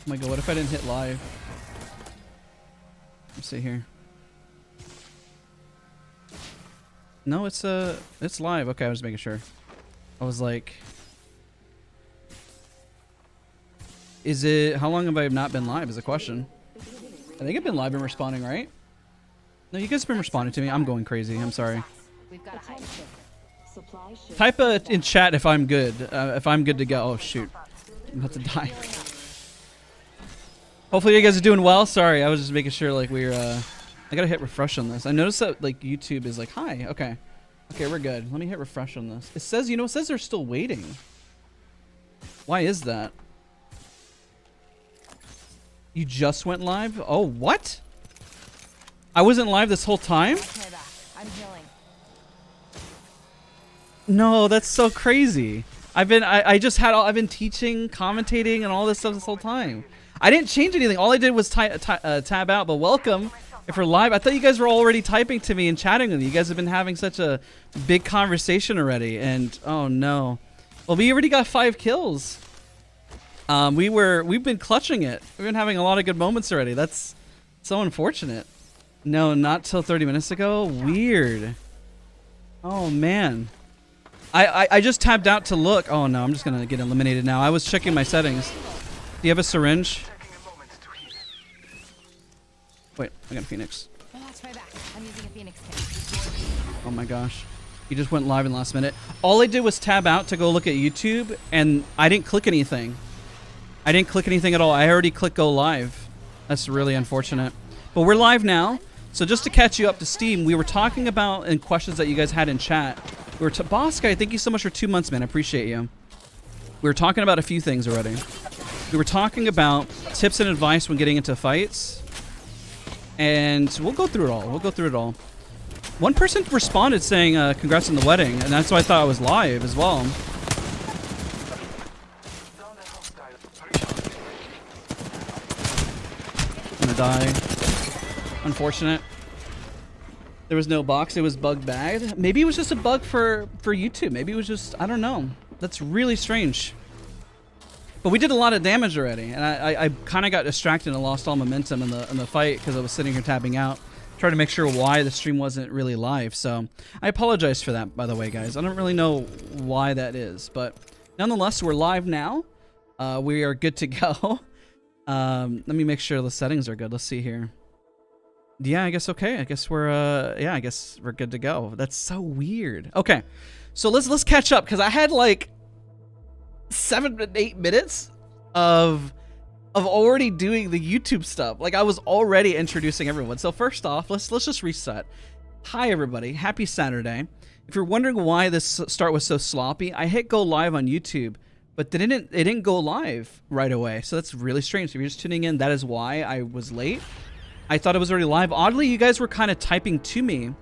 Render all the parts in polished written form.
Oh my god, what if I didn't hit live? Let's see here. No, it's live. Okay, I was making sure. I was like, is it, how long have I not been live is the question. I think I've been live and responding, right? No, you guys have been responding to me. I'm going crazy. I'm sorry. Type in chat if I'm good. If I'm good to go. Oh, shoot. I'm about to die. Hopefully you guys are doing well. Sorry, I was just making sure like we're... I gotta hit refresh on this. I noticed that like YouTube is like, hi. Okay. Okay, we're good. Let me hit refresh on this. It says, you know, it says they're still waiting. Why is that? You just went live? Oh, what? I wasn't live this whole time? I'm healing. No, that's so crazy. I've been teaching, commentating, and all this stuff this whole time. I didn't change anything. All I did was tab out, but welcome. If we're live, I thought you guys were already typing to me and chatting with me. You guys have been having such a big conversation already, and oh no. Well, we already got 5 kills. We've been clutching it. We've been having a lot of good moments already. That's so unfortunate. No, not till 30 minutes ago. Weird. Oh man. I just tabbed out to look. Oh no, I'm just gonna get eliminated now. I was checking my settings. Do you have a syringe? Wait, I got a Phoenix. Watch my back. I'm using a Phoenix kit. Oh my gosh. You just went live in the last minute. All I did was tab out to go look at YouTube, and I didn't click anything. I didn't click anything at all. I already clicked go live. That's really unfortunate. But we're live now. So just to catch you up to steam, we were talking about and questions that you guys had in chat. We were Boss Guy, thank you so much for 2 months, man. I appreciate you. We were talking about a few things already. We were talking about tips and advice when getting into fights. And we'll go through it all. We'll go through it all. One person responded saying, congrats on the wedding. And that's why I thought I was live as well. I'm gonna die. Unfortunate. There was no box. It was bug bagged. Maybe it was just a bug for YouTube. Maybe it was just, I don't know. That's really strange. But we did a lot of damage already, and I kind of got distracted and lost all momentum in the fight because I was sitting here tabbing out, trying to make sure why the stream wasn't really live. So I apologize for that, by the way, guys. I don't really know why that is, but nonetheless, we're live now. We are good to go. Let me make sure the settings are good. Let's see here. Yeah, I guess okay. I guess we're yeah, I guess we're good to go. That's so weird. Okay, so let's catch up because I had like 7 to 8 minutes of already doing the YouTube stuff. Like I was already introducing everyone. So first off, let's just reset. Hi everybody, happy Saturday. If you're wondering why this start was so sloppy, I hit go live on YouTube, but it didn't go live right away. So that's really strange. If you're just tuning in, that is why I was late. I thought it was already live. Oddly, you guys were kind of typing to me,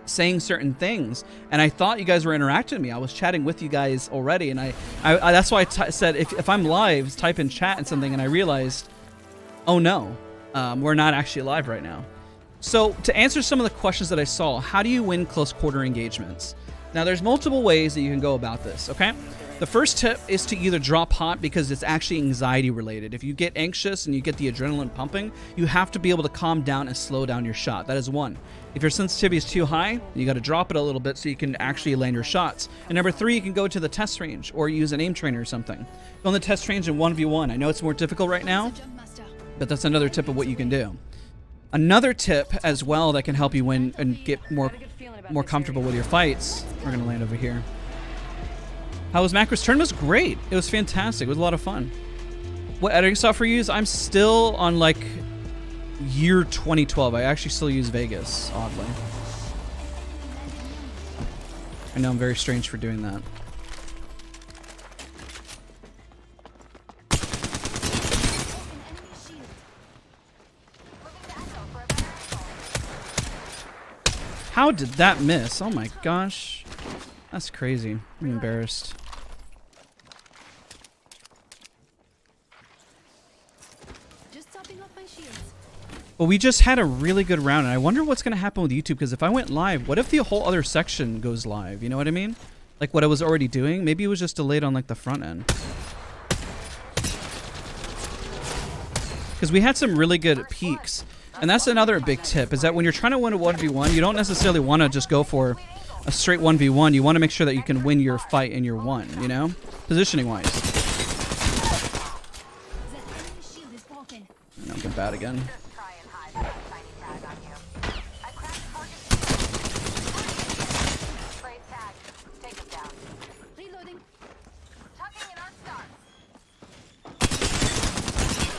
saying certain things, and I thought you guys were interacting with me. I was chatting with you guys already, and I that's why I said if I'm live, type in chat and something, and I realized, oh no, we're not actually live right now. So to answer some of the questions that I saw, how do you win close quarter engagements? Now there's multiple ways that you can go about this, okay? The first tip is to either drop hot because it's actually anxiety related. If you get anxious and you get the adrenaline pumping, you have to be able to calm down and slow down your shot. That is one. If your sensitivity is too high, you got to drop it a little bit so you can actually land your shots. And number 3, you can go to the test range or use an aim trainer or something. Go on the test range in 1v1. I know it's more difficult right now, but that's another tip of what you can do. Another tip as well that can help you win and get more comfortable with your fights. We're going to land over here. How was Macro's turn? It was great. It was fantastic. It was a lot of fun. What editing software you use? I'm still on like year 2012. I actually still use Vegas, oddly. I know I'm very strange for doing that. How did that miss? Oh my gosh. That's crazy. I'm embarrassed. Just topping off my shields. But we just had a really good round, and I wonder what's going to happen with YouTube, because if I went live, what if the whole other section goes live? You know what I mean? Like what I was already doing? Maybe it was just delayed on like the front end. because we had some really good peaks. And that's another big tip, is that when you're trying to win a 1v1, you don't necessarily want to just go for a straight 1v1. You want to make sure that you can win your fight in your one, you know? Positioning-wise. And I'll get bad again.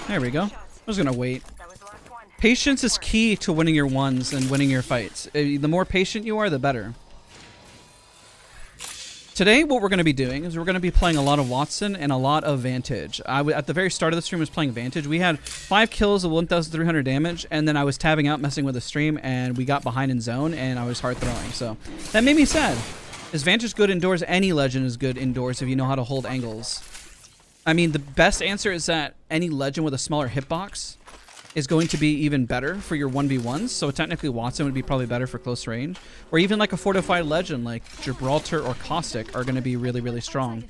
There we go. I was gonna wait. Patience is key to winning your ones and winning your fights. The more patient you are, the better. Today, what we're going to be doing is we're going to be playing a lot of Wattson and a lot of Vantage. At the very start of the stream, I was playing Vantage. We had 5 kills of 1,300 damage, and then I was tabbing out, messing with the stream, and we got behind in zone, and I was hard throwing. So that made me sad. Is Vantage good indoors? Any Legend is good indoors if you know how to hold angles. I mean, the best answer is that any Legend with a smaller hitbox is going to be even better for your 1v1s. So technically Wattson would be probably better for close range. Or even like a fortified Legend like Gibraltar or Caustic are going to be really, really strong.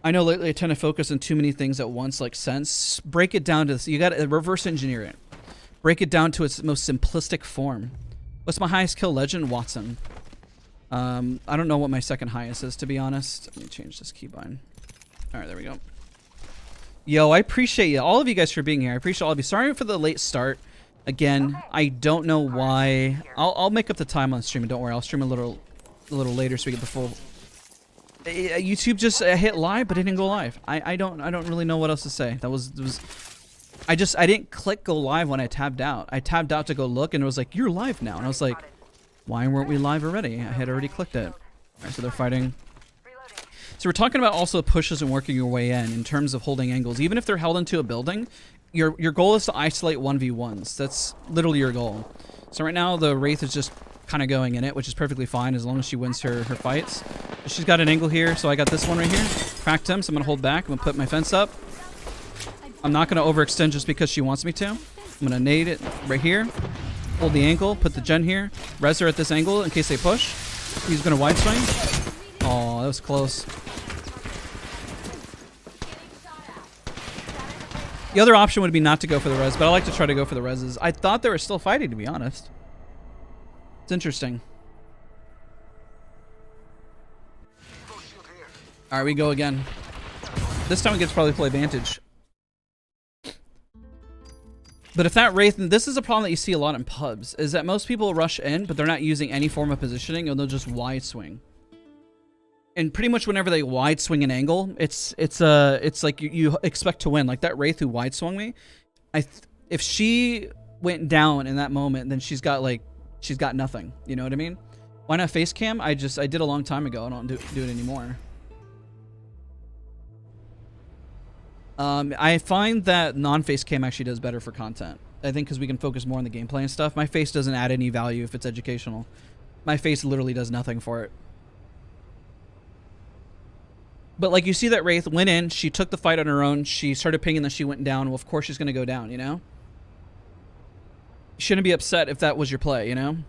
I know lately I tend to focus on too many things at once, like sense. Break it down to, you got to reverse engineer it. Break it down to its most simplistic form. What's my highest kill Legend? Wattson. I don't know what my second highest is, to be honest. Let me change this keybind. All right, there we go. Yo, I appreciate you, all of you guys for being here. I appreciate all of you. Sorry for the late start. Again, I don't know why. I'll make up the time on stream. Don't worry, I'll stream a little later so we get the full. YouTube just hit live, but it didn't go live. I don't really know what else to say. I didn't click go live when I tabbed out. I tabbed out to go look, and it was like, you're live now, and I was like, why weren't we live already? I had already clicked it. All right, so they're fighting. So we're talking about also pushes and working your way in terms of holding angles. Even if they're held into a building, your goal is to isolate 1v1s. That's literally your goal. So right now the Wraith is just kind of going in it, which is perfectly fine as long as she wins her fights. She's got an angle here, so I got this one right here. Cracked him, so I'm going to hold back. I'm going to put my fence up. I'm not going to overextend just because she wants me to. I'm going to nade it right here. Hold the ankle, put the gen here. Res her at this angle in case they push. He's going to wide swing. Oh, that was close. The other option would be not to go for the res, but I like to try to go for the reses. I thought they were still fighting, to be honest. It's interesting. Alright, we go again. This time we get to probably play Vantage. But if that Wraith, and this is a problem that you see a lot in pubs, is that most people rush in, but they're not using any form of positioning, and they'll just wide swing. And pretty much whenever they wide swing an angle, it's like you expect to win. Like that Wraith who wide swung me, if she went down in that moment, then she's got nothing. You know what I mean? Why not face cam? I did a long time ago. I don't do it anymore. I find that non-face cam actually does better for content. I think because we can focus more on the gameplay and stuff. My face doesn't add any value if it's educational. My face literally does nothing for it. But like you see that Wraith went in, she took the fight on her own, she started pinging that she went down. Well, of course she's going to go down, you know? You shouldn't be upset if that was your play, you know?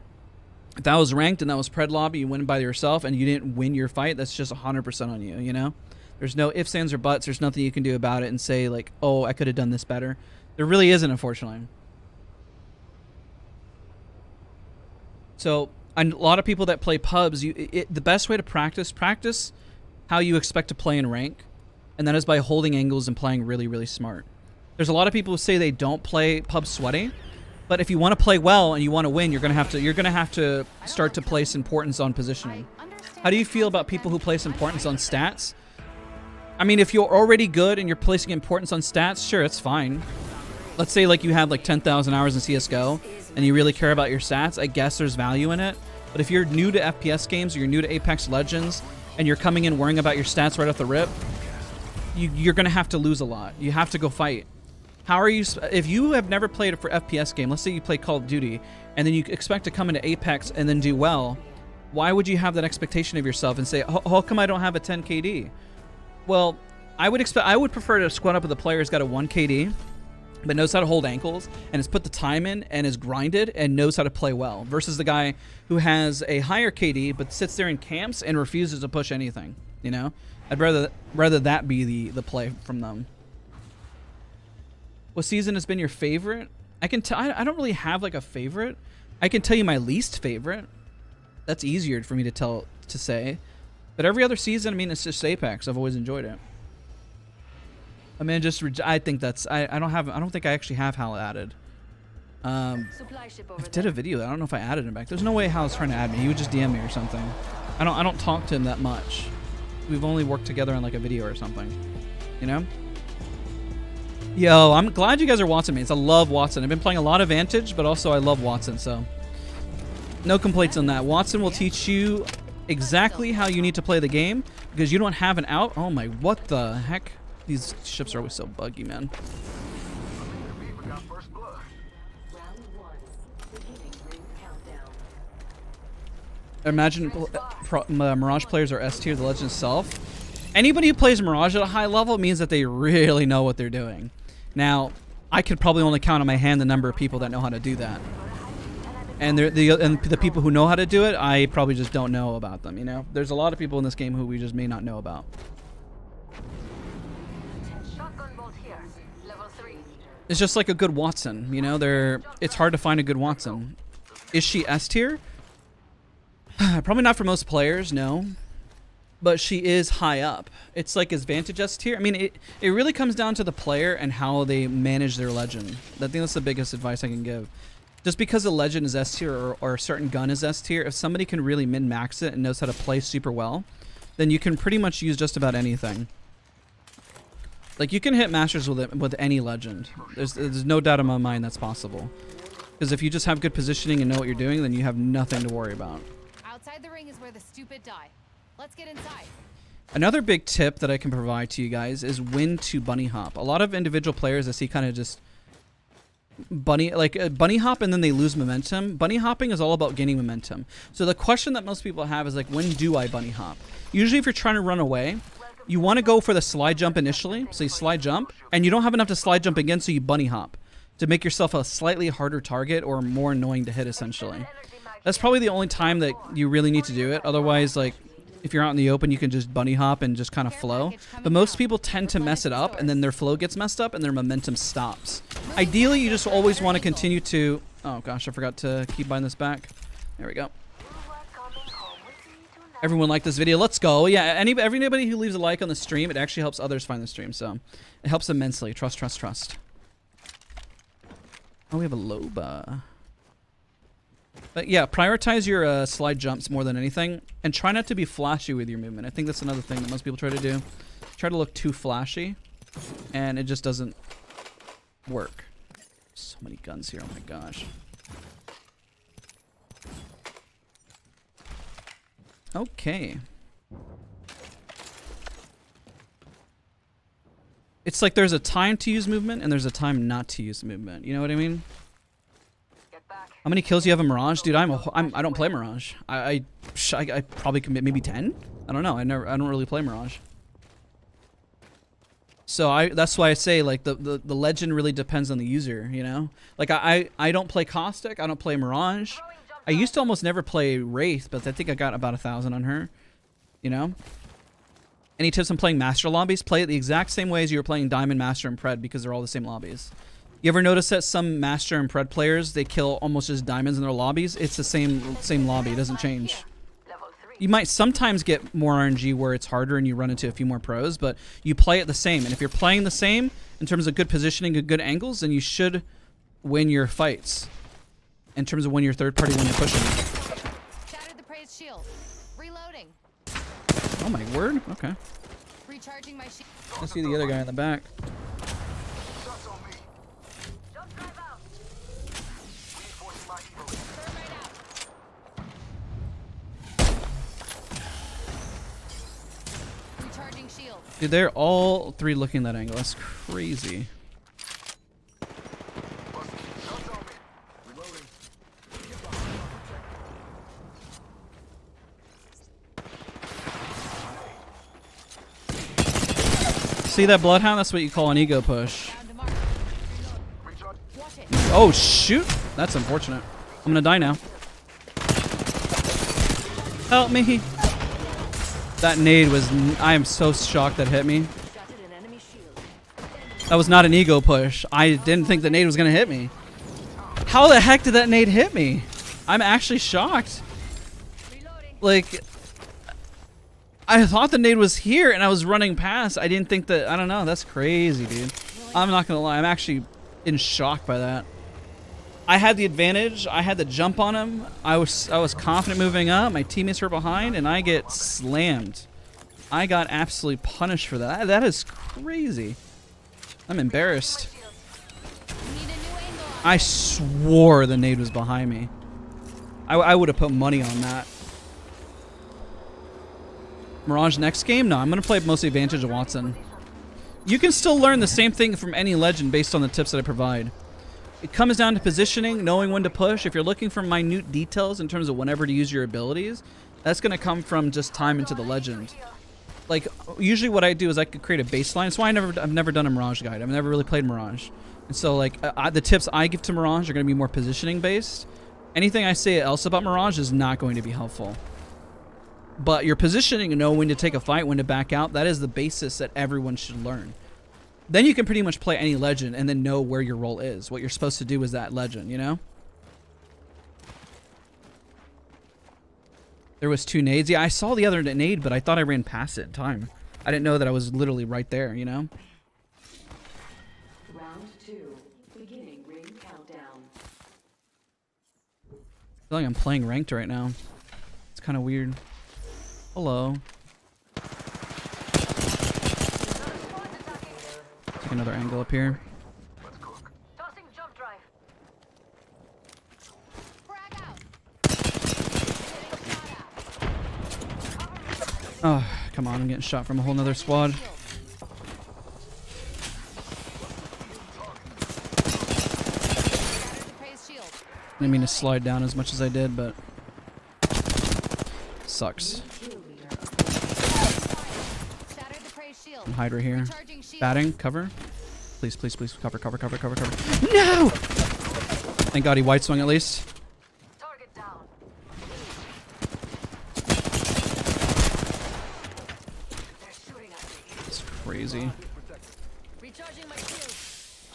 If that was ranked and that was pred lobby, you went by yourself and you didn't win your fight, that's just 100% on you, you know? There's no ifs, ands, or buts. There's nothing you can do about it and say like, oh, I could have done this better. There really isn't, unfortunately. So a lot of people that play pubs, the best way to practice how you expect to play in rank, and that is by holding angles and playing really, really smart. There's a lot of people who say they don't play pub sweaty, but if you want to play well and you want to win, you're gonna have to start to place importance on positioning. How do you feel about people who place importance on stats? I mean, if you're already good and you're placing importance on stats, sure, it's fine. Let's say like you have like 10,000 hours in CSGO and you really care about your stats, I guess there's value in it. But if you're new to FPS games or you're new to Apex Legends and you're coming in worrying about your stats right off the rip, you're going to have to lose a lot. You have to go fight. How are you, if you have never played for FPS game, let's say you play Call of Duty and then you expect to come into Apex and then do well, why would you have that expectation of yourself and say, how come I don't have a 10 KD? Well, I would prefer to squad up with a player who's got a 1 KD, but knows how to hold ankles and has put the time in and is grinded and knows how to play well, versus the guy who has a higher KD but sits there in camps and refuses to push anything. You know, I'd rather that be the play from them. What season has been your favorite? I can tell. I don't really have like a favorite. I can tell you my least favorite. That's easier for me to say. But every other season, I mean, it's just Apex. I've always enjoyed it. I mean, I think that's. I don't think I actually have Hal added. I did a video. I don't know if I added him back. There's no way Hal's trying to add me. He would just DM me or something. I don't talk to him that much. We've only worked together on like a video or something. You know? Yo, I'm glad you guys are Wattson mates. I love Wattson. I've been playing a lot of Vantage, but also I love Wattson, so no complaints on that. Wattson will teach you exactly how you need to play the game because you don't have an out. Oh my, what the heck? These ships are always so buggy, man. Imagine Mirage players are S tier, the legend itself. Anybody who plays Mirage at a high level means that they really know what they're doing. Now, I could probably only count on my hand the number of people that know how to do that. And the people who know how to do it, I probably just don't know about them, you know? There's a lot of people in this game who we just may not know about. It's just like a good Wattson, you know? It's hard to find a good Wattson. Is she S tier? Probably not for most players, no. But she is high up. It's like his Vantage S tier. I mean, it really comes down to the player and how they manage their legend. I think that's the biggest advice I can give. Just because a legend is S tier or a certain gun is S tier, if somebody can really min-max it and knows how to play super well, then you can pretty much use just about anything. Like, you can hit masters with any legend. There's no doubt in my mind that's possible. Because if you just have good positioning and know what you're doing, then you have nothing to worry about. Outside the ring is where the stupid die. Let's get inside. Another big tip that I can provide to you guys is when to bunny hop. A lot of individual players I see kind of just bunny hop and then they lose momentum. Bunny hopping is all about gaining momentum. So the question that most people have is like, when do I bunny hop? Usually if you're trying to run away, you want to go for the slide jump initially. So you slide jump and you don't have enough to slide jump again, so you bunny hop to make yourself a slightly harder target or more annoying to hit essentially. That's probably the only time that you really need to do it. Otherwise, like, if you're out in the open, you can just bunny hop and just kind of flow. But most people tend to mess it up, and then their flow gets messed up, and their momentum stops. Ideally, you just always want to continue to... Oh, gosh, I forgot to keep buying this back. There we go. Everyone like this video. Let's go. Yeah, everybody who leaves a like on the stream, it actually helps others find the stream, so it helps immensely. Trust, trust, trust. Oh, we have a Loba. But yeah, prioritize your slide jumps more than anything, and try not to be flashy with your movement. I think that's another thing that most people try to do. Try to look too flashy, and it just doesn't work. So many guns here, oh my gosh. Okay. It's like there's a time to use movement, and there's a time not to use movement. You know what I mean? How many kills do you have in Mirage? Dude, I don't play Mirage. I probably commit maybe 10? I don't know. I don't really play Mirage. So that's why I say like the legend really depends on the user, you know? Like I don't play Caustic, I don't play Mirage. I used to almost never play Wraith, but I think I got about 1,000 on her. You know? Any tips on playing Master lobbies? Play it the exact same way as you were playing Diamond, Master, and Pred because they're all the same lobbies. You ever notice that some Master and Pred players, they kill almost just diamonds in their lobbies? It's the same lobby. It doesn't change. You might sometimes get more RNG where it's harder and you run into a few more pros, but you play it the same. And if you're playing the same in terms of good positioning and good angles, then you should win your fights. In terms of when you're third party, when you're pushing. Shattered the praise shield. Reloading. Oh my word? Okay. Recharging my shield. I see the other guy in the back. Dude, they're all three looking at that angle. That's crazy. See that Bloodhound? That's what you call an ego push. Oh, shoot. That's unfortunate. I'm gonna die now. Help me. That nade was... I am so shocked that hit me. That was not an ego push. I didn't think the nade was gonna hit me. How the heck did that nade hit me? I'm actually shocked. Like, I thought the nade was here and I was running past. I didn't think that, I don't know, that's crazy, dude. I'm not gonna lie, I'm actually in shock by that. I had the advantage, I had the jump on him, I was confident moving up, my teammates were behind, and I get slammed. I got absolutely punished for that. That is crazy. I'm embarrassed. I swore the nade was behind me. I would have put money on that. Mirage next game? No, I'm going to play mostly Vantage and Wattson. You can still learn the same thing from any legend based on the tips that I provide. It comes down to positioning, knowing when to push. If you're looking for minute details in terms of whenever to use your abilities, that's going to come from just time into the legend. Like, usually what I do is I could create a baseline. That's why I've never done a Mirage guide. I've never really played Mirage. And so, like, the tips I give to Mirage are going to be more positioning based. Anything I say else about Mirage is not going to be helpful. But your positioning, know when to take a fight, when to back out, that is the basis that everyone should learn. Then you can pretty much play any legend and then know where your role is. What you're supposed to do is that legend, you know? There was 2 nades. Yeah, I saw the other nade, but I thought I ran past it in time. I didn't know that I was literally right there, you know? Round 2, beginning ring countdown. I feel like I'm playing ranked right now. It's kind of weird. Hello. Take another angle up here. Tossing jump drive. Frag out. Oh, come on. I'm getting shot from a whole nother squad. I didn't mean to slide down as much as I did, but sucks. I'm hide right here. Batting, cover. Please, please, please. Cover, cover, cover, cover, cover. No! Thank God he white swung at least. Target down. It's crazy. Recharging my shield.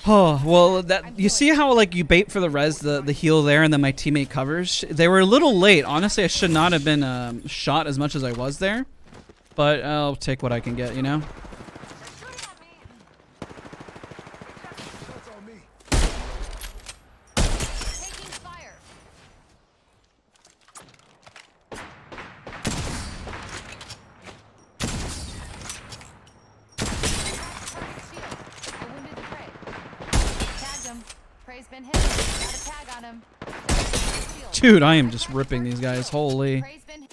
Oh, well, that you see how like you bait for the res, the heal there, and then my teammate covers? They were a little late. Honestly, I should not have been shot as much as I was there. But I'll take what I can get, you know? Taking fire. I wounded the prey. Tagged him. Prey's been hit. Got a tag on him. Shield. Dude, I am just ripping these guys. Holy. Prey's been hit.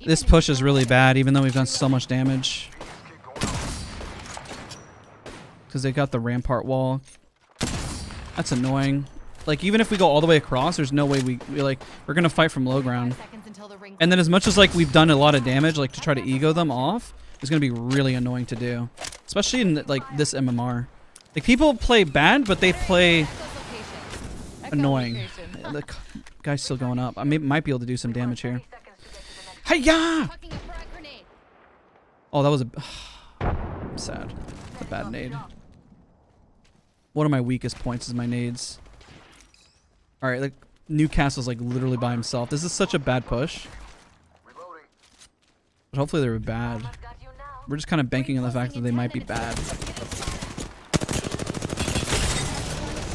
This push is really bad, even though we've done so much damage. Because they got the rampart wall. That's annoying. Like, even if we go all the way across, there's no way we're going to fight from low ground. And then as much as, like, we've done a lot of damage, like, to try to ego them off, it's going to be really annoying to do. Especially in, like, this MMR. Like, people play bad, but they play annoying. The guy's still going up. I might be able to do some damage here. Hi-ya! Oh, that was a... I'm sad. It's a bad nade. One of my weakest points is my nades. Alright, like, Newcastle's like literally by himself. This is such a bad push. But hopefully they were bad. We're just kind of banking on the fact that they might be bad.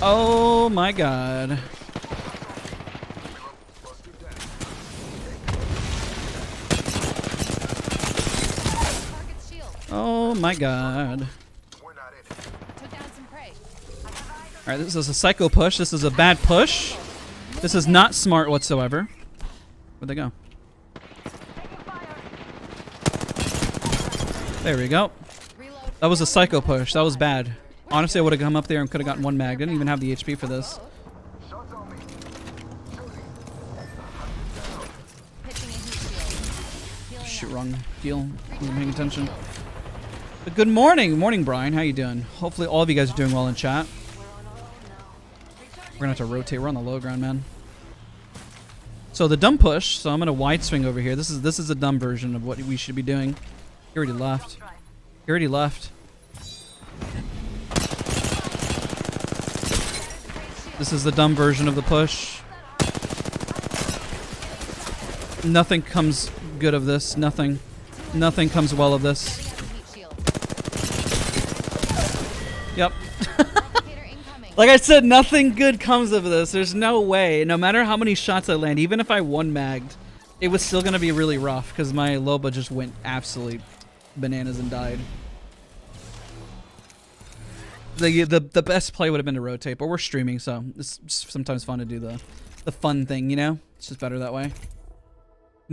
Oh my god. Oh my god. Alright, this is a psycho push. This is a bad push. This is not smart whatsoever. Where'd they go? There we go. That was a psycho push. That was bad. Honestly, I would have come up there and could have gotten one mag. Didn't even have the HP for this. Shoot, wrong heal. Wasn't paying attention. But good morning. Morning, Brian. How you doing? Hopefully all of you guys are doing well in chat. We're gonna have to rotate. We're on the low ground, man. So the dumb push. So I'm gonna wide swing over here. This is a dumb version of what we should be doing. He already left. He already left. This is the dumb version of the push. Nothing comes good of this. Nothing. Nothing comes well of this. Yep. Like I said, nothing good comes of this. There's no way. No matter how many shots I land, even if I one-magged, it was still going to be really rough because my Loba just went absolutely bananas and died. The best play would have been to rotate, but we're streaming, so it's sometimes fun to do the fun thing, you know? It's just better that way. Can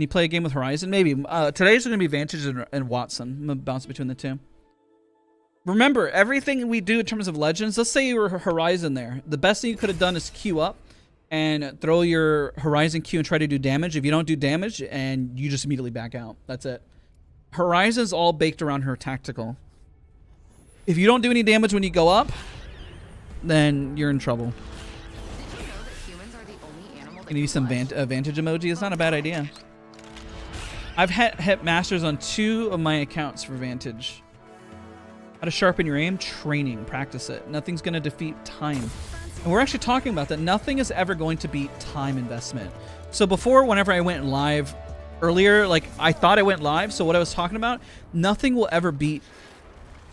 you play a game with Horizon? Maybe. Today's going to be Vantage and Wattson. I'm going to bounce between the two. Remember, everything we do in terms of Legends, let's say you were Horizon there. The best thing you could have done is queue up and throw your Horizon Q and try to do damage. If you don't do damage, and you just immediately back out. That's it. Horizon's all baked around her tactical. If you don't do any damage when you go up, then you're in trouble. Did you know that humans are the only animal that You need some Vantage emoji. It's not a bad idea. I've hit masters on 2 of my accounts for Vantage. How to sharpen your aim? Training. Practice it. Nothing's going to defeat time. And we're actually talking about that. Nothing is ever going to beat time investment. So before, whenever I went live earlier, like I thought I went live, so what I was talking about, nothing will ever beat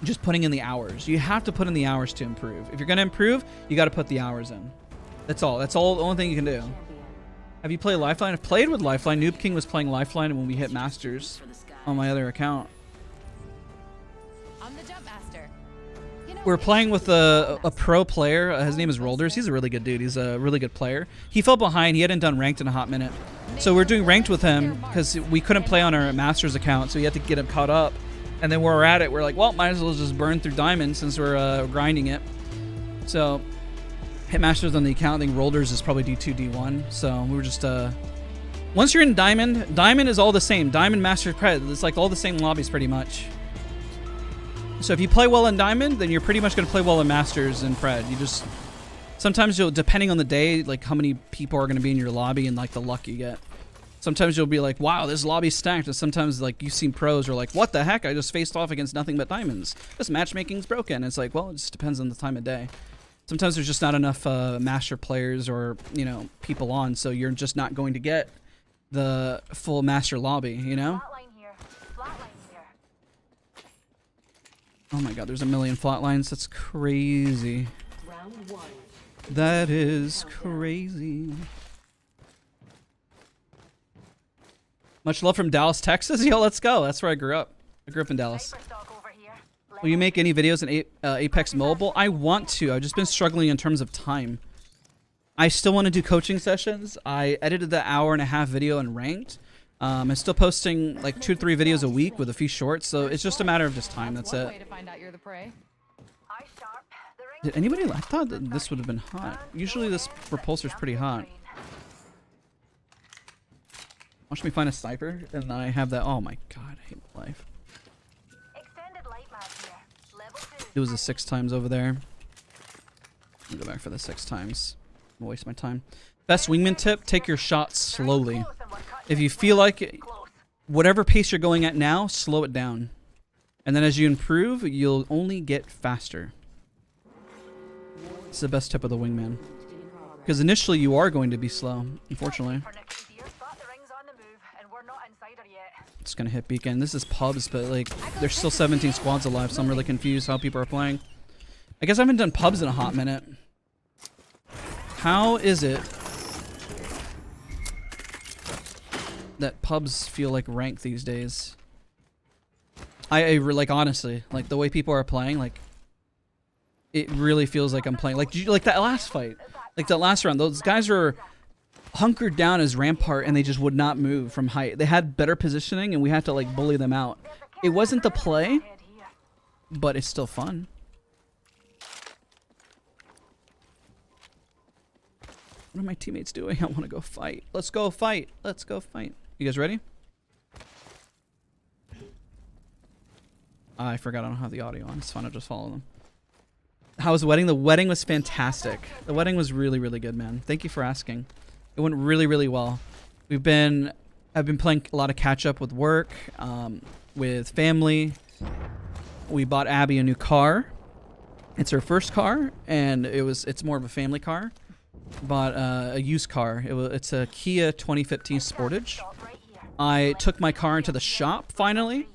just putting in the hours. You have to put in the hours to improve. If you're going to improve, you got to put the hours in. That's all. That's all. The only thing you can do. Have you played Lifeline? I've played with Lifeline. Noob King was playing Lifeline when we hit Masters on my other account. I'm the jump master. You know, We're playing with a pro player. His name is Rolders. He's a really good dude. He's a really good player. He fell behind. He hadn't done ranked in a hot minute. So we're doing ranked with him because we couldn't play on our Masters account, so we had to get him caught up. And then where we're at it, we're like, well, might as well just burn through Diamond since we're grinding it. So hit Masters on the account. I think Rolders is probably D2, D1. So we were just... once you're in Diamond, Diamond is all the same. Diamond, Master, Pred. It's like all the same lobbies pretty much. So if you play well in Diamond, then you're pretty much going to play well in Masters and Pred. You just... Sometimes you'll, depending on the day, like how many people are going to be in your lobby and like the luck you get. Sometimes you'll be like, wow, this lobby's stacked. And sometimes like you've seen pros who are like, what the heck? I just faced off against nothing but diamonds. This matchmaking's broken. It's like, well, it just depends on the time of day. Sometimes there's just not enough master players or, you know, people on. So you're just not going to get the full master lobby, you know? Flatline here. Flatline here. Oh my god, there's a million flatlines. That's crazy. Round 1. That is crazy. Much love from Dallas, Texas. Yo, let's go. That's where I grew up. I grew up in Dallas. Hyperstock over here. Will you make any videos in Apex Mobile? I want to. I've just been struggling in terms of time. I still want to do coaching sessions. I edited the hour-and-a-half video and ranked. I'm still posting like 2 to 3 videos a week with a few shorts, so it's just a matter of just time. That's one it. way to find out you're the prey. Eye sharp. The ring Did anybody? I thought that this would have been hot. Usually this repulsor's pretty hot. Watch me find a sniper, and I have that. Oh my god, I hate my life. extended light mag here. Level 2. It was a 6 times over there. I'll go back for the 6 times. I'm gonna waste my time. Best wingman tip: take your shots slowly. If you feel like it, whatever pace you're going at now, slow it down. And then as you improve, you'll only get faster. It's the best tip of the wingman. Because initially you are going to be slow, unfortunately. For next year, but the ring's on the move, and we're not inside her yet. It's gonna hit beacon. This is pubs, but like there's still 17 squads alive, so I'm really confused how people are playing. I guess I haven't done pubs in a hot minute. How is it that pubs feel like rank these days? I like honestly, like the way people are playing, like it really feels like I'm playing like that last fight, like that last round. Those guys were hunkered down as Rampart and they just would not move from height. They had better positioning and we had to like bully them out. It wasn't the play, Head here. but it's still fun. What are my teammates doing? I want to go fight. Let's go fight. Let's go fight. You guys ready? I forgot I don't have the audio on. It's fine. I'll just follow them. How was the wedding? The wedding was fantastic. The wedding was really, really good, man. Thank you for asking. It went really, really well. I've been playing a lot of catch up with work, with family. We bought Abby a new car. It's her first car, and it's more of a family car. Bought a used car. It's a Kia 2015 Sportage. I took my car into the shop finally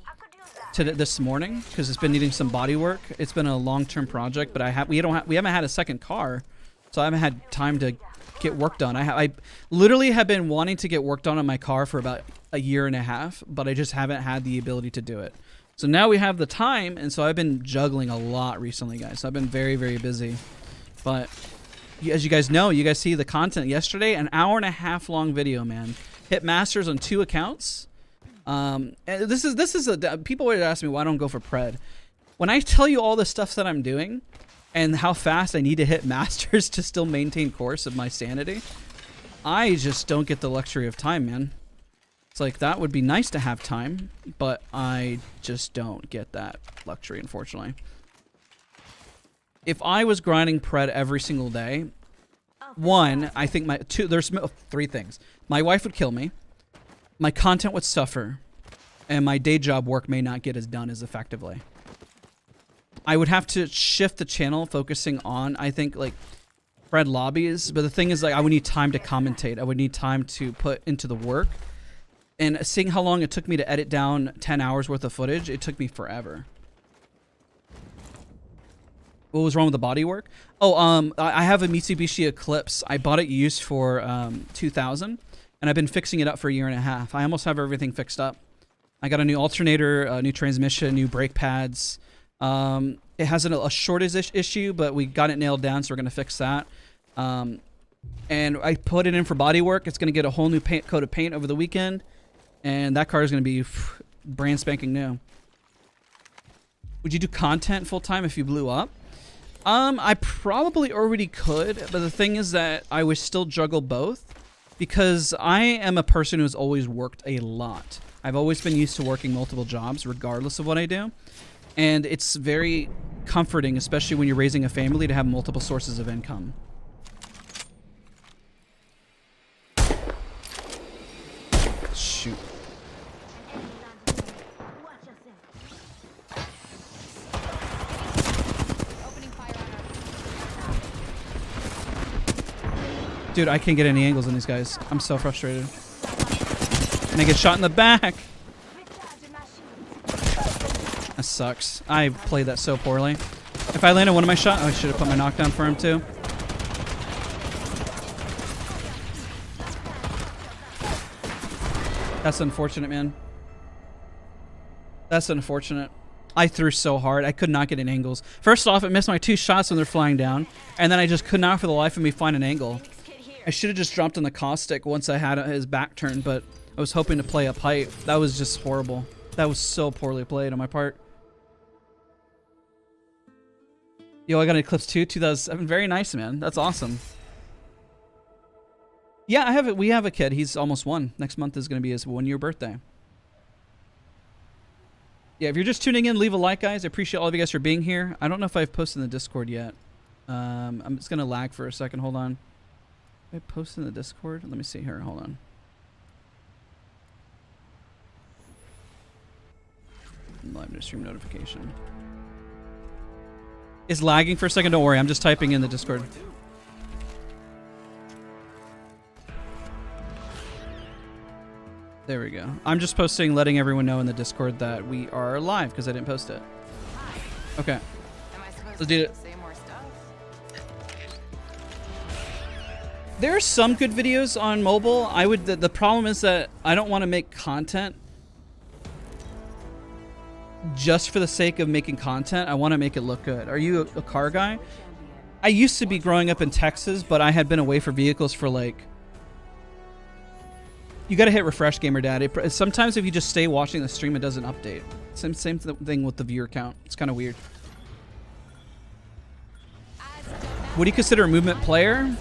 this morning because it's been needing some body work. It's been a long-term project, but we haven't had a second car, so I haven't had time to get work done. I literally have been wanting to get work done on my car for about a year and a half, but I just haven't had the ability to do it. So now we have the time, and so I've been juggling a lot recently, guys. So I've been very, very busy. But as you guys know, you guys see the content yesterday, an hour-and-a-half long video, man. Hit masters on 2 accounts. And this is people always ask me why I don't go for pred. When I tell you all the stuff that I'm doing and how fast I need to hit masters to still maintain course of my sanity, I just don't get the luxury of time, man. It's like, that would be nice to have time, but I just don't get that luxury, unfortunately. If I was grinding pred every single day, one, I think there's 3 things. My wife would kill me, my content would suffer, and my day job work may not get as done as effectively. I would have to shift the channel focusing on, I think, like, pred lobbies, but the thing is, like, I would need time to commentate. I would need time to put into the work. And seeing how long it took me to edit down 10 hours worth of footage, it took me forever. What was wrong with the body work? Oh, I have a Mitsubishi Eclipse. I bought it used for $2,000, and I've been fixing it up for a year and a half. I almost have everything fixed up. I got a new alternator, a new transmission, new brake pads. It has a shortage issue, but we got it nailed down, so we're going to fix that. And I put it in for body work. It's going to get a whole new coat of paint over the weekend. And that car is going to be brand spanking new. Would you do content full time if you blew up? I probably already could, but the thing is that I would still juggle both because I am a person who's always worked a lot. I've always been used to working multiple jobs regardless of what I do. And it's very comforting, especially when you're raising a family, to have multiple sources of income. Shoot. Dude, I can't get any angles on these guys. I'm so frustrated. And I get shot in the back. That sucks. I played that so poorly. If I landed one of my shots, I should have put my knockdown for him too. That's unfortunate, man. That's unfortunate. I threw so hard. I could not get in angles. First off, it missed my 2 shots when they're flying down. And then I just could not for the life of me find an angle. I should have just dropped on the caustic once I had his back turned, but I was hoping to play up height. That was just horrible. That was so poorly played on my part. Yo, I got an Eclipse 2, 2007. Very nice, man. That's awesome. Yeah, we have a kid. He's almost 1. Next month is going to be his 1-year birthday. Yeah, if you're just tuning in, leave a like, guys. I appreciate all of you guys for being here. I don't know if I've posted in the Discord yet. I'm just going to lag for a second. Hold on. Did I post in the Discord? Let me see here. Hold on. Live stream notification. It's lagging for a second. Don't worry. I'm just typing in the Discord. There we go. I'm just posting, letting everyone know in the Discord that we are live because I didn't post it. Okay. Let's do it. There are some good videos on mobile. The problem is that I don't want to make content just for the sake of making content. I want to make it look good. Are you a car guy? I used to be growing up in Texas, but I had been away for vehicles for like... You gotta hit refresh, gamer dad. Sometimes if you just stay watching the stream, it doesn't update. Same thing with the viewer count. It's kind of weird. What do you consider a movement player?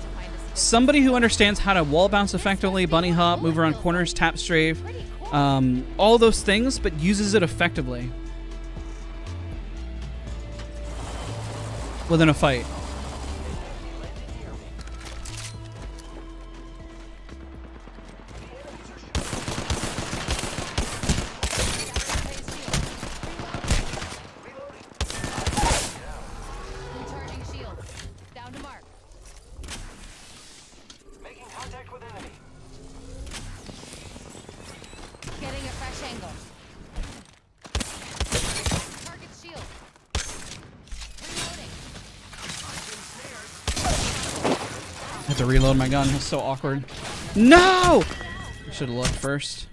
Somebody who understands how to wall bounce effectively, bunny hop, move around corners, tap strafe, all those things, but uses it effectively within a fight. angle. Target shield. Reloading. I have to reload my gun. It's so awkward. No! I should have looked first.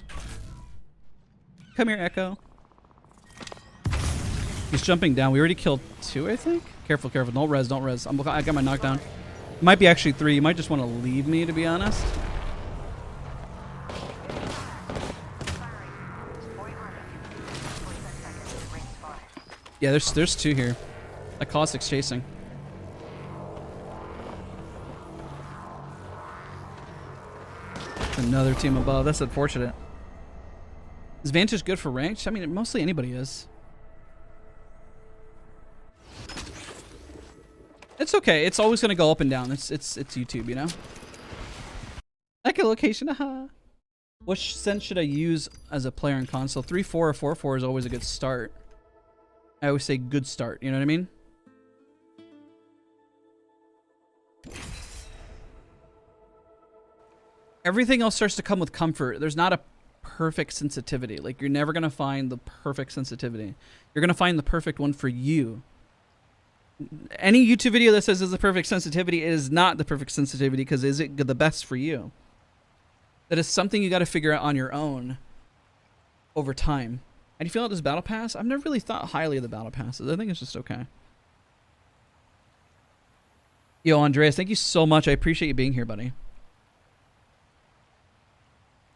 Come here, Echo. He's jumping down. We already killed 2, I think. Careful, careful. Don't res, don't res. I got my knockdown. Might be actually 3. You might just want to leave me, to be honest. Yeah, there's 2 here. That Caustic's chasing. Another team above. That's unfortunate. Is Vantage good for ranked? I mean, mostly anybody is. It's okay. It's always gonna go up and down. It's YouTube, you know. Echolocation. Haha. What sense should I use as a player in console? 3-4 or 4-4 is always a good start. I always say good start. You know what I mean? Everything else starts to come with comfort. There's not a perfect sensitivity. Like, you're never gonna find the perfect sensitivity. You're gonna find the perfect one for you. Any YouTube video that says it's the perfect sensitivity is not the perfect sensitivity, because is it the best for you? That is something you got to figure out on your own over time. And you feel like this battle pass? I've never really thought highly of the battle passes. I think it's just okay. Yo, Andreas, thank you so much. I appreciate you being here, buddy.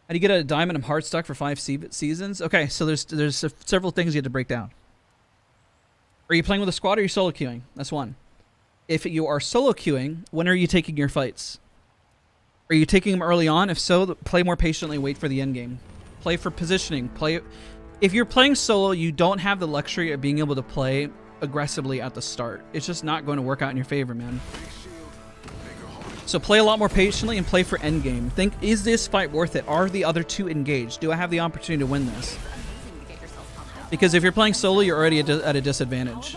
How do you get a diamond and hard stuck for 5 seasons? Okay, so there's several things you have to break down. Are you playing with a squad or are you solo queuing? That's one. If you are solo queuing, when are you taking your fights? Are you taking them early on? If so, play more patiently, wait for the end game. Play for positioning. If you're playing solo, you don't have the luxury of being able to play aggressively at the start. It's just not going to work out in your favor, man. So play a lot more patiently and play for end game. Think, is this fight worth it? Are the other 2 engaged? Do I have the opportunity to win this? Because if you're playing solo, you're already at a disadvantage.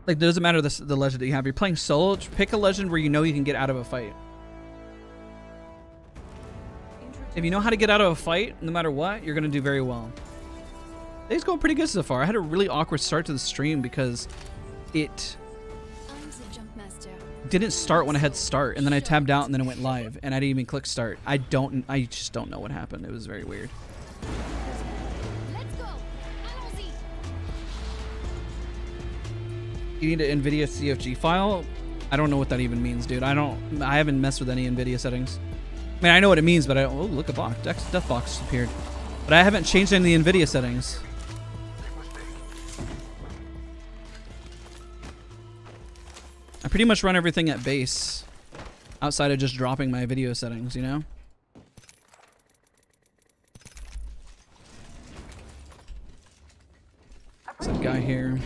Like, it doesn't matter the legend that you have. You're playing solo, pick a legend where you know you can get out of a fight. If you know how to get out of a fight, no matter what, you're going to do very well. Today's going pretty good so far. I had a really awkward start to the stream because it didn't start when I had start, and then I tabbed out and then it went live, and I didn't even click start. I just don't know what happened. It was very weird. Let's go. You need an NVIDIA CFG file? I don't know what that even means, dude. I haven't messed with any NVIDIA settings. I mean, I know what it means, but oh, look, a box. Death box appeared. But I haven't changed any of the NVIDIA settings. I pretty much run everything at base, outside of just dropping my video settings, you know? There's a guy here.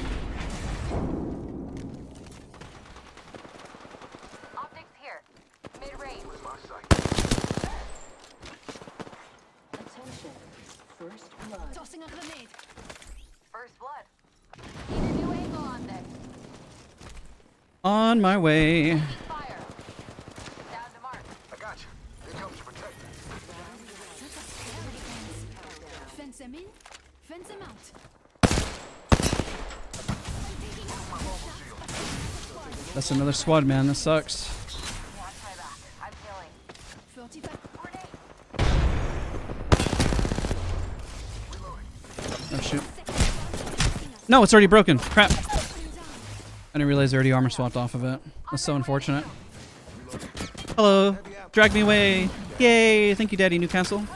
Optics here. Mid-range. Attention. First blood. Tossing a grenade. First blood. Need a new angle on this. On my way. Fire. Down to mark. I got you. Here comes to protect. Fence them in. Fence them out. That's another squad, man. That sucks. Yeah, try back. I'm healing. 45. Oh, shoot. No, it's already broken. Crap. I didn't realize they already armor swapped off of it. That's so unfortunate. Hello. Drag me away. Yay. Thank you, Daddy Newcastle.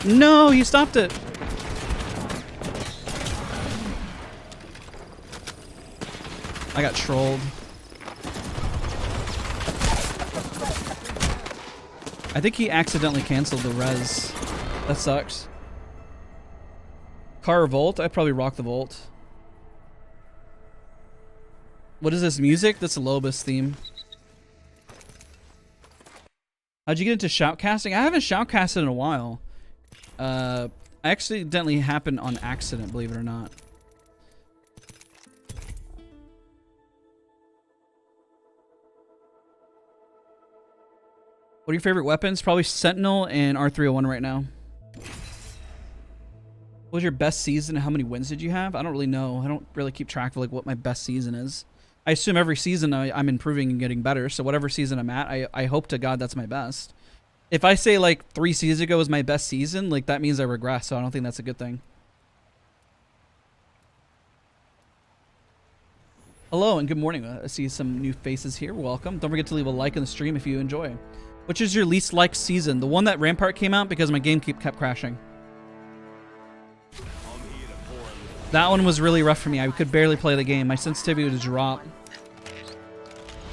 No, you stopped it. I got trolled. I think he accidentally canceled the res. That sucks. Car or Volt? I'd probably rock the Volt. What is this music? That's a Lobus theme. How'd you get into shoutcasting? I haven't shoutcasted in a while. Accidentally happened on accident, believe it or not. What are your favorite weapons? Probably Sentinel and R301 right now. What was your best season and how many wins did you have? I don't really know. I don't really keep track of like what my best season is. I assume every season I'm improving and getting better. So whatever season I'm at, I hope to God that's my best. If I say like 3 seasons ago was my best season, like that means I regress. So I don't think that's a good thing. Hello and good morning. I see some new faces here. Welcome. Don't forget to leave a like on the stream if you enjoy. Which is your least liked season? The one that Rampart came out because my game kept crashing. That one was really rough for me. I could barely play the game. My sensitivity would drop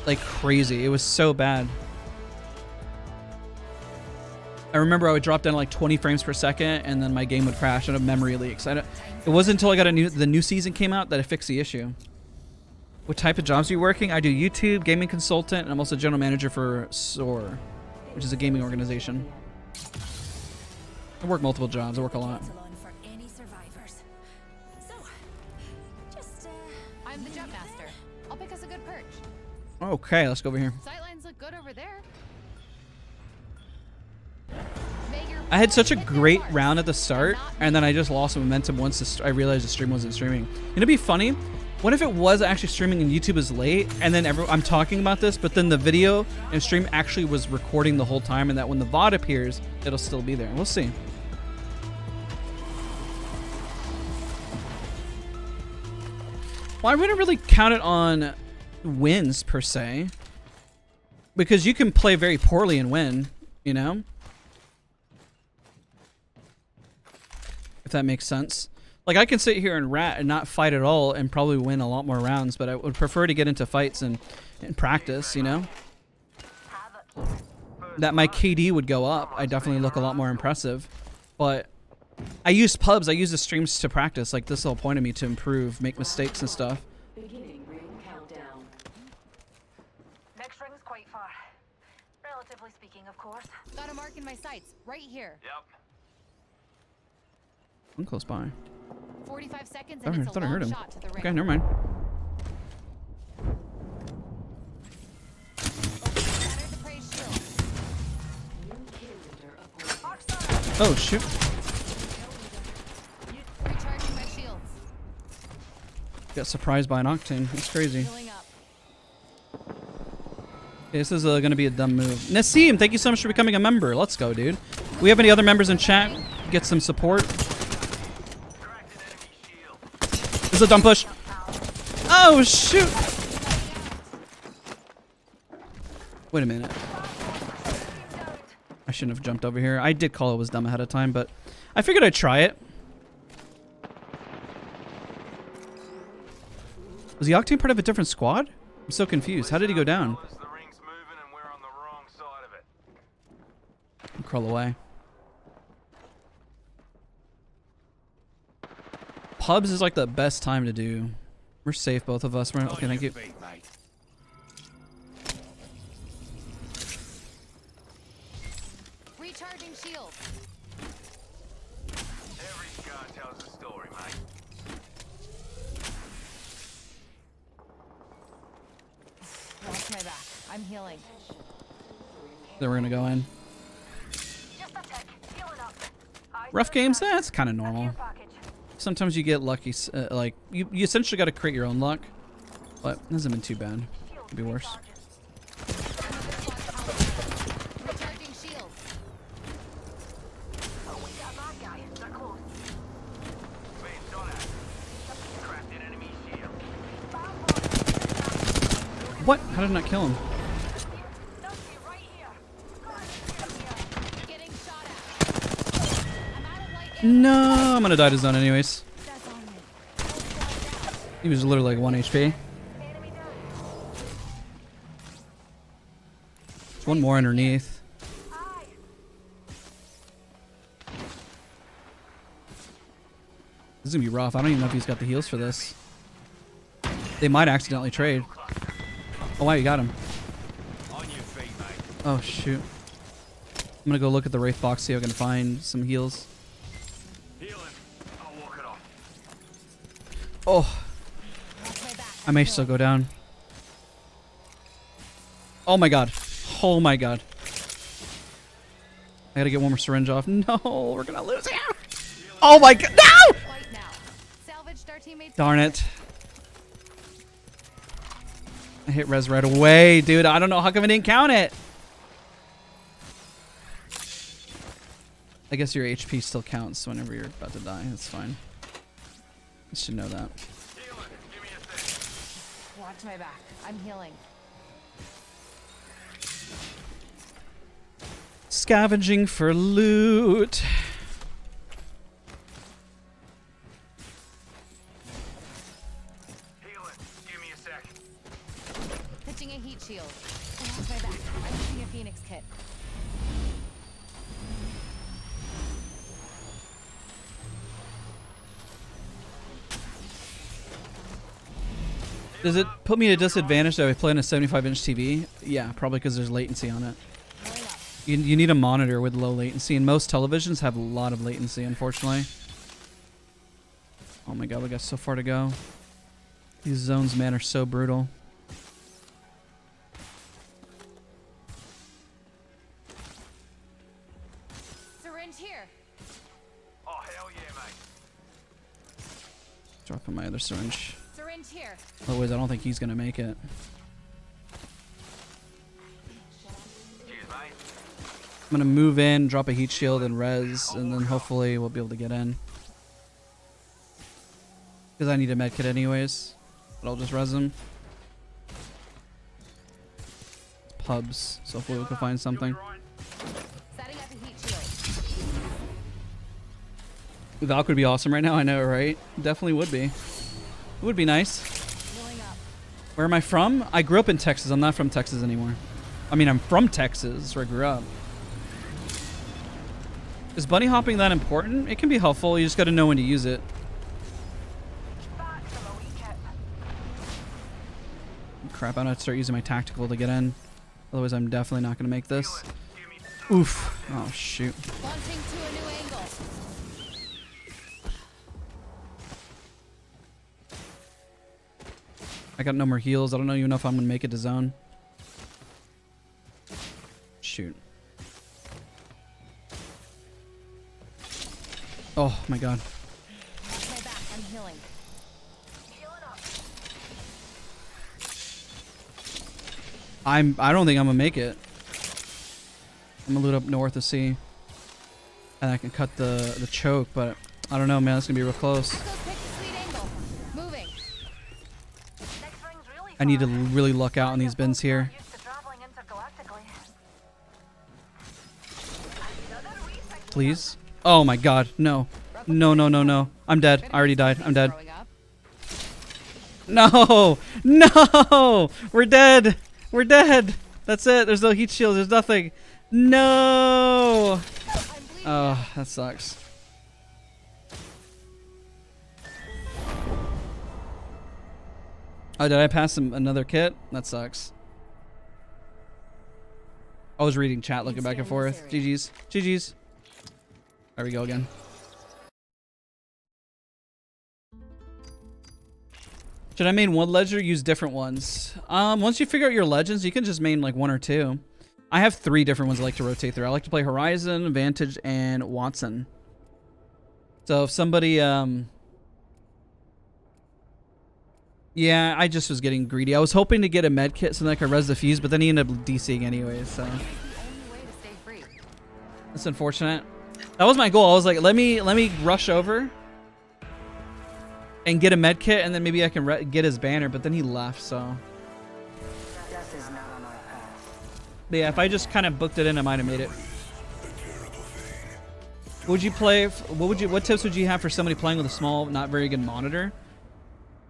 like crazy. It was so bad. I remember I would drop down to like 20 frames per second and then my game would crash out of memory leaks. It wasn't until I got the new season came out that I fixed the issue. What type of jobs are you working? I do YouTube, gaming consultant, and I'm also general manager for SOAR, which is a gaming organization. I work multiple jobs. I work a lot. I'm the jump master. I'll pick us a good perch. Okay, let's go over here. Sightlines look good over there. I had such a great round at the start, and then I just lost momentum once I realized the stream wasn't streaming. It'd be funny. What if it was actually streaming and YouTube is late, and then I'm talking about this, but then the video and stream actually was recording the whole time, and that when the VOD appears, it'll still be there. We'll see. Well, I wouldn't really count it on wins, per se. Because you can play very poorly and win, you know? If that makes sense. Like, I can sit here and rat and not fight at all and probably win a lot more rounds, but I would prefer to get into fights and practice, you know? That my KD would go up. I definitely look a lot more impressive. But I use pubs. I use the streams to practice. Like, this is the whole point of me, to improve, make mistakes and stuff. Beginning ring countdown. Next ring's quite far. Relatively speaking, of course. Got a mark in my sights, right here. Yep. I'm close by. 45 seconds I and it's a thought I heard long him. shot to the ring. Okay, never mind. Shattered the praise shield. Oh, shoot. Recharging my shields. Got surprised by an Octane. That's crazy. Healing up. Okay, this is going to be a dumb move. Nassim, thank you so much for becoming a member. Let's go, dude. We have any other members in chat? Get some support. This is a dumb push. Oh, shoot. Wait a minute. I shouldn't have jumped over here. I did call it was dumb ahead of time, but I figured I'd try it. Was the Octane part of a different squad? I'm so confused. How did he go down? I'll crawl away. Pubs is like the best time to do. We're safe, both of us. Okay, thank you. Recharging shield. Every scar tells a story, mate. Watch my back. I'm healing. Then we're gonna go in. Just a tick. Healing up. Rough games? That's kind of normal. Care package. Sometimes you get lucky. Like, you essentially got to create your own luck. But it hasn't been too bad. Could be worse. Recharging shields. Oh, we got a bad guy. They're close. Being shot at. Cracked an enemy shield. What? How did I not kill him? Dusty, right here. Getting shot at. I'm out of light ammo. No, I'm gonna die to zone anyways. That's on me. He was literally like 1 HP. Enemy down. There's one more underneath. Aye. This is gonna be rough. I don't even know if he's got the heals for this. They might accidentally trade. Oh wow, you got him. On your feet, mate. Oh shoot. I'm gonna go look at the Wraith box, see if I can find some heals. Healing. I'll walk it off. Oh, Watch my back. I may still go down. Oh my god. Oh my god. I gotta get one more syringe off. No, we're gonna lose here. Oh my god, no! Fight now. Salvaged our teammates. Darn it. I hit res right away, dude. I don't know how come I didn't count it. I guess your HP still counts whenever you're about to die. That's fine. You should know that. Healing. Give me a sec. Watch my back. I'm healing. Scavenging for loot. Healing. Give me a sec. Pitching a heat shield. Watch my back. I'm using a Phoenix kit. Does it put me at a disadvantage that I play on a 75-inch TV? Yeah, probably because there's latency on it. Healing up. You need a monitor with low latency, and most televisions have a lot of latency, unfortunately. Oh my god, we got so far to go. These zones, man, are so brutal. Syringe here. Oh, hell yeah, mate. Dropping my other syringe. Syringe here. Otherwise, I don't think he's gonna make it. Cheers, mate. I'm gonna move in, drop a heat shield, and res, and then hopefully we'll be able to get in. Because I need a med kit anyways. But I'll just res him. It's pubs, so hopefully we can find something. Right. Setting up a heat shield. Valk would be awesome right now, I know, right? Definitely would be. It would be nice. Healing up. Where am I from? I grew up in Texas. I'm not from Texas anymore. I mean, I'm from Texas, where I grew up. Is bunny hopping that important? It can be helpful. You just got to know when to use it. Back from a wee kit. Crap, I'm going to start using my tactical to get in. Otherwise, I'm definitely not going to make this. Give me Oof. Oh, shoot. Launching to a new angle. I got no more heals. I don't even know if I'm going to make it to zone. Shoot. Oh, my God. Watch my back. I'm healing. Healing up. I don't think I'm going to make it. I'm going to loot up north to see. And I can cut the choke, but I don't know, man. It's going to be real close. Let's go pick the sweet angle. Moving. Next ring's really I need to far. really luck out on these bins here. Used to traveling intergalactically. Another wee section. Please. Oh my god. No. No, no, no, no. I'm dead. I already died. I'm dead. Growing up. No. No. We're dead. We're dead. That's it. There's no heat shield. There's nothing. No. I'm bleeding. Oh, that sucks. Oh, did I pass him another kit? That sucks. I was reading chat, looking back and forth. GG's. GG's. There we go again. Should I main one legend or use different ones? Once you figure out your legends, you can just main like one or two. I have 3 different ones I like to rotate through. I like to play Horizon, Vantage, and Wattson. So if somebody, yeah, I just was getting greedy. I was hoping to get a med kit so that I could res the fuse, but then he ended up DCing anyway, so It's the only way to stay free. that's unfortunate. That was my goal. I was like, let me rush over and get a med kit, and then maybe I can get his banner, but then he left, so. Death is not on our path. But yeah, if I just kind of booked it in, I might have made it. Would you play? What tips would you have for somebody playing with a small, not very good monitor?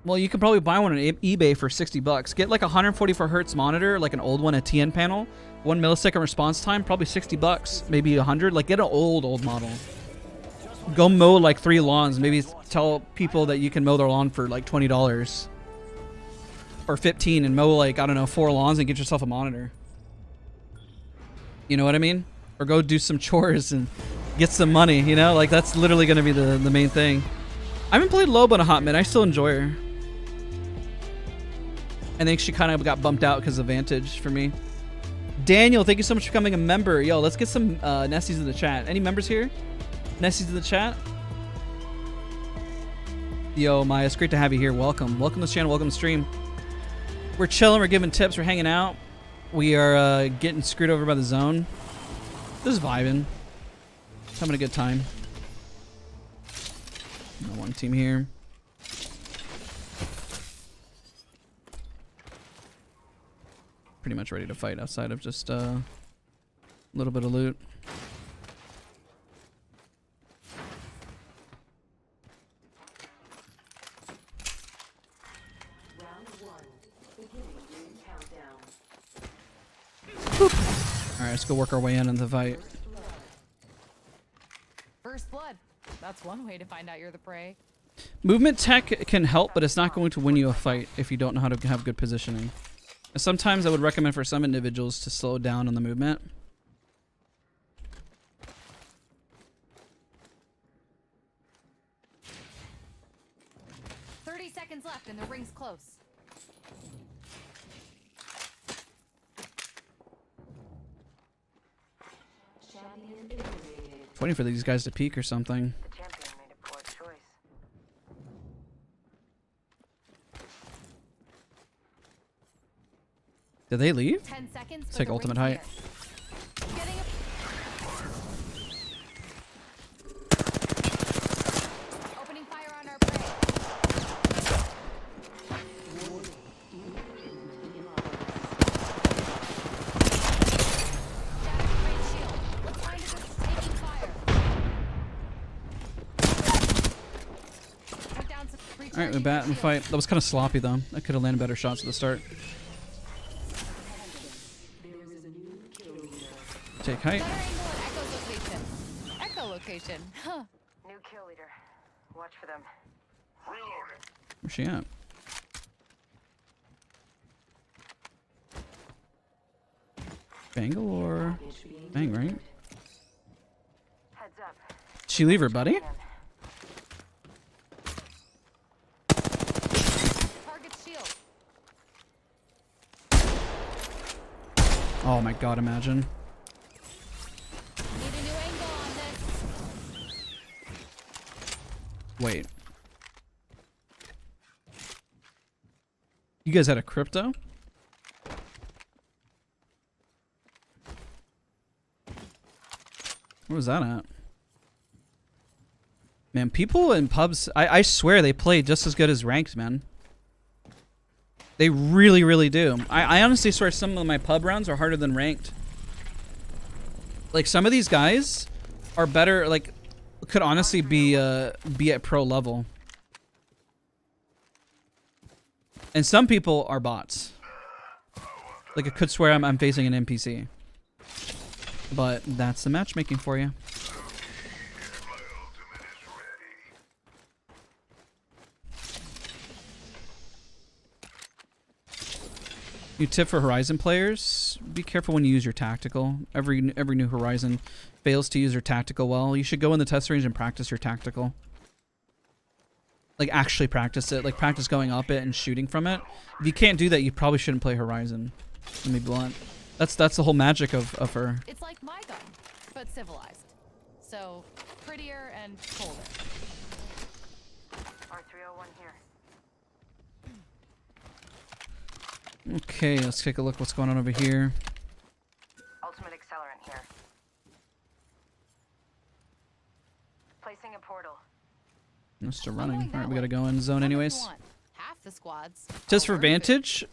Well, you could probably buy one on eBay for $60. Get like a 144 hertz monitor, like an old one, a TN panel, 1 millisecond response time, probably $60, maybe 100. Like get an old model. Go mow like 3 lawns. Maybe tell people that you can mow their lawn for like $20 or 15, and mow like, I don't know, 4 lawns and get yourself a monitor. You know what I mean? Or go do some chores and get some money. You know, like that's literally going to be the main thing. I haven't played Loeb in a hot minute. I still enjoy her. I think she kind of got bumped out because of Vantage for me. Daniel, thank you so much for becoming a member. Yo, let's get some Nessies in the chat. Any members here? Nessies in the chat? Yo, Maya, it's great to have you here. Welcome. Welcome to the channel. Welcome to the stream. We're chilling. We're giving tips. We're hanging out. We are getting screwed over by the zone. Just vibing. Just having a good time. One team here. Pretty much ready to fight outside of just a little bit of loot. Round 1. Beginning ring countdown. Alright, let's go work our way in the fight. First blood. That's one way to find out you're the prey. Movement tech can help, but it's not going to win you a fight if you don't know how to have good positioning. Sometimes I would recommend for some individuals to slow down on the movement. Seconds left and the ring's close. Champion eliminated. Waiting for these guys to peek or something. The champion made a poor choice. Did they leave? 10 seconds. It's like ultimate height. Getting a... Opening fire on our prey. Shattered prey shield. Let's find it that's taking fire. Took down some Alright, we're back in the fight. That was kind of sloppy though. I could have landed better shots at the start. Take height. Better angle and echo location. Huh. New kill leader. Watch for them. Where's she at? Bangalore. Bang, right? Heads up. Did she leave her buddy? Target shield. Oh my god, imagine. Need a new angle on this. Wait. You guys had a crypto? What was that at? Man, people in pubs, I swear they play just as good as ranked, man. They really, really do. I honestly swear some of my pub rounds are harder than ranked. Like, some of these guys are better, like, could honestly be at pro level. And some people are bots. Like, I could swear I'm facing an NPC. But that's the matchmaking for you. New tip for Horizon players: be careful when you use your tactical. Every new Horizon fails to use their tactical well. You should go in the test range and practice your tactical. Like, actually practice it. Like, practice going up it and shooting from it. If you can't do that, you probably shouldn't play Horizon. Let me be blunt. That's the whole magic of her. It's like my gun, but civilized. So, prettier and colder. R301 here. Okay, let's take a look what's going on over here. Ultimate accelerant here. Placing a portal. Still running. Alright, we gotta go in zone anyways. Half the squads. Just for Vantage,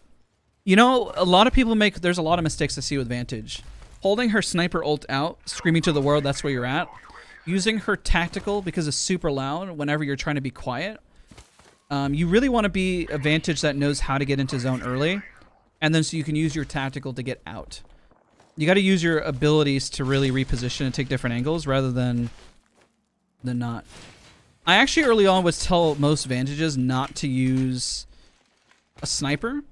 you know, a lot of people there's a lot of mistakes I see with Vantage. Holding her sniper ult out, screaming to the world that's where you're at. Using her tactical because it's super loud whenever you're trying to be quiet. You really want to be a Vantage that knows how to get into zone early. And then so you can use your tactical to get out. You got to use your abilities to really reposition and take different angles rather than not. I actually early on would tell most Vantages not to use a sniper.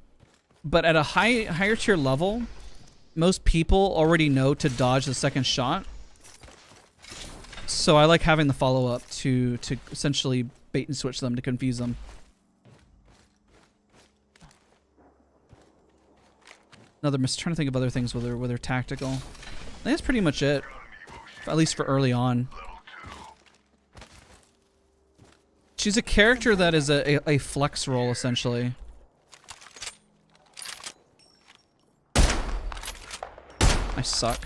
But at a higher tier level, most people already know to dodge the second shot. So I like having the follow-up to essentially bait and switch them to confuse them. Another miss. Trying to think of other things with her tactical. I think that's pretty much it. At least for early on. She's a character that is a flex role, essentially. I suck.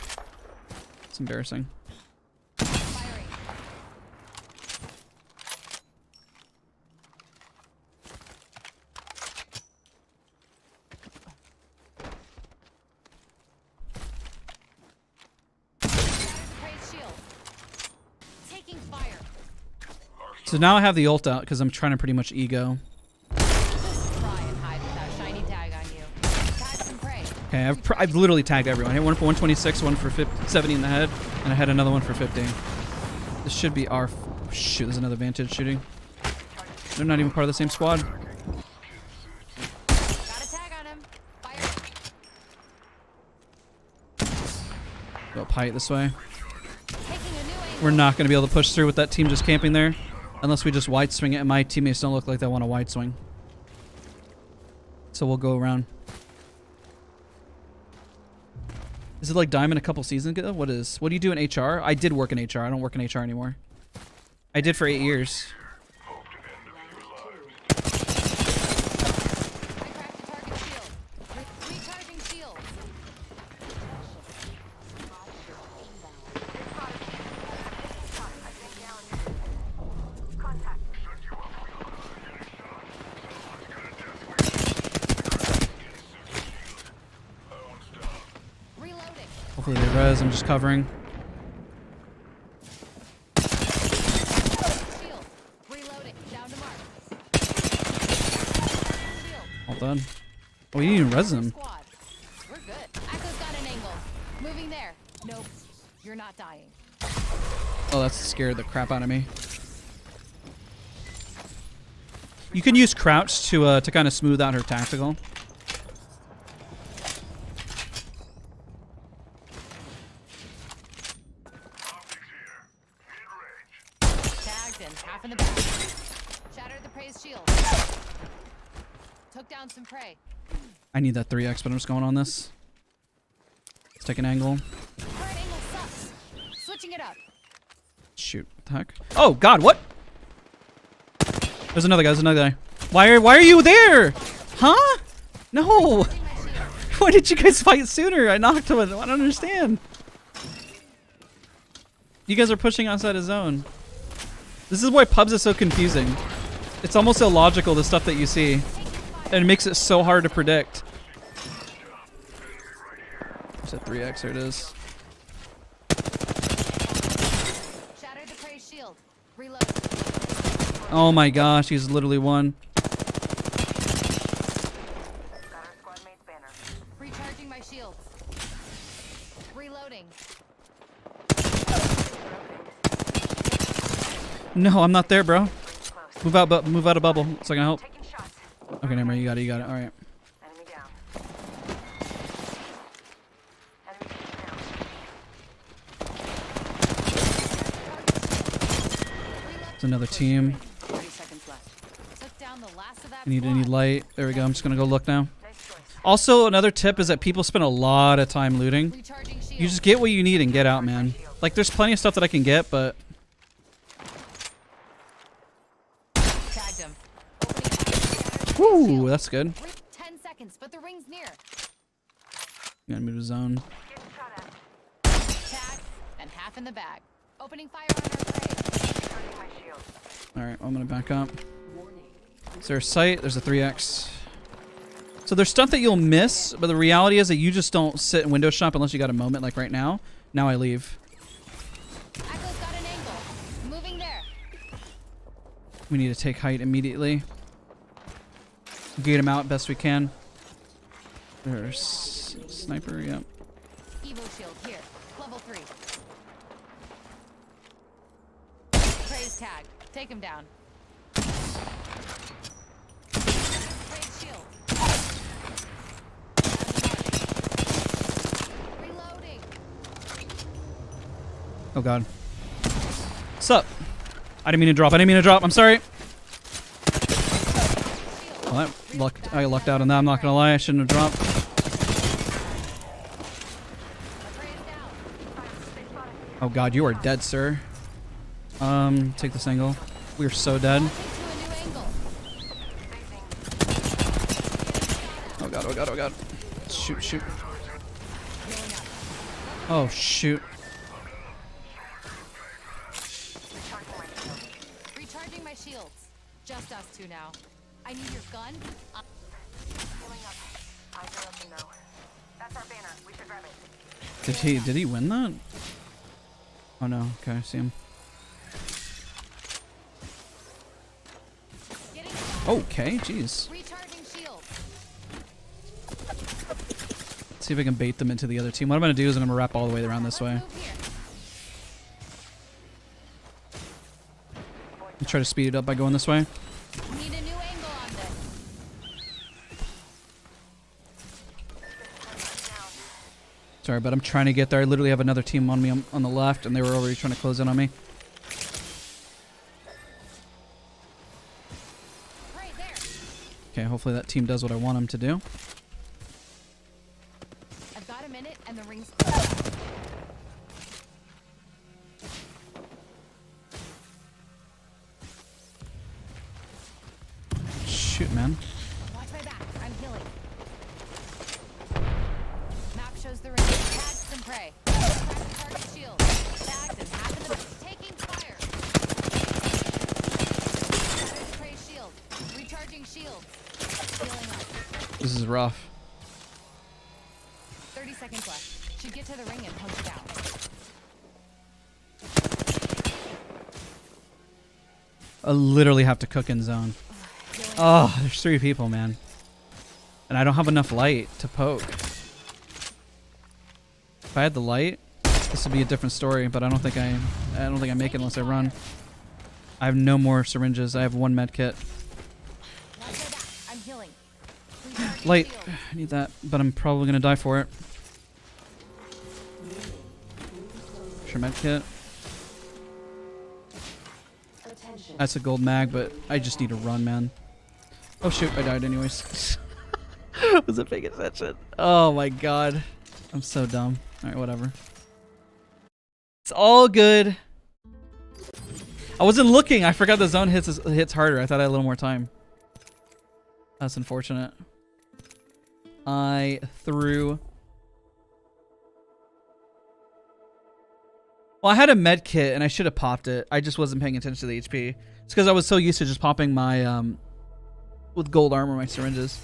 It's embarrassing. Firing. Praise shield. Taking fire. So now I have the ult out because I'm trying to pretty much ego. Try and hide with that shiny tag on you. Tag some prey. Okay, I've literally tagged everyone. I hit one for 126, one for 70 in the head, and I had another one for 50. This should be our... Shoot, there's another Vantage shooting. They're not even part of the same squad. Got a tag on him. Fire. Go up height this way. Taking a new angle. We're not going to be able to push through with that team just camping there. Unless we just wide swing it, and my teammates don't look like they want to wide swing. So we'll go around. Is it like Diamond a couple seasons ago? What do you do in HR? I did work in HR. I don't work in HR anymore. I did for 8 years. I cracked the target shield. Recharging shield. Reloading. Hopefully they res. I'm just covering. Shield. Reloading. Down to mark. Shield. All done. Oh, you didn't even res them. Squad. We're good. Echo's got an angle. Moving there. Nope. You're not dying. Oh, that scared the crap out of me. You can use crouch to kind of smooth out her tactical. Tagged in. Half in the back. Shattered the prey's shield. Took down some prey. I need that 3x, but I'm just going on this. Let's take an angle. Current angle sucks. Switching it up. Shoot. What the heck? Oh, God, what? There's another guy. There's another guy. Why are you there? Huh? No. Using my shield. Why did you guys fight sooner? I knocked him. I don't understand. You guys are pushing outside his zone. This is why pubs is so confusing. It's almost illogical, the stuff that you see. And it makes it so hard to predict. It's a 3x. There it is. Shattered the prey's shield. Reload. Oh my gosh, he's literally one. Got our squad mate's banner. Recharging my shields. Reloading. No, I'm not there, bro. Close. Move out of bubble so I can help. Taking shots. Okay, never mind. You got it. All right. Enemy down. Enemy down. It's another team. 30 seconds left. Took down the last of that I need squad. light. There we go. I'm just gonna go look now. Nice choice. Also, another tip is that people spend a lot of time looting. Recharging shield. You just get what you need and get out, man. Like, there's plenty of stuff that I can get, but Tagged him. Opening fire. whoo, that's good. 10 seconds, but the ring's near. I'm gonna move to zone. Getting shot at. Tag and half in the bag. Opening fire on our prey. Charging my shield. All right, I'm gonna back up. Warning. Is there a sight? There's a 3x. So there's stuff that you'll miss, but the reality is that you just don't sit and window shop unless you got a moment like right now. Now I leave. Echo's got an angle. Moving there. We need to take height immediately. Gate him out best we can. There's sniper, yep. Evo shield here. Level 3. Praise tag. Take him down. Praise shield. Reloading. Oh god. What's up? I didn't mean to drop. I'm sorry. Shield. Well, I lucked out on that. I'm not gonna lie. I shouldn't have dropped. Oh god, you are dead, sir. Take this angle. We are so dead. Oh god, oh god, oh god. Shoot, shoot. Oh shoot. Recharging my shields. Just us two now. I need your gun. Healing up. I can let you know. That's our banner. We should grab it. Did he win that? Oh no, okay, I see him. Okay, jeez. Recharging shields. Let's see if I can bait them into the other team. What I'm gonna do is I'm gonna wrap all the way around this way. And try to speed it up by going this way. Need a new angle on this. Sorry, but I'm trying to get there. I literally have another team on me on the left, and they were already trying to close in on me. Right there. Okay, hopefully that team does what I want them to do. I've got a minute and the ring's closed. Shoot, man. Watch my back. I'm healing. Map shows the ring. Tagged some prey. Crack the target shield. Tagged and half in the back. Taking fire. Shattered the prey shield. Recharging shields. Healing up. This is rough. 30 seconds left. Should get to the ring and punch it down. I literally have to cook in zone. Oh, there's 3 people, man. And I don't have enough light to poke. If I had the light, this would be a different story, but I don't think I make it unless I run. I have no more syringes. I have 1 med kit. Watch my back. I'm healing. Recharging Light. shield. I need that, but I'm probably gonna die for it. Sure, med kit. Attention. That's a gold mag, but I just need to run, man. Oh shoot, I died anyways. Was it paying attention? Oh my god. I'm so dumb. Alright, whatever. It's all good. I wasn't looking. I forgot the zone hits harder. I thought I had a little more time. That's unfortunate. I threw... Well, I had a med kit and I should have popped it. I just wasn't paying attention to the HP. It's because I was so used to just popping my, with gold armor, my syringes.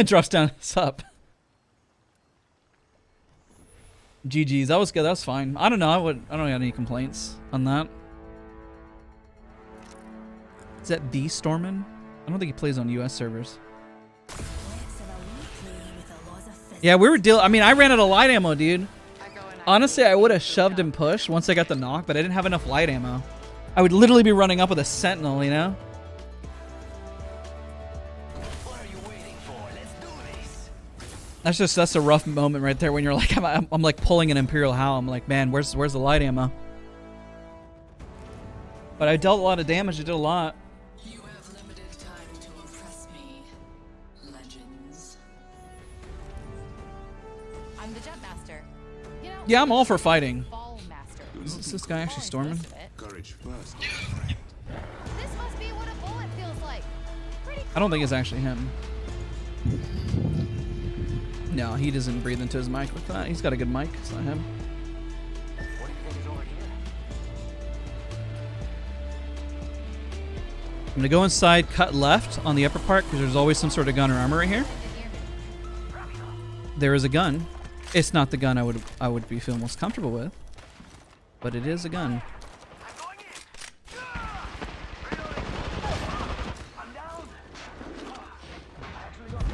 Drops down. Sup. GG's. That was good. That was fine. I don't know. I don't have any complaints on that. Is that the Stormin? I don't think he plays on US servers. Yeah, we were I mean, I ran out of light ammo, dude. Honestly, I would have shoved and pushed once I got the knock, but I didn't have enough light ammo. I would literally be running up with a sentinel, you know? What are you waiting for? Let's do this. That's a rough moment right there when you're like, I'm like pulling an Imperial Howl. I'm like, man, where's the light ammo? But I dealt a lot of damage. I did a lot. You have limited time to impress me, legends. I'm the jump master. You know, Yeah, I'm all for fighting. Fall master. Is this guy actually storming? Courage first. This must be what a bullet feels like. Pretty I don't think it's actually him. No, he doesn't breathe into his mic with that. He's got a good mic. It's not him. What do you think is over here? I'm gonna go inside, cut left on the upper part because there's always some sort of gun or armor right here. There is a gun. It's not the gun I would be feel most comfortable with, but it is a gun. I'm going in. Reloading. I'm down. I actually got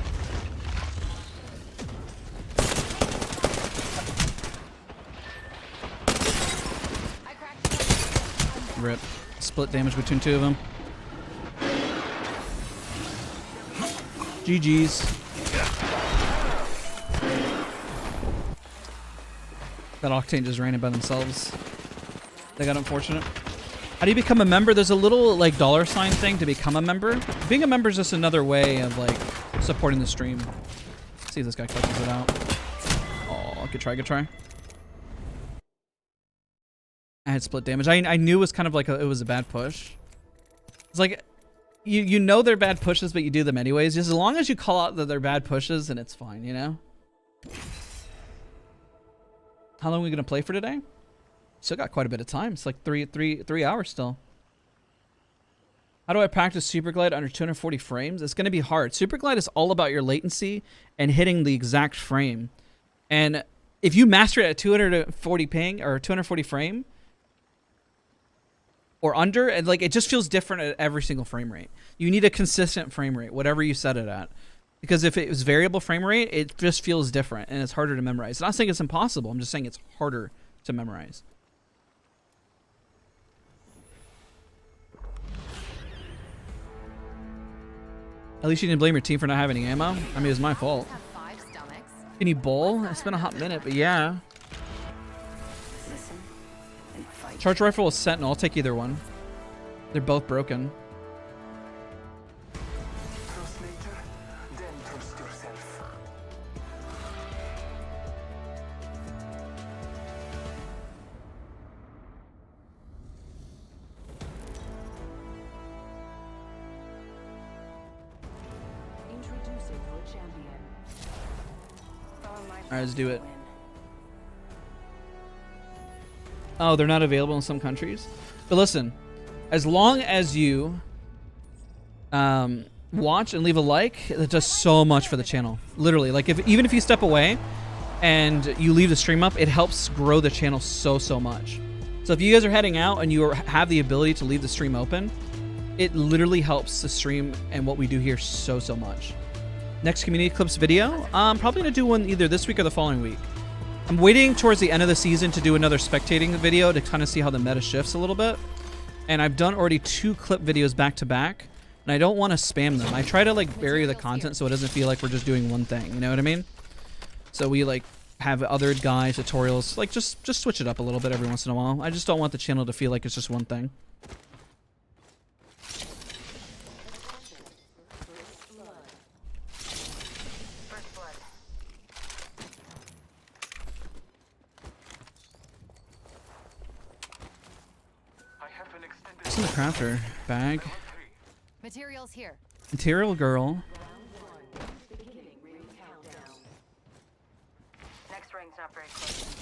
I cracked. Rip. Split damage between 2 of them. GG's. That Octane just ran it by themselves. They got unfortunate. How do you become a member? There's a little like $sign thing to become a member. Being a member is just another way of like supporting the stream. See if this guy clutches it out. Oh, good try, good try. I had split damage. I knew it was kind of like it was a bad push. It's like, you know they're bad pushes, but you do them anyways. Just as long as you call out that they're bad pushes, and it's fine, you know? How long are we going to play for today? Still got quite a bit of time. It's like three hours still. How do I practice Super Glide under 240 frames? It's going to be hard. Super Glide is all about your latency and hitting the exact frame. And if you master it at 240 ping or 240 frame or under, and like it just feels different at every single frame rate. You need a consistent frame rate, whatever you set it at. Because if it was variable frame rate, it just feels different and it's harder to memorize. I'm not saying it's impossible. I'm just saying it's harder to memorize. At least you didn't blame your team for not having any ammo. I mean, it was my fault. Have 5 stomachs. Can you bowl? It's been a hot minute, but yeah. Listen and fight. Charge rifle or sentinel. I'll take either one. They're both broken. Trust nature, then trust yourself. Introducing your champion. Alright, let's do it. Oh, they're not available in some countries. But listen, as long as you watch and leave a like, it does so much for the channel. Literally, like even if you step away and you leave the stream up, it helps grow the channel so much. So if you guys are heading out and you have the ability to leave the stream open, it literally helps the stream and what we do here so much. Next community clips video, I'm probably gonna do one either this week or the following week. I'm waiting towards the end of the season to do another spectating video to kind of see how the meta shifts a little bit. And I've done already 2 clip videos back to back, and I don't want to spam them. I try to like vary the content so it doesn't feel like we're just doing one thing, you know what I mean? So we like have other guide tutorials, like just switch it up a little bit every once in a while. I just don't want the channel to feel like it's just one thing. First blood. I have an extended What's in the crafter bag? Materials here. Material girl. Next ring's not very close.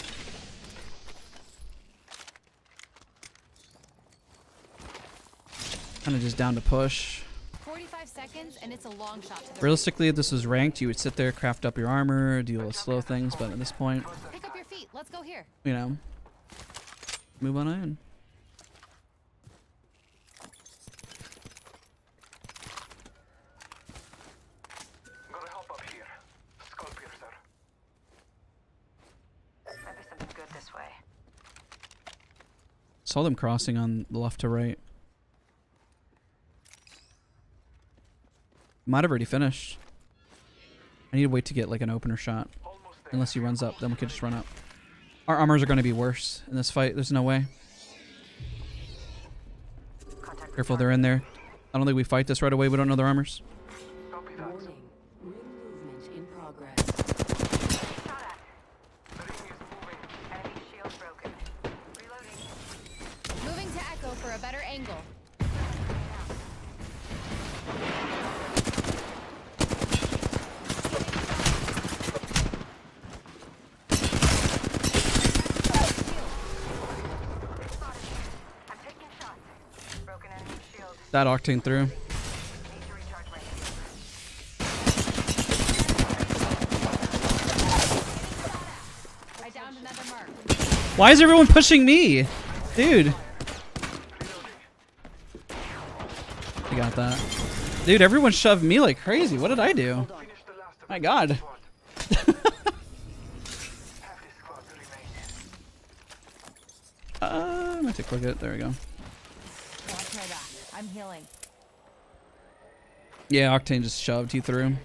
Kind of just down to push. 45 seconds, and it's a long shot to the Realistically, if this was ranked, you would sit there, craft up your armor, deal with slow things, but at this point, Pick up your feet. Let's go here. you know, move on in. Gotta help up here. Skull piercer. Might be something good this way. Saw them crossing on the left to right. Might have already finished. I need to wait to get like an opener shot. Almost there. Unless he runs up, then we could just run up. Our armors are going to be worse in this fight. There's no way. Contact with Careful, they're in there. I don't think we fight this right away. We don't know their armors. Copy that. Warning. Ring movement in progress. Shot at. The ring is moving. Enemy shield broken. Reloading. Moving to Echo for a better angle. I'm taking shots. Broken enemy shield. That octane through. Need to recharge my shield. I downed another mark. Why is everyone pushing me? Dude. You got that. Dude, everyone shoved me like crazy. What did I do? Finish the last of My the God. squad. Half this squad remain. I'm gonna take a look at it. There we go. Watch my back. I'm healing. Yeah, Octane just shoved you through.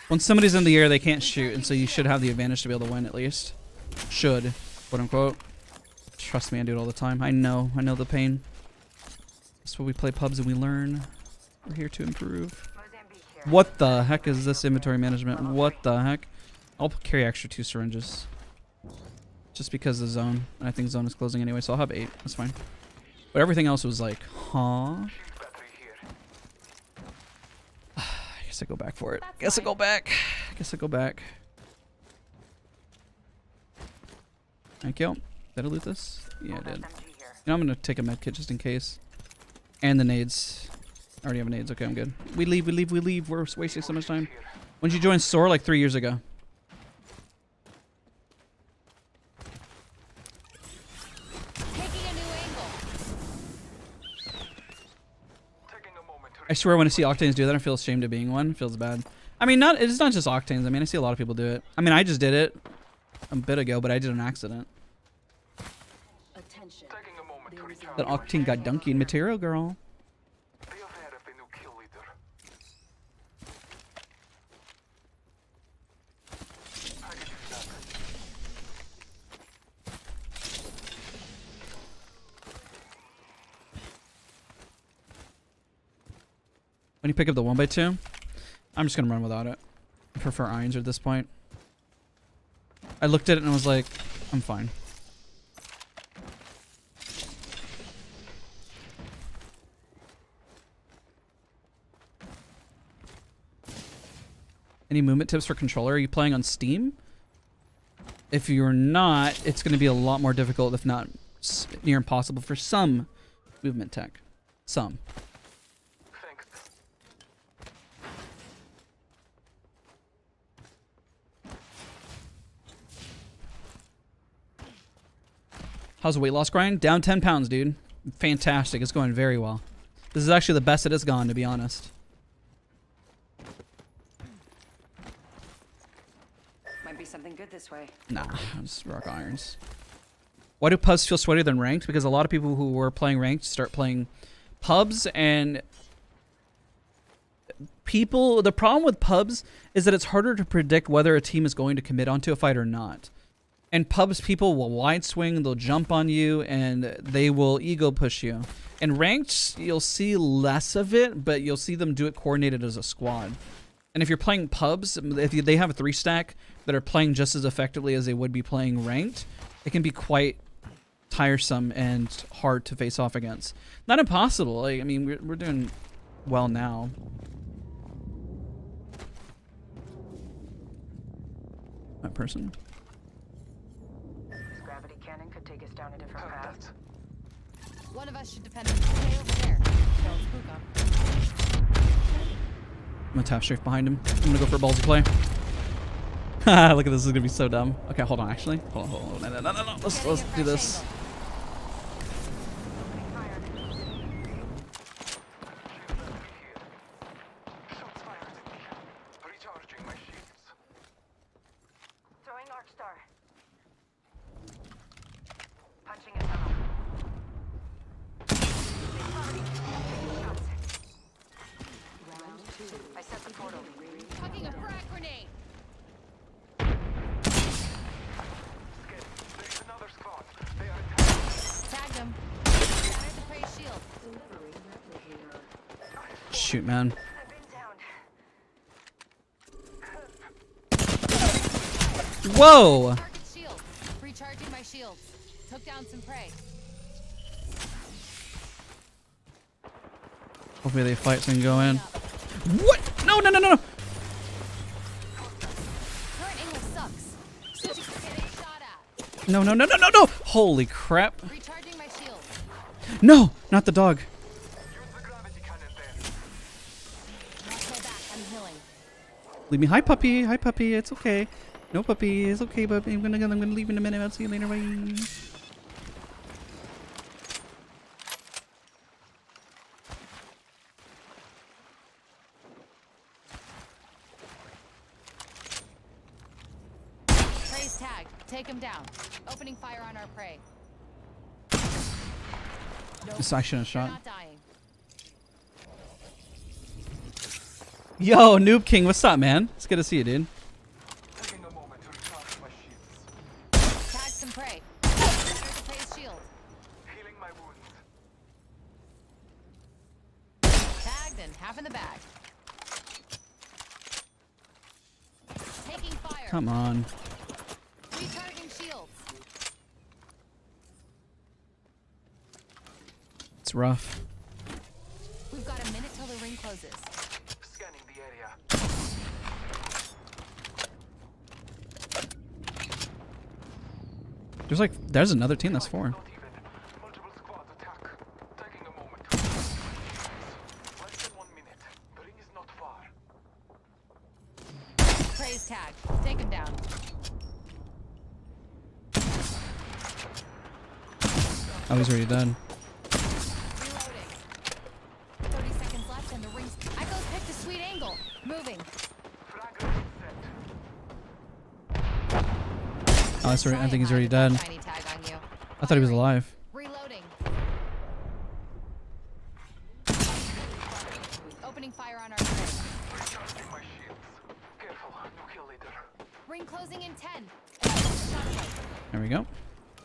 When somebody's in the air, they can't shoot, and so you should have the advantage to be able to win at least. Should, quote unquote. Trust me, I do it all the time. I know the pain. That's why we play pubs and we learn. We're here to improve. Mozambique. What the heck is this inventory management? What the heck? I'll carry extra 2 syringes. Just because the zone. And I think zone is closing anyway, so I'll have 8. That's fine. But everything else was like, huh? I guess I go back for it. Guess I go back. Guess I go back. Thank you. Did I loot this? Yeah, I did. You know, I'm gonna take a med kit just in case. And the nades. I already have nades. Okay, I'm good. We leave, we leave, we leave. We're wasting so much time. When did you join SOAR? Like 3 years ago. Taking a new angle. I swear when I see Octanes do that, I feel ashamed of being one. It feels bad. I mean, it's not just Octanes. I mean, I see a lot of people do it. I mean, I just did it a bit ago, but I did an accident. Attention. That Octane got donkey in material, girl. When you pick up the 1x2, I'm just gonna run without it. I prefer irons at this point. I looked at it and I was like, I'm fine. Any movement tips for controller? Are you playing on Steam? If you're not, it's going to be a lot more difficult, if not near impossible, for some movement tech. Some. How's the weight loss grind? Down 10 pounds, dude. Fantastic. It's going very well. This is actually the best it has gone, to be honest. Might be something good this way. Nah, I'm just rock irons. Why do pubs feel sweatier than ranked? Because a lot of people who were playing ranked start playing pubs, and people... The problem with pubs is that it's harder to predict whether a team is going to commit onto a fight or not. And pubs, people will wide swing, they'll jump on you, and they will ego push you. In ranked, you'll see less of it, but you'll see them do it coordinated as a squad. And if you're playing pubs, if they have a 3-stack that are playing just as effectively as they would be playing ranked, it can be quite tiresome and hard to face off against. Not impossible. Like, I mean, we're doing well now. That person. Gravity cannon could take us down a different path. One of us should defend them. Stay over there. Don't spook 'em. I'm gonna tap strafe behind him. I'm gonna go for a ballsy play. Look at this. This is gonna be so dumb. Okay, hold on. Actually, hold on. No. Let's do this. Throwing Arc Star. Punching a tunnel. I set the portal. Tucking a frag grenade. Tagged him. Shattered the prey shield. Shoot, man. I've been downed. Whoa! Target shield. Recharging my shields. Took down some prey. Hopefully they fight so I can go in. What? No. Current angle sucks. Switching to getting shot at. No. Holy crap. Recharging my shield. No, not the dog. Not play back. I'm healing. Leave me. Hi, puppy. It's okay. No, puppy. It's okay, puppy. I'm gonna leave in a minute. I'll see you later. Bye. Prey's tagged. Take him down. Opening fire on our prey. Nope. This I shouldn't have They're shot. not dying. Yo, Noob King, what's up, man? It's good to see you, dude. Tag some prey. Shatter the prey's shield. Tagged and half in the bag. Come on. Recharging shields. It's rough. We've got a minute till the ring closes. Scanning the area. There's another team that's 4. Not even. Multiple squads attack. Taking a moment. Less than 1 minute. The ring is not far. Praise tag. Take him down. Oh, he's already done. Reloading. 30 seconds left and the ring's... Echo's picked a sweet angle. Moving. Fragment set. Oh, that's already, I think he's already dead. Tiny tag on you. I thought he was alive. Reloading. Opening fire on our prey. Recharging my shields. Careful, no kill leader. Ring closing in 10. Shot away. There we go.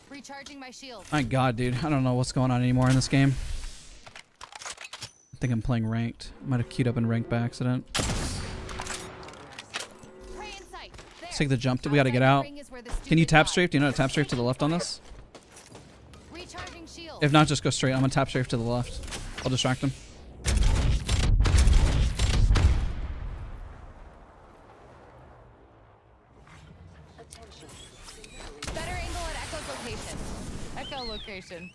Recharging my shield. My god, dude. I don't know what's going on anymore in this game. I think I'm playing ranked. Might have queued up in ranked by accident. Prey in sight. There. Let's take the jump. We gotta get out. Can you tap strafe? Do you know how to tap strafe to the left on this? Recharging shield. If not, just go straight. I'm gonna tap strafe to the left. I'll distract him. Better angle at Echo's location. Echo location.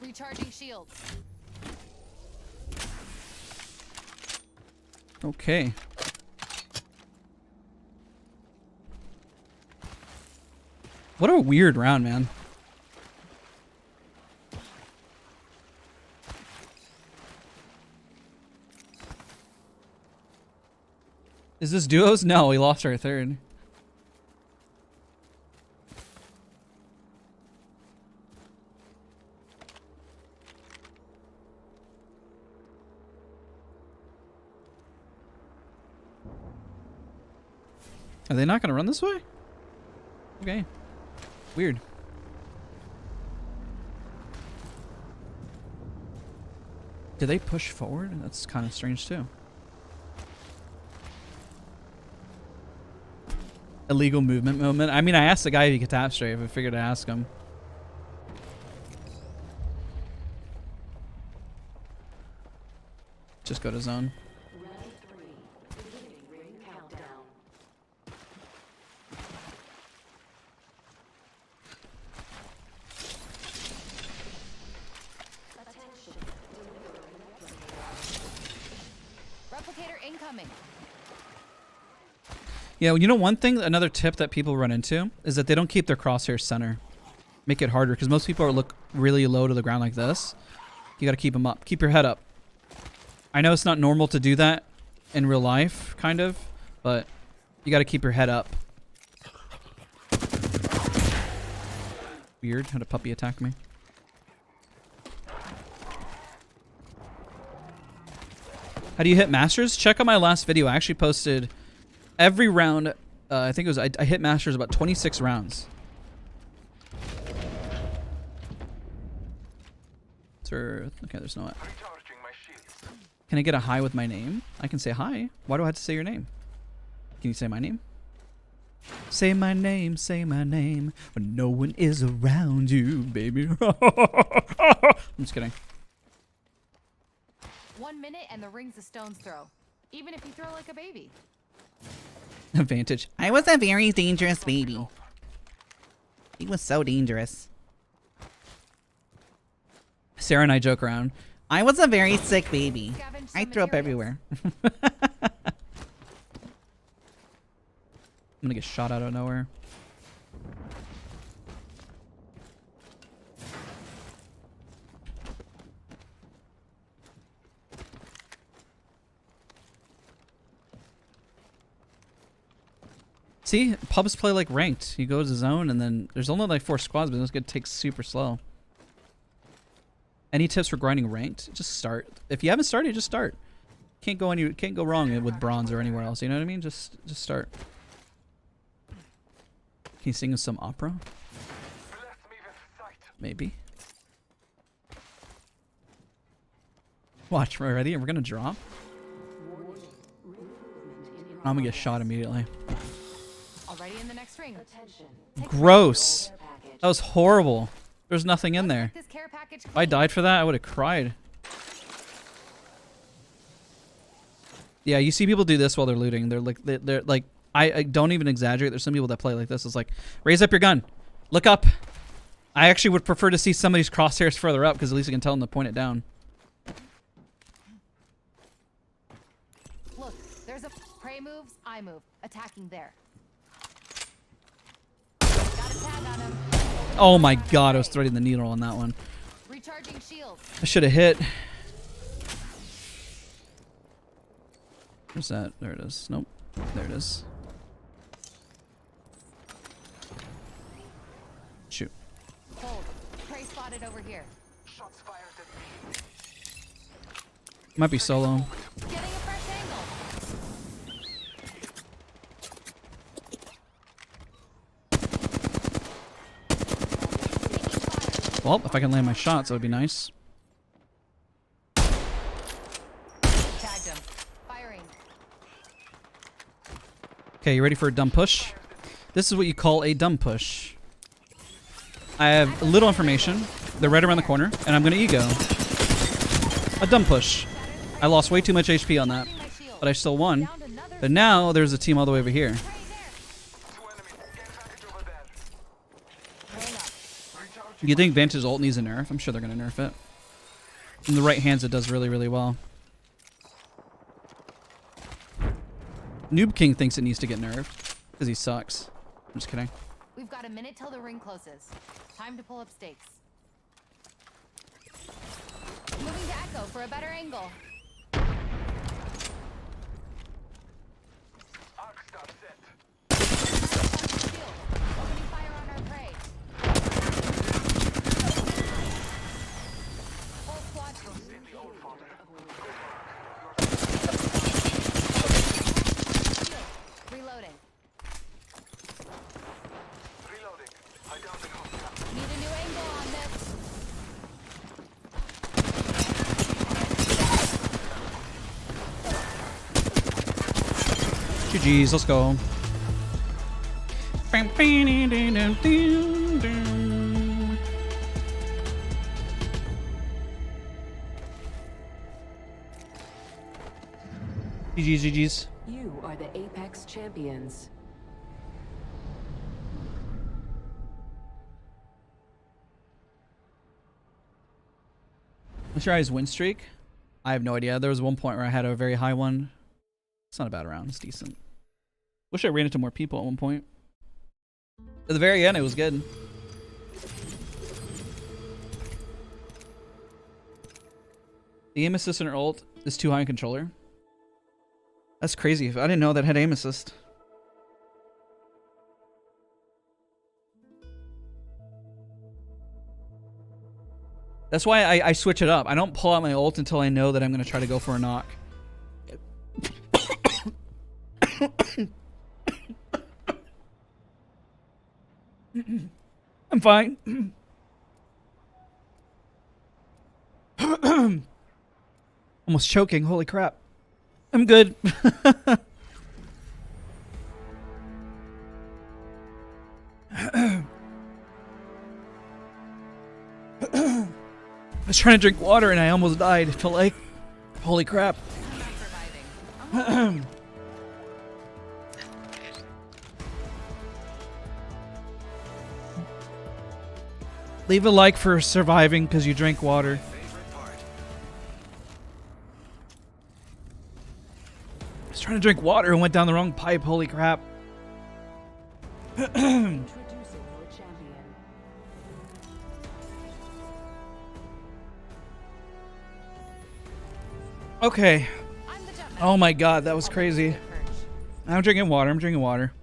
Recharging shields. Okay. What a weird round, man. Is this duos? No, we lost our third. Are they not going to run this way? Okay. Weird. Did they push forward? That's kind of strange too. Illegal movement moment. I mean, I asked the guy if he could tap strafe. I figured to ask him. Just go to zone. Replicator incoming. Yeah, you know one thing, another tip that people run into is that they don't keep their crosshair center. Make it harder because most people look really low to the ground like this. You got to keep them up. Keep your head up. I know it's not normal to do that in real life, kind of, but you got to keep your head up. Weird, had a puppy attack me. How do you hit masters? Check out my last video. I actually posted every round. I think it was I hit masters about 26 rounds. Okay, there's no. Can I get a hi with my name? I can say hi. Why do I have to say your name? Can you say my name? Say my name when no one is around you, baby. I'm just kidding. 1 minute and the ring's a stone's throw. Even if you throw like a baby. Vantage. I was a very dangerous baby. He was so dangerous. Sarah and I joke around. I was a very sick baby. I threw up everywhere. I'm gonna get shot out of nowhere. See, pubs play like ranked. You go to zone and then there's only like 4 squads, but it's gonna take super slow. Any tips for grinding ranked? Just start. If you haven't started, just start. Can't go wrong with bronze or anywhere else. You know what I mean? Just start. Can you sing us some opera? Maybe. Watch, we're ready and we're gonna drop. I'm gonna get shot immediately. ring. Gross. That was horrible. There's nothing in there. This care package If I died for that, I would have cried. Yeah, you see people do this while they're looting. They're like, I don't even exaggerate. There's some people that play like this. It's like, raise up your gun, look up. I actually would prefer to see somebody's crosshairs further up because at least I can tell them to point it down. Look, there's a prey moves, I move. Attacking there. Got a tag on him. Oh my god, I was threading the needle on that one. Recharging shields. I should have hit. Where's that? There it is. Nope. There it is. Shoot. Hold. Prey spotted over here. Shots fired at me. Might be solo. Getting a fresh angle. Taking fire. Well, if I can land my shots, that would be nice. Tagged him. Firing. Okay, you ready for a dumb push? This is what you call a dumb push. I have a little information. They're right around the corner, and I'm gonna ego. A dumb push. I lost way too much HP on that, My shield. but I still won. Found another But now there's a team all the way over here. prey there. Two enemies. Care package over there. Pulling up. Recharging. You think Vantage ult needs a nerf? I'm sure they're gonna nerf it. In the right hands, it does really, really well. Noob King thinks it needs to get nerfed because he sucks. I'm just kidding. We've got a minute till the ring closes. Time to pull up stakes. Moving to Echo for a better angle. Arc stop set. Shield. Opening fire on our prey. Whole squad. In the old father. Shield. Reloading. Reloading. I downed the hook. Need a new angle on this. GG's, let's go. GG's. You are the Apex champions. What's your guys' win streak? I have no idea. There was one point where I had a very high one. It's not a bad round. It's decent. Wish I ran into more people at one point. At the very end, it was good. The aim assist in her ult is too high in controller. That's crazy. I didn't know that had aim assist. That's why I switch it up. I don't pull out my ult until I know that I'm going to try to go for a knock. I'm fine. Almost choking. Holy crap. I'm good. I was trying to drink water and I almost died. It felt like, holy crap. I'm not surviving. Leave a like for surviving because you drank water. I was trying to drink water and went down the wrong pipe. Holy crap. Introducing your champion. Okay. I'm the jump Oh my god, that was crazy. Perch. I'm drinking water. I'm drinking water.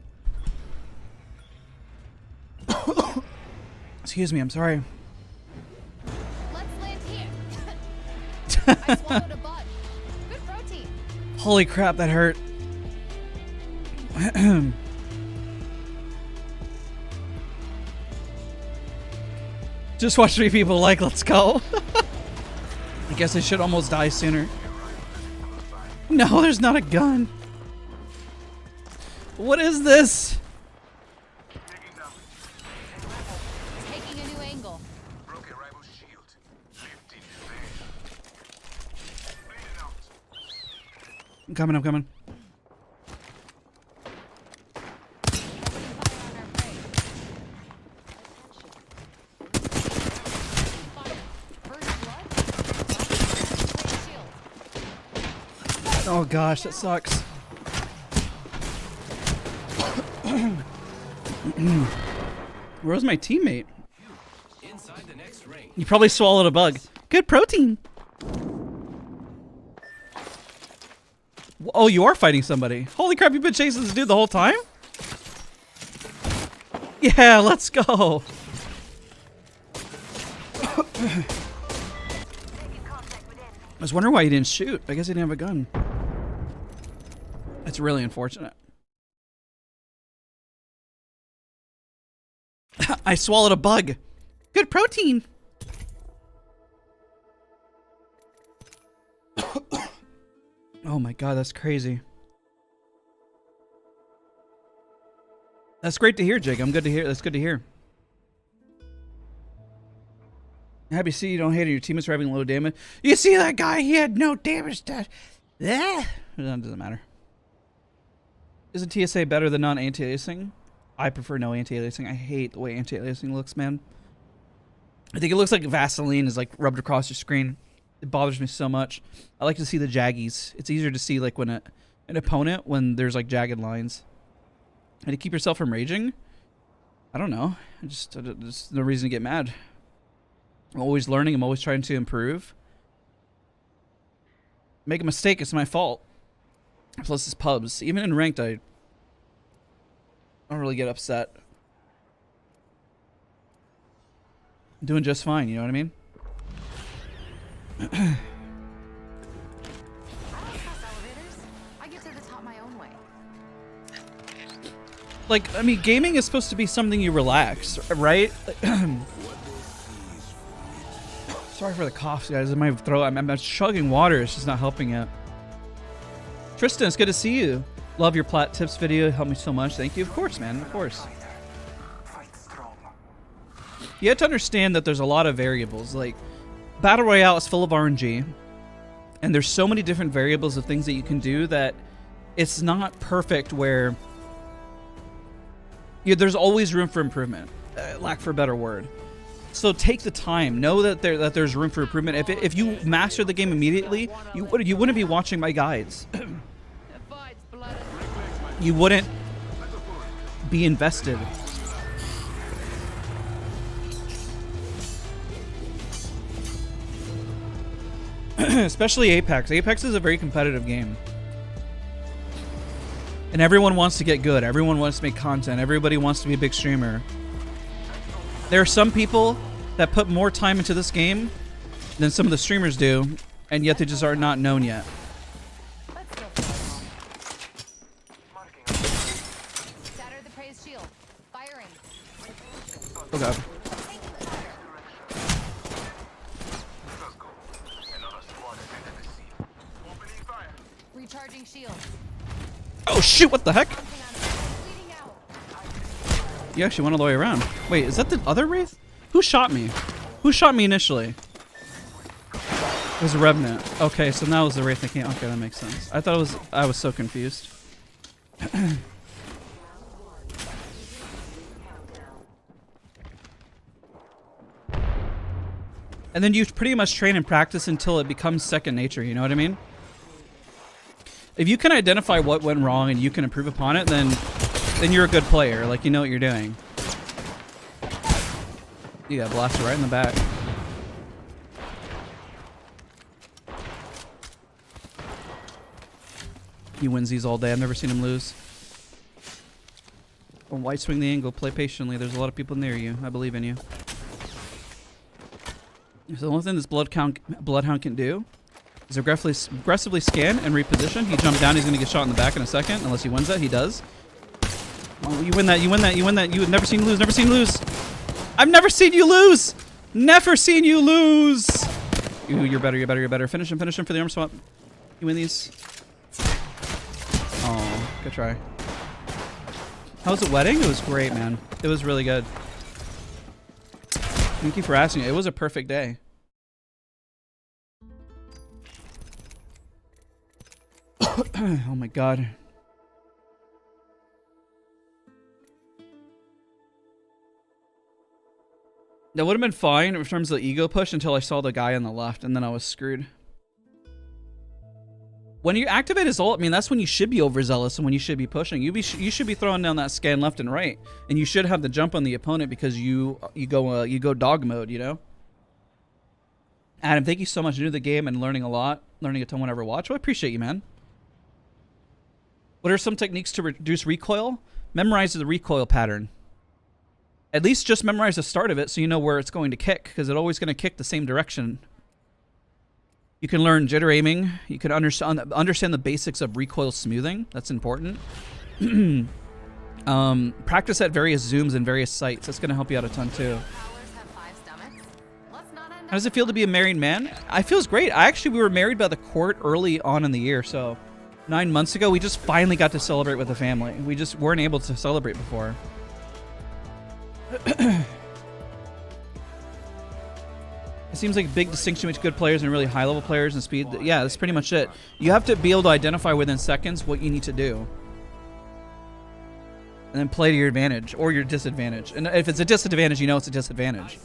Excuse me, I'm sorry. Let's land here. I swallowed a bug. Good protein. Holy crap, that hurt. Just watch 3 people like, let's go. I guess I should almost die sooner. No, there's not a gun. What is this? I'm coming, I'm coming. Oh gosh, that sucks. Where's my teammate? Inside the next ring. You probably swallowed a bug. Good protein. Oh, you are fighting somebody. Holy crap, you've been chasing this dude the whole time? Yeah, let's go. I was wondering why he didn't shoot. I guess he didn't have a gun. That's really unfortunate. I swallowed a bug. Good protein. Oh my god, that's crazy. That's great to hear, Jake. I'm good to hear. That's good to hear. Happy to see you don't hate it. Your teammates are having low damage. You see that guy? He had no damage to... Yeah. It doesn't matter. Isn't TSA better than non-anti-aliasing? I prefer no anti-aliasing. I hate the way anti-aliasing looks, man. I think it looks like Vaseline is like rubbed across your screen. It bothers me so much. I like to see the jaggies. It's easier to see like when an opponent when there's like jagged lines. And to keep yourself from raging, I don't know. There's no reason to get mad. I'm always learning. I'm always trying to improve. Make a mistake, it's my fault. Plus, it's pubs. Even in ranked, I don't really get upset. I'm doing just fine, you know what I mean? I don't trust elevators. I get to the top my own way. Like, I mean, gaming is supposed to be something you relax, right? Sorry for the cough, guys. In my throat, I'm chugging water. It's just not helping it. Tristan, it's good to see you. Love your plat tips video. It helped me so much. Thank you. Of course, man. Of course. You have to understand that there's a lot of variables. Like, Battle Royale is full of RNG. And there's so many different variables of things that you can do that it's not perfect where... Yeah, there's always room for improvement. Lack for a better word. So take the time. Know that there's room for improvement. If you master the game immediately, you wouldn't be watching my guides. You wouldn't be invested. Especially Apex. Apex is a very competitive game. And everyone wants to get good. Everyone wants to make content. Everybody wants to be a big streamer. There are some people that put more time into this game than some of the streamers do, and yet they just are not known yet. Shatter the praise shield. Firing. Oh god. Recharging shield. Oh shoot, what the heck? Bleeding out. You actually went all the way around. Wait, is that the other Wraith? Who shot me? Who shot me initially? It was a Revenant. Okay, so now it was the Wraith that came. Okay, that makes sense. I thought it was... I was so confused. And then you pretty much train and practice until it becomes second nature, you know what I mean? If you can identify what went wrong and you can improve upon it, then you're a good player. Like, you know what you're doing. You got blasted right in the back. He wins these all day. I've never seen him lose. Don't white swing the angle. Play patiently. There's a lot of people near you. I believe in you. So the only thing this Bloodhound can do is aggressively scan and reposition. He jumped down. He's going to get shot in the back in a second. Unless he wins that. He does. Oh, you win that. You win that. You win that. You've never seen lose. Never seen lose. I've never seen you lose. Never seen you lose. Ooh, you're better. You're better. You're better. Finish him. Finish him for the arm swap. You win these. Oh, good try. How was the wedding? It was great, man. It was really good. Thank you for asking. It was a perfect day. Oh my god. That would have been fine in terms of the ego push until I saw the guy on the left, and then I was screwed. When you activate his ult, I mean, that's when you should be overzealous and when you should be pushing. You should be throwing down that scan left and right, and you should have the jump on the opponent because you go dog mode, you know. Adam, thank you so much. New to the game and learning a lot, learning a ton whenever I watch. Well, I appreciate you, man. What are some techniques to reduce recoil? Memorize the recoil pattern. At least just memorize the start of it so you know where it's going to kick, because it's always going to kick the same direction. You can learn jitter aiming. You can understand the basics of recoil smoothing. That's important. Practice at various zooms and various sites. That's going to help you out a ton too. How does it feel to be a married man? I feels great. We were married by the court early on in the year, so 9 months ago, we just finally got to celebrate with the family. We just weren't able to celebrate before. It seems like a big distinction between good players and really high-level players and speed. Yeah, that's pretty much it. You have to be able to identify within seconds what you need to do. And then play to your advantage or your disadvantage. And if it's a disadvantage, you know it's a disadvantage.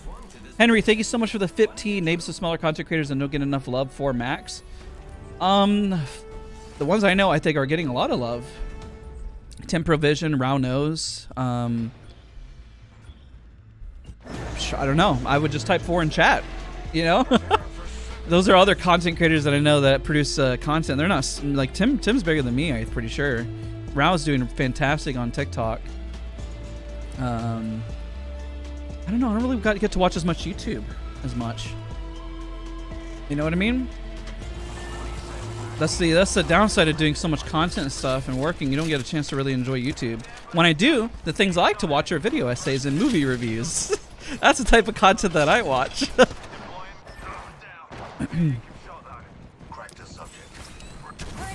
Henry, thank you so much for the 15 names of smaller content creators that don't get enough love for Max. The ones I know I think are getting a lot of love. Temprovision, Round Nose. I don't know. I would just type 4 in chat. You know? Those are other content creators that I know that produce content. They're not like Tim's bigger than me, I'm pretty sure. Rao's doing fantastic on TikTok. I don't know. I don't really get to watch as much YouTube as much. You know what I mean? That's the downside of doing so much content and stuff and working. You don't get a chance to really enjoy YouTube. When I do, the things I like to watch are video essays and movie reviews. That's the type of content that I watch.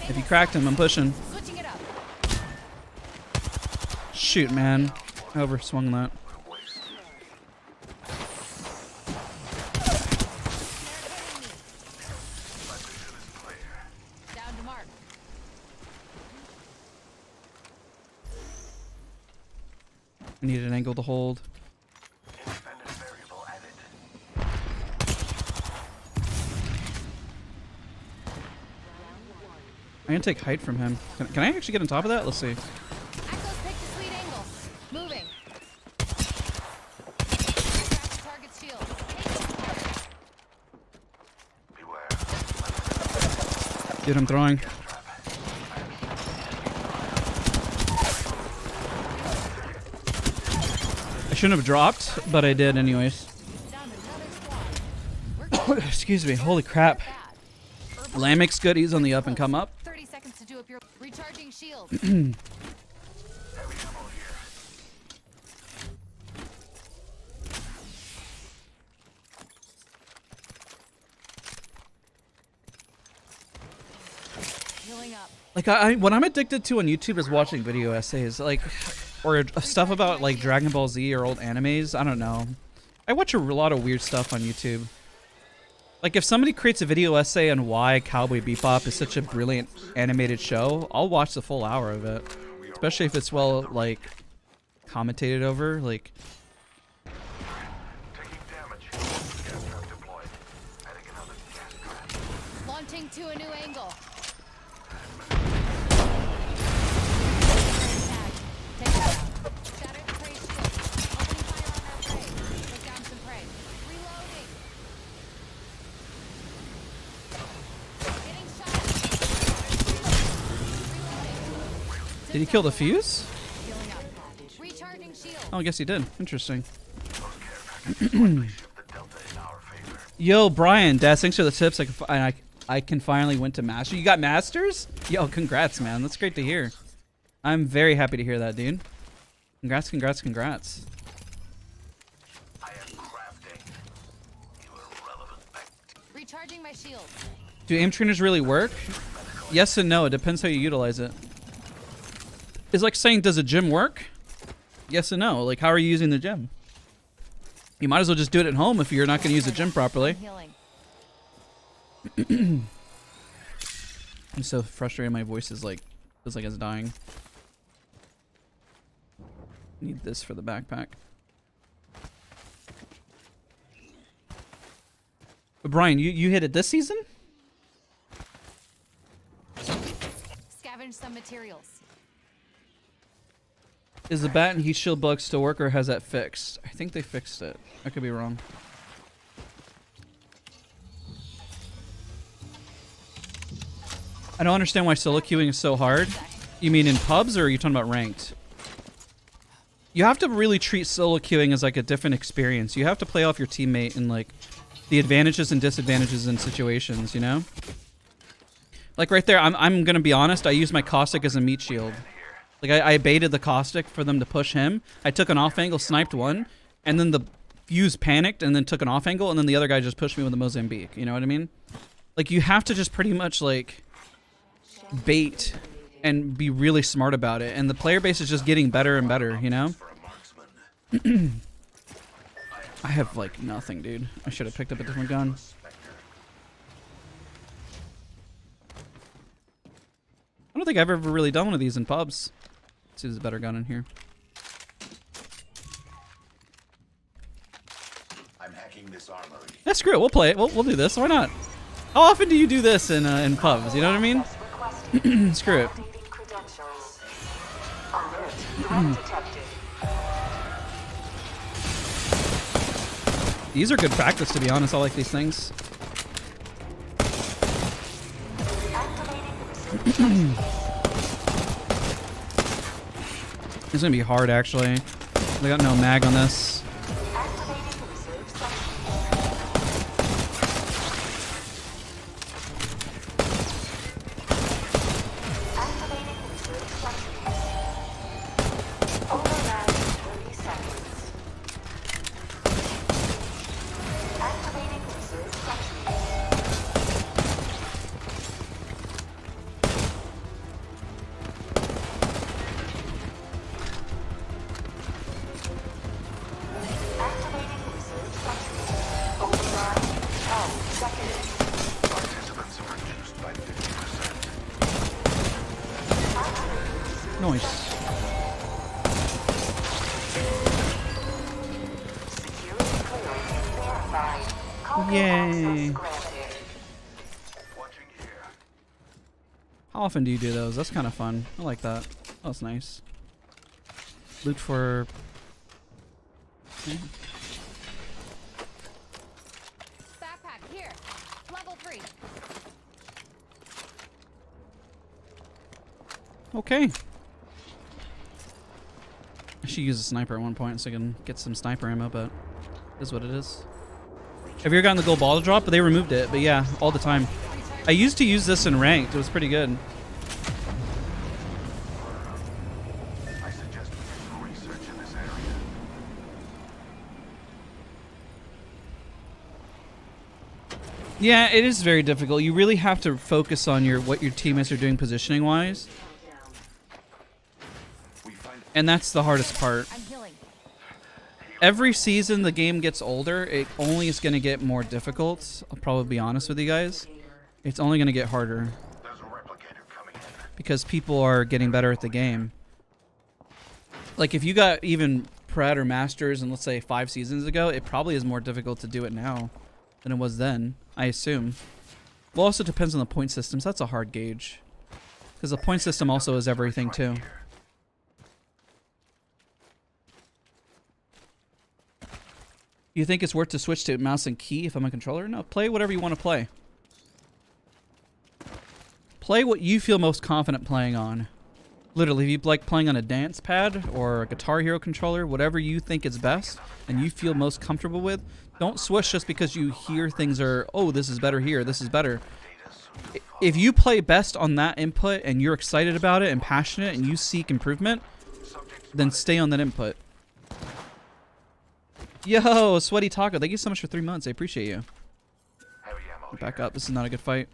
If you cracked him, I'm pushing. Shoot, man. I overswung that. I need an angle to hold. I'm gonna take height from him. Can I actually get on top of that? Let's see. Dude, I'm throwing. I shouldn't have dropped, but I did anyways. Excuse me. Holy crap. Lamic's good. He's on the up and come up. 30 seconds to do up your recharging shield. Like what I'm addicted to on YouTube is watching video essays, like, or stuff about like Dragon Ball Z or old animes. I don't know. I watch a lot of weird stuff on YouTube. Like if somebody creates a video essay on why Cowboy Bebop is such a brilliant animated show, I'll watch the full hour of it, especially if it's well like commentated over. Like. Launching to a new angle. Did he kill the fuse? Oh, I guess he did. Interesting. Yo, Brian, Dad, thanks for the tips. I can finally win to Master. You got Masters? Yo, congrats, man. That's great to hear. I'm very happy to hear that, dude. Congrats, congrats, congrats. Recharging my shield. Do aim trainers really work? Yes and no. It depends how you utilize it. It's like saying, does a gym work? Yes and no. Like, how are you using the gym? You might as well just do it at home if you're not going to use the gym properly. I'm so frustrated. My voice is like, feels like it's dying. Need this for the backpack. But Brian, you hit it this season? Scavenge some materials. Is the bat and heat shield bug still work, or has that fixed? I think they fixed it. I could be wrong. I don't understand why solo queuing is so hard. You mean in pubs, or are you talking about ranked? You have to really treat solo queuing as like a different experience. You have to play off your teammate and like the advantages and disadvantages in situations, you know? Like right there, I'm gonna be honest, I used my caustic as a meat shield. Like I baited the caustic for them to push him. I took an off angle, sniped one, and then the fuse panicked and then took an off angle, and then the other guy just pushed me with a Mozambique. You know what I mean? Like you have to just pretty much like bait and be really smart about it. And the player base is just getting better and better, you know? I have like nothing, dude. I should have picked up a different gun. I don't think I've ever really done one of these in pubs. Let's see if there's a better gun in here. I'm hacking this armory. Yeah, screw it. We'll play it. We'll do this. Why not? How often do you do this in pubs? You know what I mean? Screw it. These are good practice, to be honest. I like these things. It's gonna be hard, actually. I got no mag on this. Nice. Yay. How often do you do those? That's kind of fun. I like that. That's nice. Loot for... Okay. Backpack here. Level 3. Okay. I should use a sniper at one point so I can get some sniper ammo, but it is what it is. Have you ever gotten the gold ball to drop? But they removed it. But yeah, all the time. I used to use this in ranked. It was pretty good. I suggest we do research in this area. Yeah, it is very difficult. You really have to focus on what your teammates are doing positioning wise. And that's the hardest part. I'm healing. Every season the game gets older, it only is going to get more difficult. I'll probably be honest with you guys. It's only going to get harder. There's a replicator coming in. Because people are getting better at the game. Like if you got even Pred or Masters and let's say 5 seasons ago, it probably is more difficult to do it now than it was then, I assume. Well, also depends on the point systems. That's a hard gauge. Because the point system also is everything too. You think it's worth to switch to mouse and key if I'm a controller? No, play whatever you want to play. Play what you feel most confident playing on. Literally, if you like playing on a dance pad or a Guitar Hero controller, whatever you think is best and you feel most comfortable with, don't switch just because you hear things are, oh, this is better here, this is better. If you play best on that input and you're excited about it and passionate and you seek improvement, then stay on that input. Yo, Sweaty Taco, thank you so much for 3 months. I appreciate you. Back up. This is not a good fight.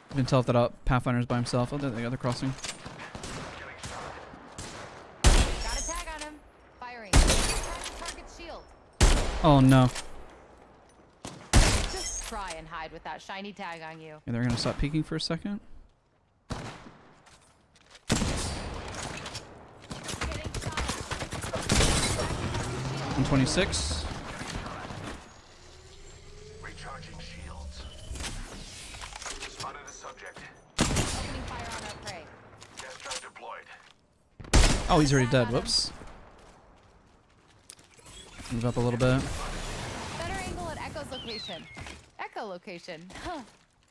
You can tell if that Pathfinder's by himself. Oh, there they go. They're crossing. Got a tag on him. Firing. Target shield. Oh, no. try and hide with that shiny tag on you. And they're gonna stop peeking for a second. 126. Recharging shields. Spotted a subject. Opening fire on our prey. Gas trap deployed. Oh, he's already dead. Whoops. Move up a little bit. Better angle at Echo's location. Echo location. Huh.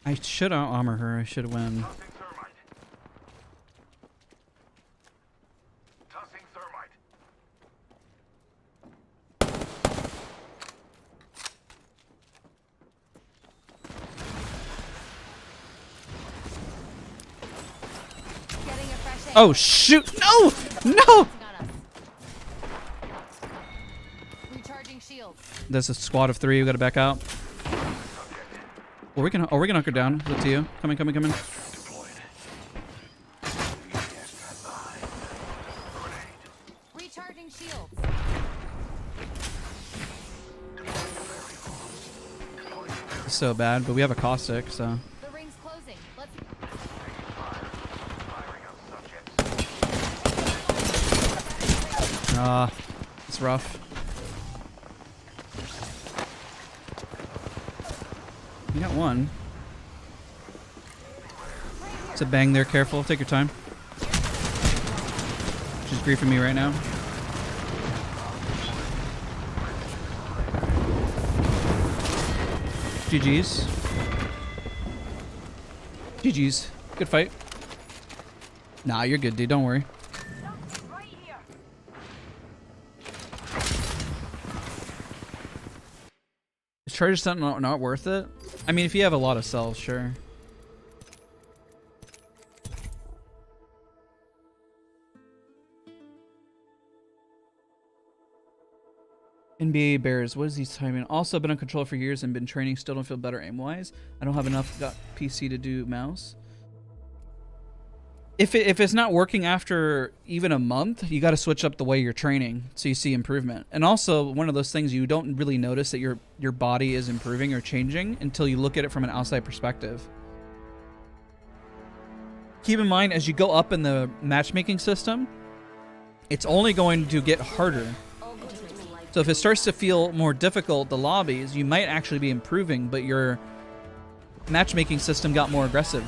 I should out-armor her. I should win. Tossing thermite. Tossing thermite. Getting a fresh angle. Oh shoot! No! No! Recharging shields. There's a squad of 3. We gotta back out. Or we can knock her down. It's up to you. Coming. Deployed. Recharging shields. It's so bad, but we have a caustic, so. The ring's closing. Let's. It's rough. You got one. It's a bang there. Careful. Take your time. She's griefing me right now. GG's. GG's. Good fight. Nah, you're good, dude. Don't worry. Right here. Is charge stunt not worth it? I mean, if you have a lot of cells, sure. NBA Bears, what is he timing? Also been on controller for years and been training, still don't feel better aim-wise. I don't have enough PC to do mouse. If it's not working after even a month, you got to switch up the way you're training so you see improvement. And also, one of those things, you don't really notice that your body is improving or changing until you look at it from an outside perspective. Keep in mind, as you go up in the matchmaking system, it's only going to get harder. So if it starts to feel more difficult, the lobbies, you might actually be improving, but your matchmaking system got more aggressive.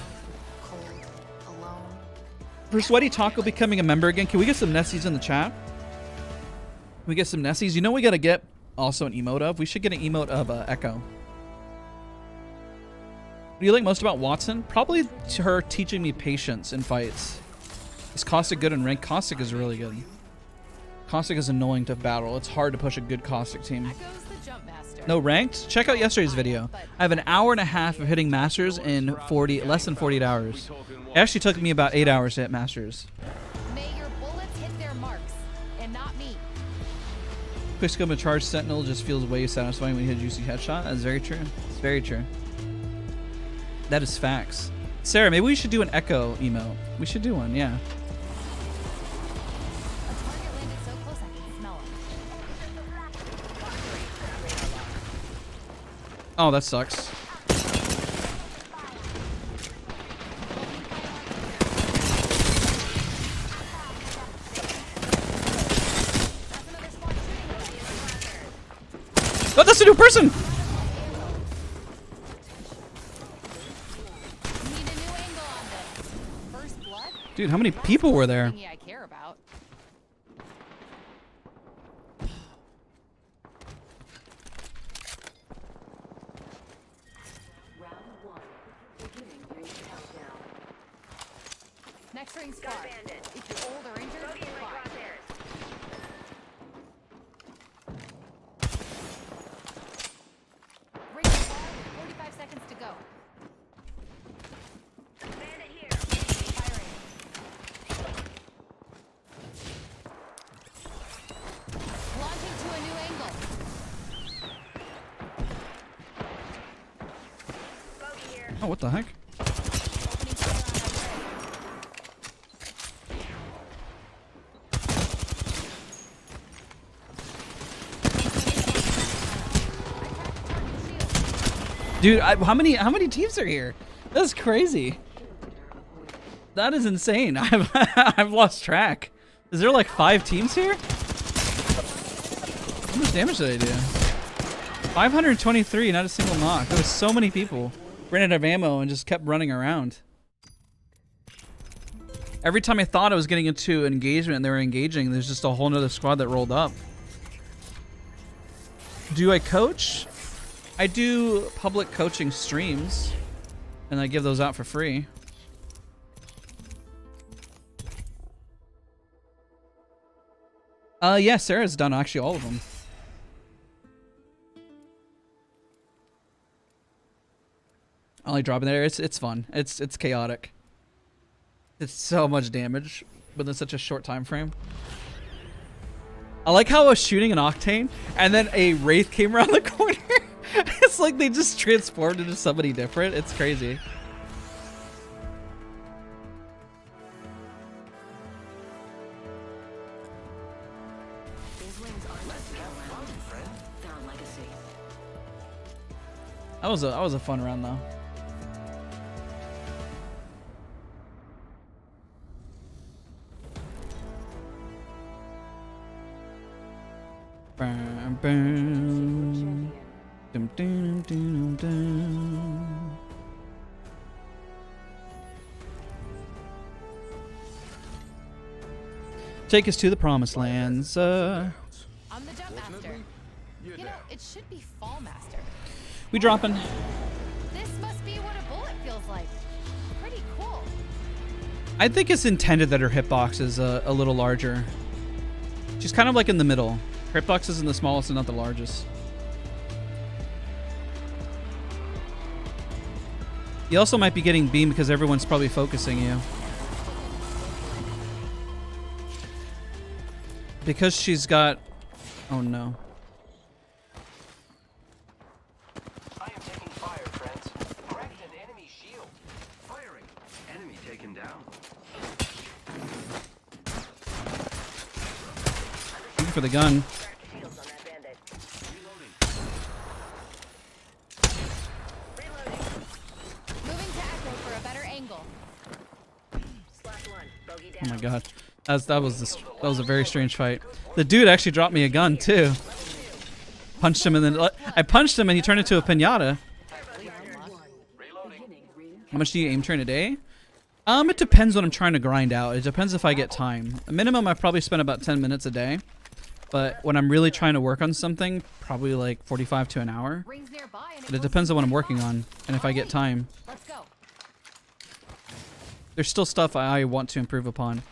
For Sweaty Taco becoming a member again, can we get some Nessies in the chat? Can we get some Nessies? You know we gotta get also an emote of? We should get an emote of Echo. What do you like most about Wattson? Probably her teaching me patience in fights. Is Caustic good in rank? Caustic is really good. Caustic is annoying to battle. It's hard to push a good Caustic team. Echo's the jump master. No ranked? Check out yesterday's video. I have an hour and a half of hitting Masters in less than 48 hours. It actually took me about 8 hours to hit Masters. May your bullets hit their marks, and not me. Quickscope and Charge Sentinel just feels way satisfying when you hit a juicy headshot. That's very true. It's very true. That is facts. Sarah, maybe we should do an Echo emote. We should do one, yeah. A target landed so close I can smell it. Oh, that sucks. Oh, that's a new person! Need a new angle on this. First blood? Dude, how many people were there? Thingy I care about. Round 1. Beginning ring countdown. Next ring's far. If you're old or injured, fine. Ring is far, 45 seconds to go. Firing. Launching to a new angle. Oh, what the heck? Opening fire on our prey. Dude, how many teams are here? That's crazy. That is insane. I've lost track. Is there like 5 teams here? How much damage did I do? 523, not a single knock. There was so many people. Ran out of ammo and just kept running around. Every time I thought I was getting into engagement and they were engaging, there's just a whole nother squad that rolled up. Do I coach? I do public coaching streams, and I give those out for free. Yeah, Sarah's done actually all of them. I only drop in there. It's fun. It's chaotic. It's so much damage within such a short time frame. I like how I was shooting an Octane and then a Wraith came around the corner. It's like they just transformed into somebody different. It's crazy. That was a fun round though. Bam, bam. Dum, dum, dum, dum. Take us to the promised lands. I'm the jump master. You know, it should be fall master. We dropping. This must be what a bullet feels like. Pretty cool. I think it's intended that her hitbox is a little larger. She's kind of like in the middle. Her hitbox isn't the smallest and not the largest. You also might be getting beamed because everyone's probably focusing you. Because she's got... Oh no. I am taking fire, friends. Cracked an enemy shield. Firing. Enemy taken down. Looking for the gun. Moving to echo for a better angle. Oh my god. That was a very strange fight. The dude actually dropped me a gun too. Punched him and then I punched him and he turned into a piñata. How much do you aim turn a day? It depends what I'm trying to grind out. It depends if I get time. A minimum I probably spend about 10 minutes a day. But when I'm really trying to work on something, probably like 45 to an hour. Rings nearby and But it depends on what I'm working on and if I get time. Let's go. There's still stuff I want to improve upon.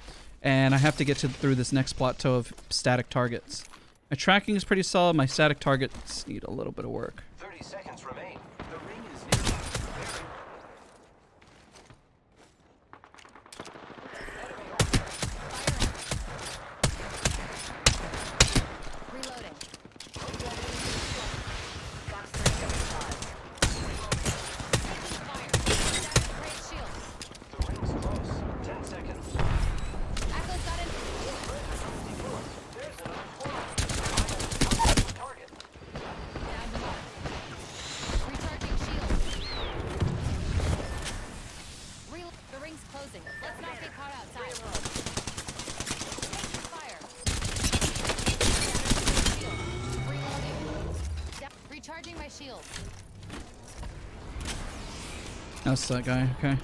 And I have to get through this next plateau of static targets. My tracking is pretty solid. My static targets need a little bit of work. 30 seconds remain. The ring is near. Reloading. Fire. Static praise shield. The ring's close. 10 seconds. Echo's got an There's another target. down the mark. Recharging shield. The ring's closing. Let's not get caught outside. Fire. Shield. Reloading. Recharging my shield. That's that guy. Okay.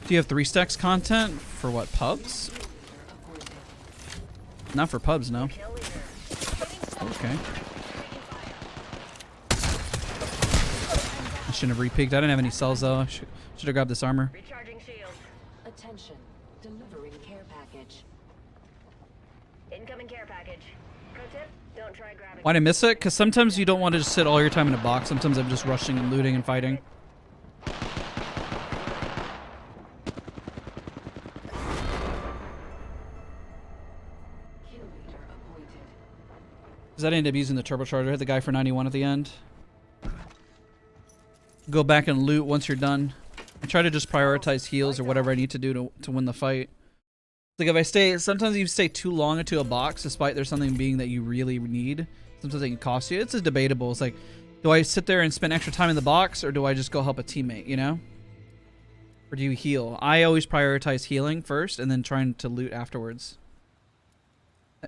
Do you have 3 stacks content for what, pubs? Not for pubs, no. Okay. I shouldn't have re-peeked. I didn't have any cells though. I should have grabbed this armor. Recharging shield. Attention. Delivering care package. Incoming care package. Pro tip, don't try grabbing. Why'd I miss it? Because sometimes you don't want to just sit all your time in a box. Sometimes I'm just rushing and looting and fighting. Kill leader appointed. Because I ended up using the turbocharger. Hit the guy for 91 at the end. Go back and loot once you're done. I try to just prioritize heals or whatever I need to do to win the fight. Like if I stay, sometimes you stay too long into a box despite there's something being that you really need. Sometimes it can cost you. It's just debatable. It's like Do I sit there and spend extra time in the box, or do I just go help a teammate, you know? Or do you heal? I always prioritize healing first and then trying to loot afterwards.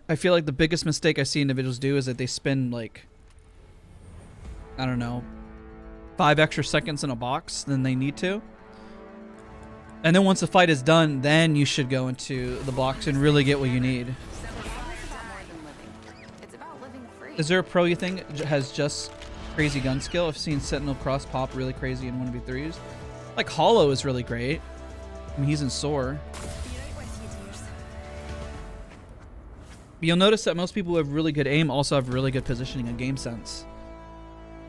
I feel like the biggest mistake I see individuals do is that they spend like, I don't know, 5 extra seconds in a box than they need to. And then once the fight is done, then you should go into the box and really get what you need. It's about living free. Is there a pro you think has just crazy gun skill? I've seen Sentinel cross pop really crazy in 1v3s. Like Hollow is really great. I mean, he's in Soar. But you'll notice that most people who have really good aim also have really good positioning and game sense.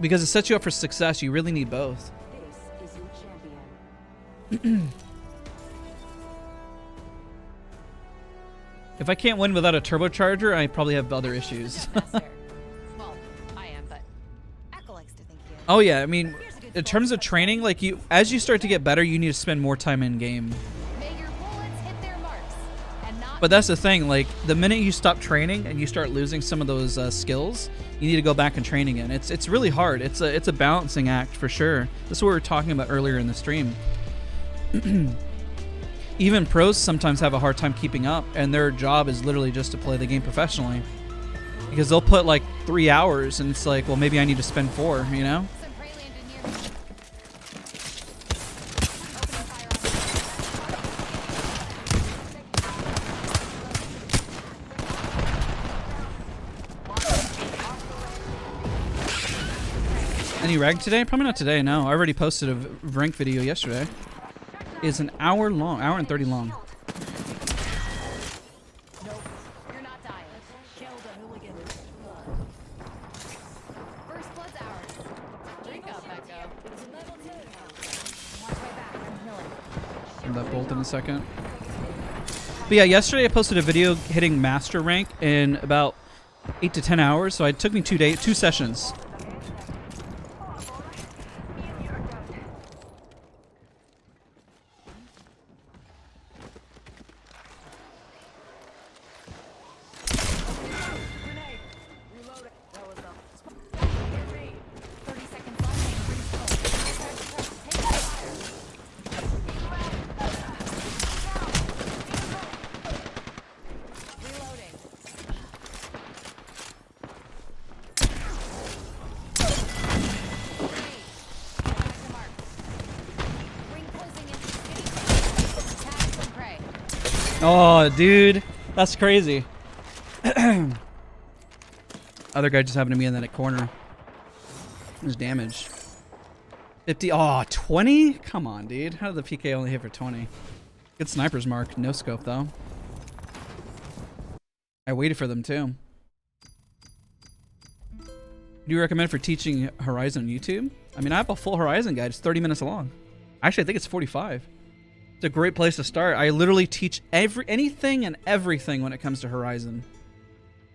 Because it sets you up for success, you really need both. This is your champion. If I can't win without a turbocharger, I probably have other issues. Well, I am, but Echo likes to think he is. Oh yeah, I mean, in terms of training, like as you start to get better, you need to spend more time in game. May your bullets hit their marks and not. But that's the thing, like the minute you stop training and you start losing some of those skills, you need to go back and train again. It's really hard. It's a balancing act for sure. This is what we were talking about earlier in the stream. Even pros sometimes have a hard time keeping up, and their job is literally just to play the game professionally. Because they'll put like 3 hours, and it's like, well, maybe I need to spend 4, you know? Some prey landed near me. Any rank today? Probably not today, no. I already posted a rank video yesterday. It's an hour long, hour and 30 long. Nope, you're not dying. Kill the hooligan. First blood's ours. Drink up, Echo. Watch my back. I'm healing. Get that bolt in a second. But yeah, yesterday I posted a video hitting master rank in about 8 to 10 hours. So it took me 2 sessions. Oh, dude, that's crazy. Other guy just happened to be in that corner. There's damage. 50. Oh, 20? Come on, dude. How did the PK only hit for 20? Good sniper's mark. No scope, though. I waited for them, too. Do you recommend for teaching Horizon on YouTube? I mean, I have a full Horizon guide. It's 30 minutes long. Actually, I think it's 45. It's a great place to start. I literally teach anything and everything when it comes to Horizon.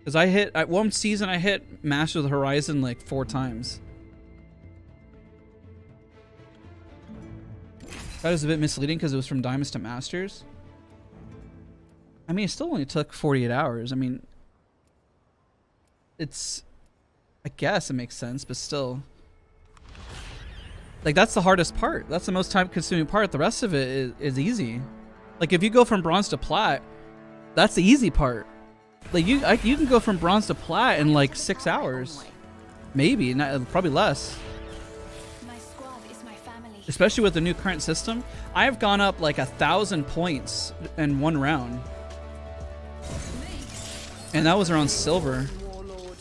Because at one season, I hit Master of the Horizon like 4 times. That was a bit misleading because it was from Diamonds to Masters. I mean, it still only took 48 hours. I mean, I guess it makes sense, but still. Like, that's the hardest part. That's the most time-consuming part. The rest of it is easy. Like, if you go from bronze to plat, that's the easy part. Like, you can go from bronze to plat in, like, 6 hours. Maybe. Probably less. My squad is my family. Especially with the new current system. I have gone up, like, 1,000 points in 1 round. And that was around silver.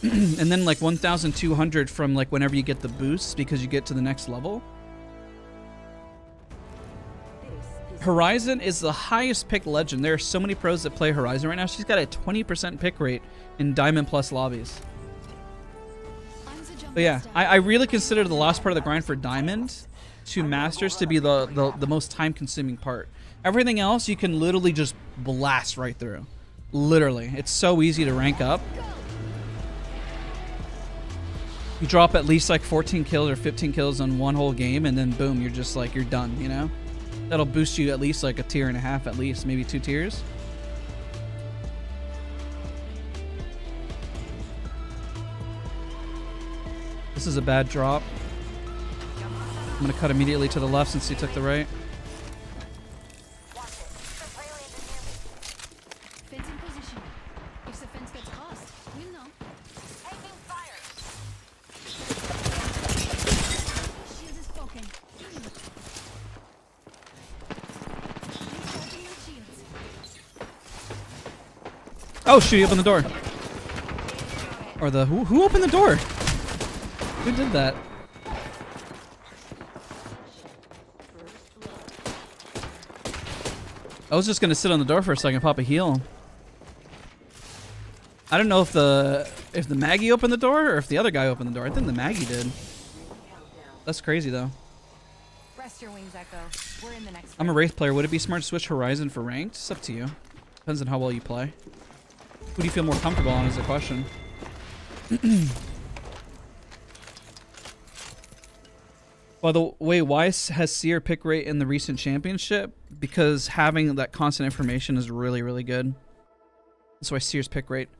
And then, like, 1,200 from, like, whenever you get the boosts because you get to the next level. Horizon is the highest pick legend. There are so many pros that play Horizon right now. She's got a 20% pick rate in Diamond Plus lobbies. But yeah, I really consider the last part of the grind for Diamond to Masters to be the most time-consuming part. Everything else you can literally just blast right through. Literally. It's so easy to rank up. You drop at least like 14 kills or 15 kills on one whole game, and then boom, you're just like, you're done, you know? That'll boost you at least like a tier and a half, at least, maybe 2 tiers. This is a bad drop. I'm gonna cut immediately to the left since he took the right. Watch it. The prey landed near me. Fence in position. If the fence gets crossed, we'll know. Taking fire. Shield is broken. Recharging my shields. Oh shoot, he opened the door. Or the who opened the door? Who did that? I was just gonna sit on the door for a second, pop a heal. I don't know if the Maggie opened the door or if the other guy opened the door. I think the Maggie did. That's crazy though. Rest your wings, Echo. We're in the next I'm a Wraith player. Would it be smart to switch Horizon for ranked? It's up to you. Depends on how well you play. Who do you feel more comfortable on is the question. By the way, why has Seer pick rate in the recent championship? Because having that constant information is really, really good. That's why Seer's pick rate.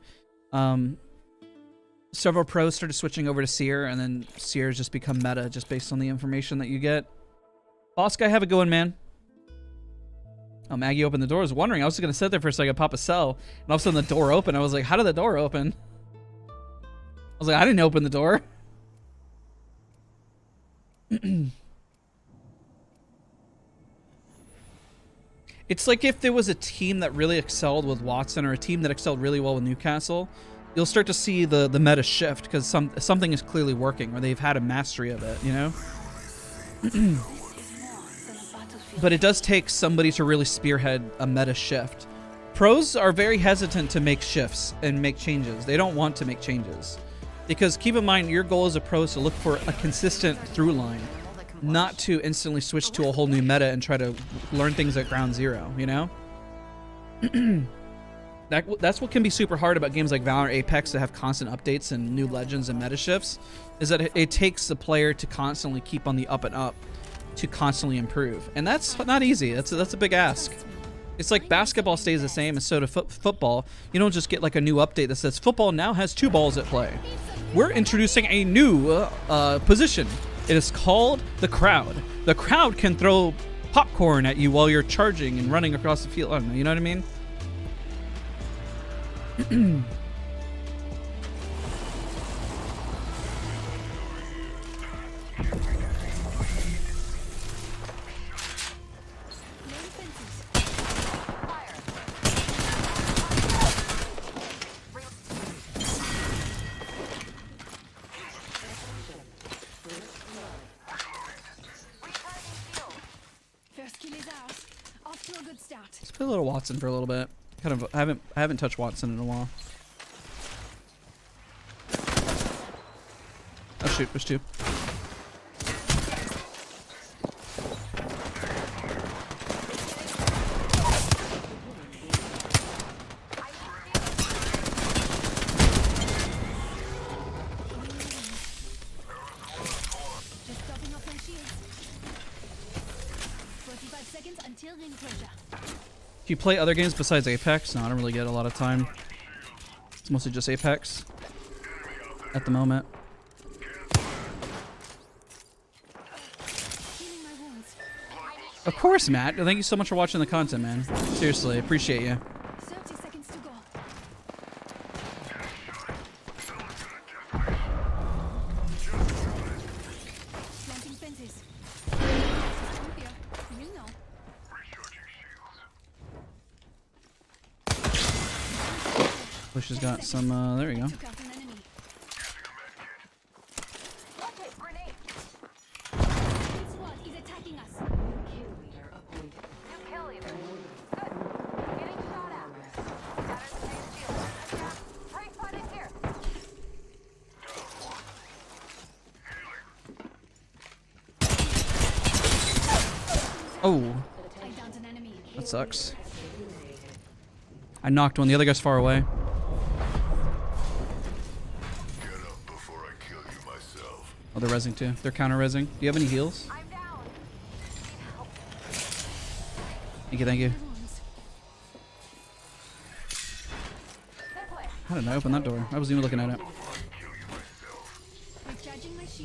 Several pros started switching over to Seer, and then Seer's just become meta just based on the information that you get. Boss guy, have a good one, man. Oh, Maggie opened the door. I was wondering. I was just going to sit there for a second, pop a cell, and all of a sudden the door opened. I was like, how did the door open? I was like, I didn't open the door. It's like if there was a team that really excelled with Wattson or a team that excelled really well with Newcastle, you'll start to see the meta shift because something is clearly working or they've had a mastery of it, you know? But it does take somebody to really spearhead a meta shift. Pros are very hesitant to make shifts and make changes. They don't want to make changes. Because keep in mind, your goal as a pro is to look for a consistent through line, not to instantly switch to a whole new meta and try to learn things at ground zero, you know? That's what can be super hard about games like Valorant, Apex that have constant updates and new legends and meta shifts, is that it takes the player to constantly keep on the up and up, to constantly improve. And that's not easy. That's a big ask. It's like basketball stays the same, and so to football. You don't just get like a new update that says football now has 2 balls at play. We're introducing a new position. It is called the crowd. The crowd can throw popcorn at you while you're charging and running across the field. I don't know, you know what I mean? First kill is ours. Off to a good start. Let's play a little Wattson for a little bit. I haven't touched Wattson in a while. Oh shoot, there's 2. Just topping off my shields. 45 seconds until ring closure. Do you play other games besides Apex? No, I don't really get a lot of time. It's mostly just Apex at the moment. Healing my wounds. Of course, Matt. Thank you so much for watching the content, man. Seriously, appreciate you. 30 seconds to go. Planting fences. System here. You know. Bush has got some, there we go. Took out an enemy. Watch it. Grenade. This squad is attacking us. Kill leader appointed. New kill leader. Good. Getting shot at. Shattered the main shield. Attack. Prey spotted here. Oh, I downed an enemy. that sucks. I knocked one. The other guy's far away. Get up before I kill you myself. Oh, they're rezzing too. They're counter-rezzing. Do you have any heals? I'm down. Need help. Thank you, thank you. My wounds. This way. How did I open that door? I wasn't even looking at it. Recharging my shields.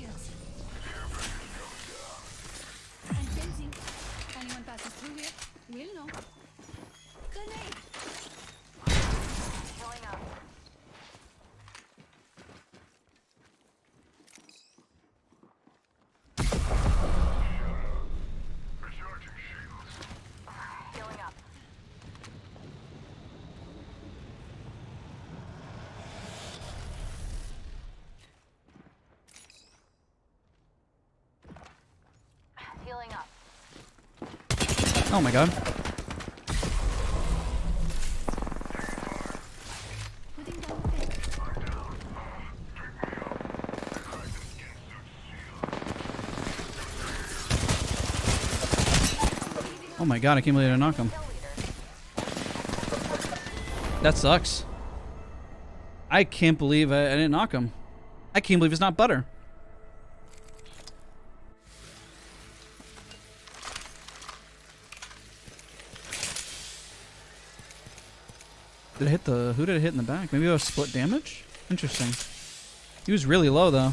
Oh my god. Oh my god, I can't believe I didn't knock him. That sucks. I can't believe I didn't knock him. I can't believe it's not butter. Did it hit the... Who did it hit in the back? Maybe it was split damage? Interesting. He was really low, though.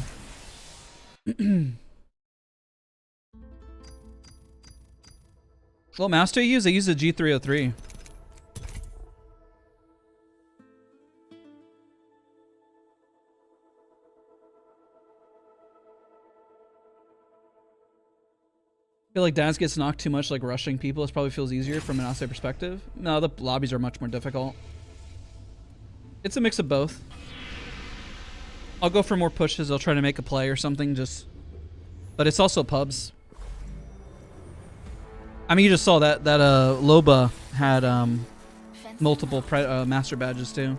What mouse do you use? I use a G303. I feel like Daz gets knocked too much, like rushing people. This probably feels easier from an outside perspective. No, the lobbies are much more difficult. It's a mix of both. I'll go for more pushes. I'll try to make a play or something, just... But it's also pubs. I mean, you just saw that Loba had multiple master badges too.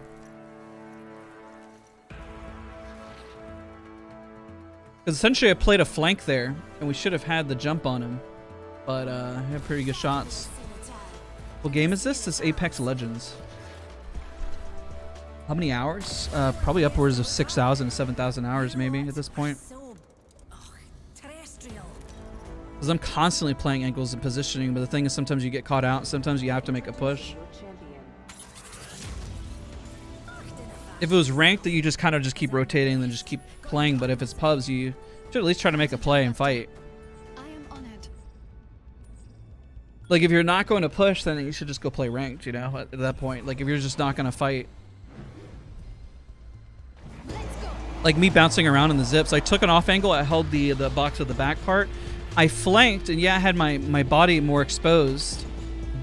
Because essentially I played a flank there, and we should have had the jump on him. But I had pretty good shots. What game is this? This Apex Legends. How many hours? Probably upwards of 6,000 to 7,000 hours maybe at this point. Because I'm constantly playing angles and positioning, but the thing is sometimes you get caught out, sometimes you have to make a push. If it was ranked, that you just kind of just keep rotating and then just keep playing, but if it's pubs, you should at least try to make a play and fight. Like if you're not going to push, then you should just go play ranked, you know, at that point. Like if you're just not going to fight. Like me bouncing around in the zips, I took an off angle, I held the box of the back part. I flanked, and yeah, I had my body more exposed,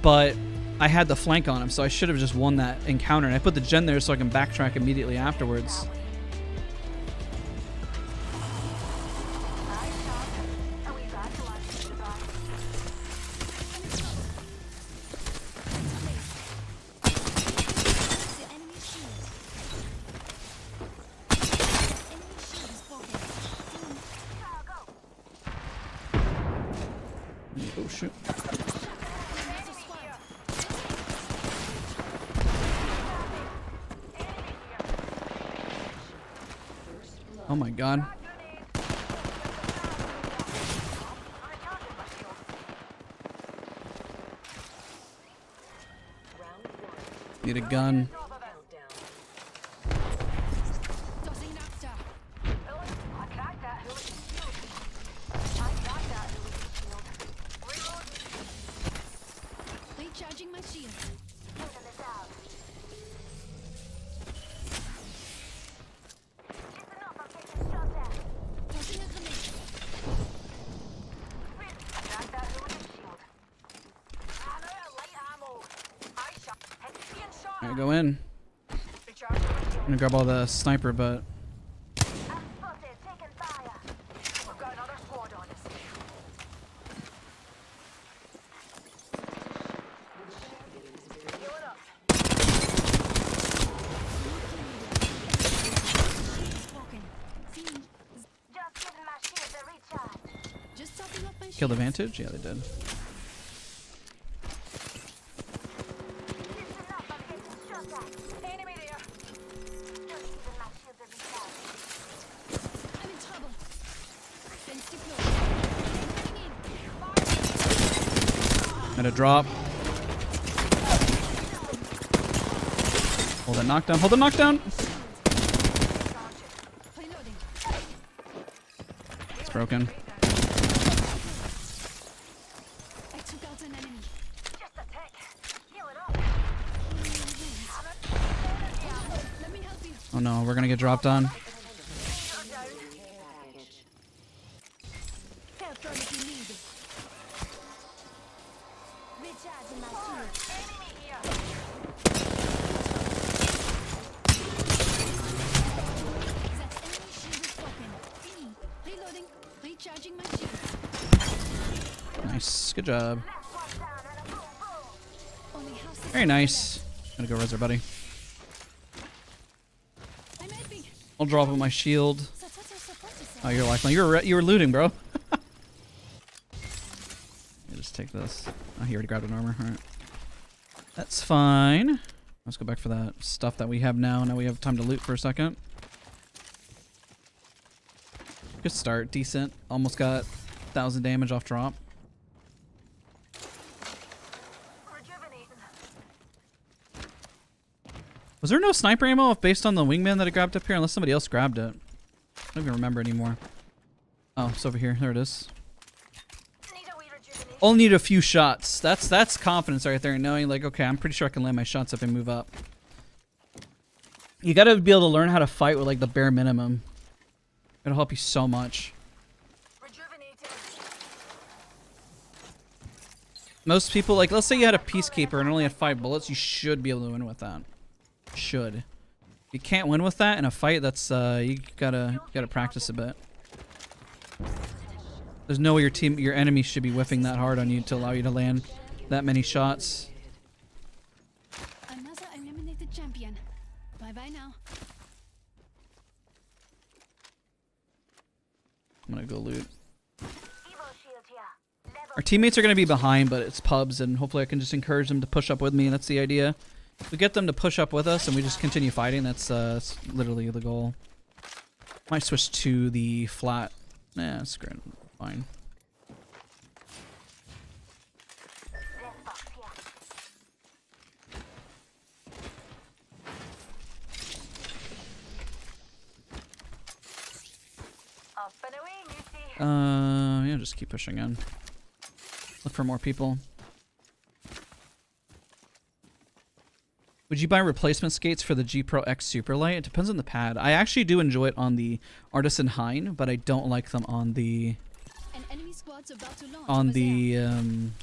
but I had the flank on him, so I should have just won that encounter. And I put the gen there so I can backtrack immediately afterwards. Oh shoot. Oh my god. Need a gun. Recharging my shield. I go in. I'm gonna grab all the sniper, but kill the Vantage? Yeah, they did. Gonna drop. Hold that knockdown. Hold the knockdown. It's broken. Oh no, we're gonna get dropped on. Nice, good job. Very nice. Gonna go res our buddy. I'll drop on my shield. Oh, you're lifeline. You were looting, bro. Just take this. Oh, he already grabbed an armor. All right. That's fine. Let's go back for that stuff that we have now. Now we have time to loot for a second. Good start. Decent. Almost got 1,000 damage off drop. Was there no sniper ammo based on the wingman that I grabbed up here? Unless somebody else grabbed it. I don't even remember anymore. Oh, it's over here. There it is. Only need a few shots. That's confidence right there, knowing like, okay, I'm pretty sure I can land my shots up and move up. You gotta be able to learn how to fight with like the bare minimum. It'll help you so much. Most people, like, let's say you had a peacekeeper and only had 5 bullets, you should be able to win with that. Should. If you can't win with that in a fight, that's you gotta practice a bit. There's no way your enemy should be whiffing that hard on you to allow you to land that many shots. Another eliminated champion. Bye bye now. I'm gonna go loot. Our teammates are gonna be behind, but it's pubs, and hopefully I can just encourage them to push up with me. That's the idea. If we get them to push up with us and we just continue fighting, that's literally the goal. Might switch to the flat. Nah, it's great. Fine. Yeah, just keep pushing in. Look for more people. Would you buy replacement skates for the G Pro X Superlight? It depends on the pad. I actually do enjoy it on the Artisan Hein, but I don't like them on the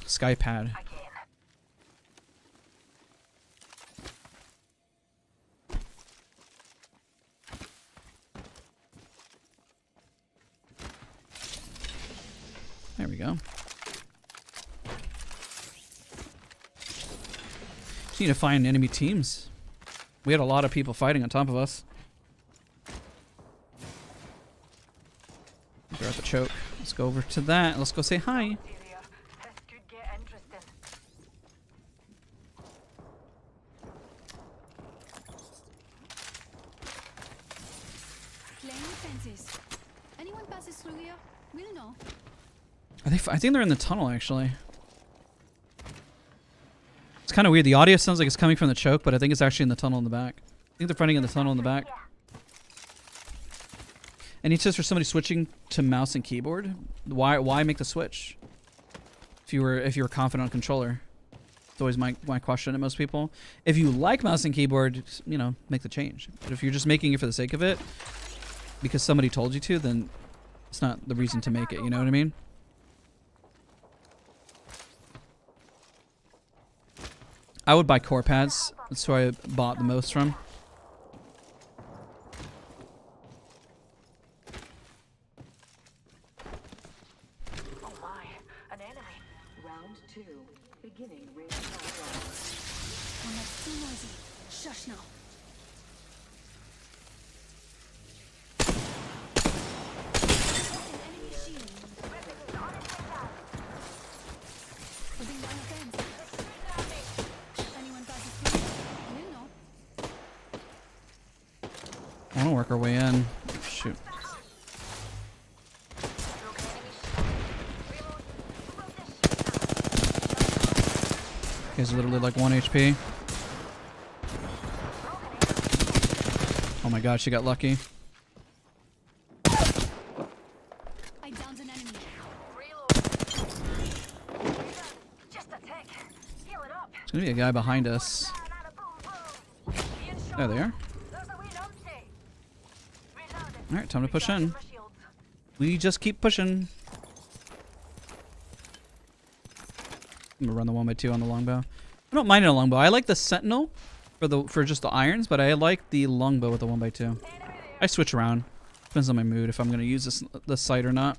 Sky pad. There we go. Just need to find enemy teams. We had a lot of people fighting on top of us. They're at the choke. Let's go over to that. Let's go say hi. Anyone passes through here, we'll know. I think they're in the tunnel actually. It's kind of weird. The audio sounds like it's coming from the choke, but I think it's actually in the tunnel in the back. I think they're fighting in the tunnel in the back. Any tips for somebody switching to mouse and keyboard? Why make the switch? If you were confident on controller. It's always my question to most people. If you like mouse and keyboard, you know, make the change. But if you're just making it for the sake of it, because somebody told you to, then it's not the reason to make it. You know what I mean? I would buy core pads. That's who I bought the most from. Oh my, an enemy. Round 2, beginning ring countdown. I'm not too noisy. Shush now. An enemy shield. Putting down a fence. Anyone passes through, we'll know. I want to work our way in. Shoot. He's literally like 1 HP. Oh my god, she got lucky. I downed an enemy. There's gonna be a guy behind us. There they are. Alright, time to push in. We just keep pushing. I'm gonna run the 1x2 on the longbow. I don't mind a longbow. I like the sentinel for just the irons, but I like the longbow with the 1x2. I switch around. Depends on my mood if I'm gonna use this sight or not.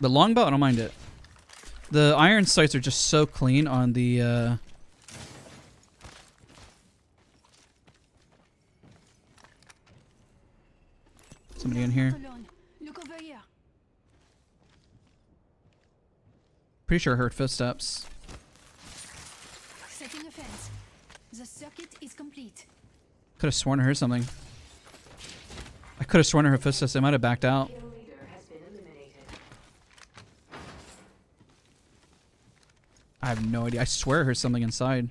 The longbow, I don't mind it. The iron sights are just so clean on the somebody in here. Look over here. Pretty sure I heard footsteps. Setting a fence. The circuit is complete. Could have sworn I heard something. I could have sworn I heard footsteps. They might have backed out. Kill leader has been eliminated. I have no idea. I swear I heard something inside.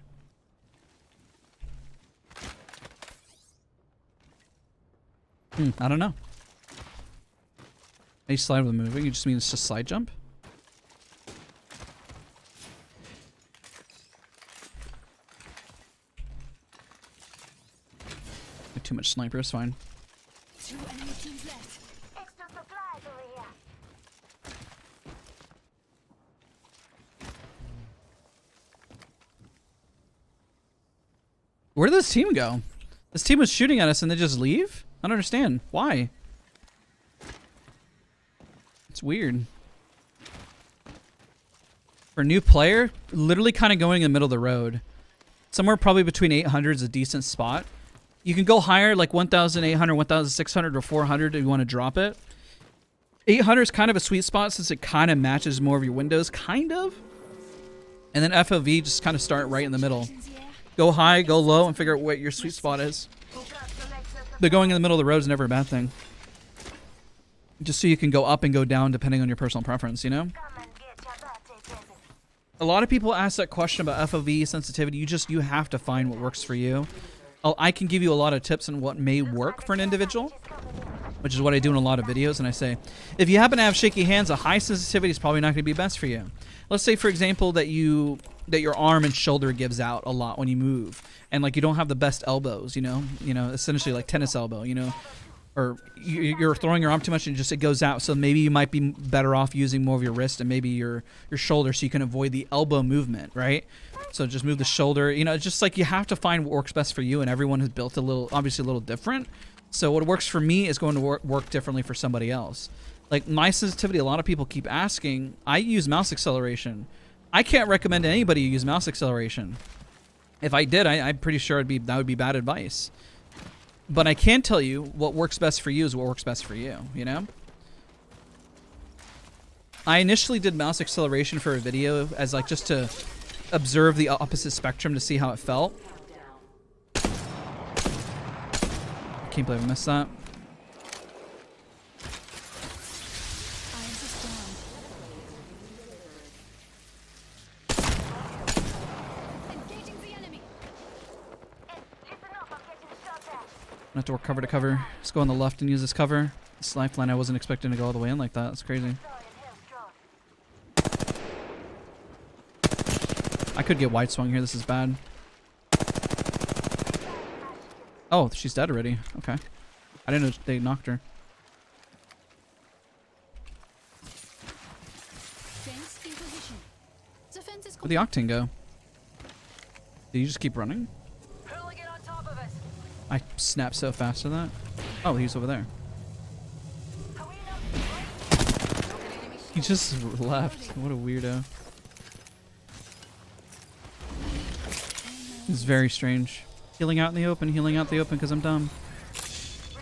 I don't know. Any slide with moving? You just mean it's just slide jump? Too much sniper is fine. 2 enemy teams left. Extra supplies over here. Where did this team go? This team was shooting at us and they just leave? I don't understand. Why? It's weird. For a new player, literally kind of going in the middle of the road. Somewhere probably between 800 is a decent spot. You can go higher, like 1,800, 1,600, or 400 if you want to drop it. 800 is kind of a sweet spot since it kind of matches more of your windows, kind of. And then FOV, just kind of start right in the middle. Go high, go low, and figure out what your sweet spot is. But going in the middle of the road is never a bad thing. Just so you can go up and go down depending on your personal preference, you know? A lot of people ask that question about FOV sensitivity. You have to find what works for you. I can give you a lot of tips on what may work for an individual, which is what I do in a lot of videos. And I say, if you happen to have shaky hands, a high sensitivity is probably not going to be best for you. Let's say, for example, that your arm and shoulder gives out a lot when you move, and like you don't have the best elbows, you know, essentially like tennis elbow, you know, or you're throwing your arm too much and it goes out. So maybe you might be better off using more of your wrist and maybe your shoulder so you can avoid the elbow movement, right? So just move the shoulder, you know, it's just like you have to find what works best for you, and everyone has built obviously a little different. So what works for me is going to work differently for somebody else. Like my sensitivity, a lot of people keep asking, I use mouse acceleration. I can't recommend anybody use mouse acceleration. If I did, I'm pretty sure that would be bad advice. But I can tell you what works best for you is what works best for you, you know? I initially did mouse acceleration for a video as like just to observe the opposite spectrum to see how it felt. I can't believe I missed that. Engaging the enemy. Listen up, I'm getting shot at. I have to work cover to cover. Let's go on the left and use this cover. This lifeline, I wasn't expecting to go all the way in like that. That's crazy. I could get wide swung here. This is bad. Oh, she's dead already. Okay. I didn't know they knocked her. Fence in position. The fence is Where'd the Octane go? Did you just keep running? Hurling it on top of us. I snapped so fast to that. Oh, he's over there. He just left. What a weirdo. It's very strange. Healing out in the open, because I'm dumb.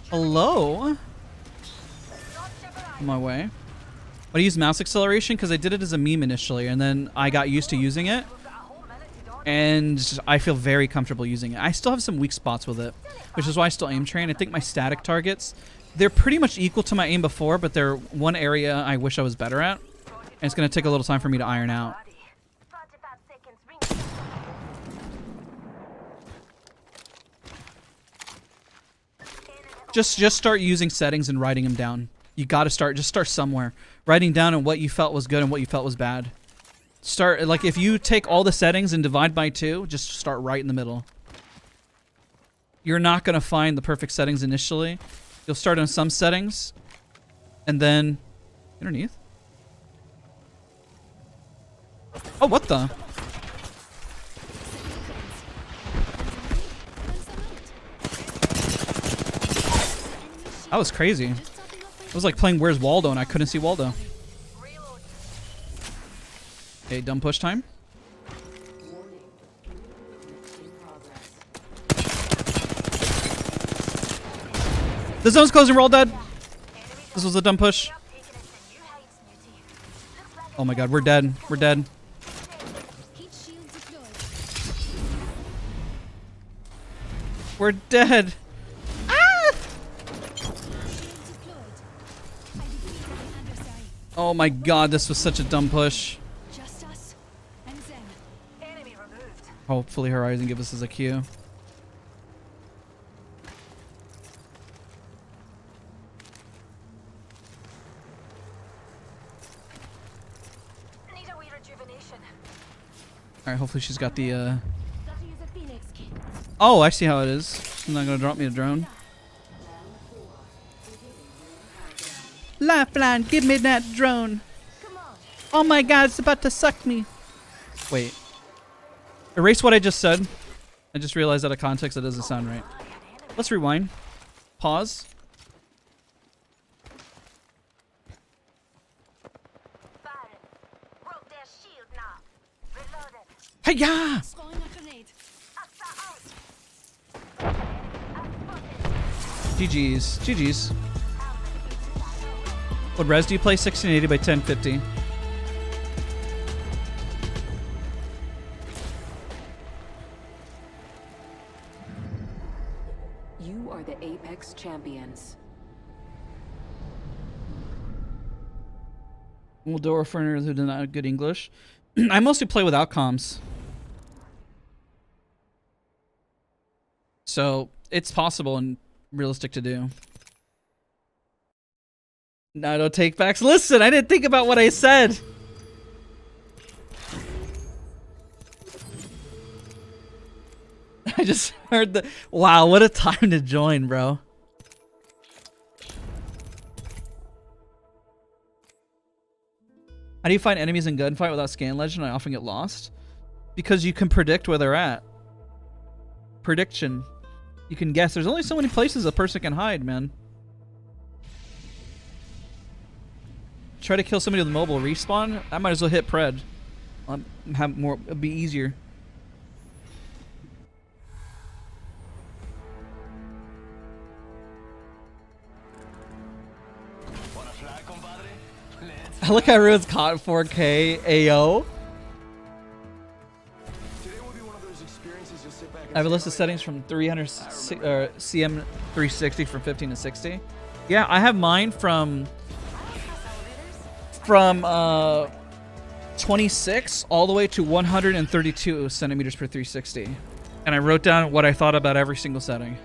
Hello? On my way. But I used mouse acceleration because I did it as a meme initially, and then I got used to using it. And I feel very comfortable using it. I still have some weak spots with it, which is why I still aim train. I think my static targets, they're pretty much equal to my aim before, but they're one area I wish I was better at. And it's going to take a little time for me to iron out. Just start using settings and writing them down. You got to just start somewhere. Writing down on what you felt was good and what you felt was bad. Start, like if you take all the settings and divide by 2, just start right in the middle. You're not going to find the perfect settings initially. You'll start on some settings and then underneath. Oh, what the? That was crazy. It was like playing Where's Waldo and I couldn't see Waldo. Okay, dumb push time. The zone's closing. We're all dead. This was a dumb push. Oh my god, we're dead. We're dead. We're dead. Ah! Oh my god, this was such a dumb push. Hopefully Horizon gives us as a Q. Alright, hopefully she's got the Oh, I see how it is. She's not gonna drop me a drone. Lifeline, give me that drone. Oh my god, it's about to suck me. Wait. Erase what I just said. I just realized out of context it doesn't sound right. Let's rewind. Pause. Hey-ya! GG's. GG's. What res do you play? 1680 by 1050. You are the Apex champions. Moldora foreigners who do not have good English. I mostly play without comms. So it's possible and realistic to do. No, don't take backs. Listen, I didn't think about what I said. I just heard the... Wow, what a time to join, bro. How do you find enemies in gunfight without scan legend? I often get lost. Because you can predict where they're at. Prediction. You can guess. There's only so many places a person can hide, man. Try to kill somebody with mobile respawn. I might as well hit pred. Have more. It'll be easier. I look how everyone's caught 4K AO. I have a list of settings from 300 CM 360 from 15 to 60. Yeah, I have mine from 26 all the way to 132 centimeters per 360. And I wrote down what I thought about every single setting.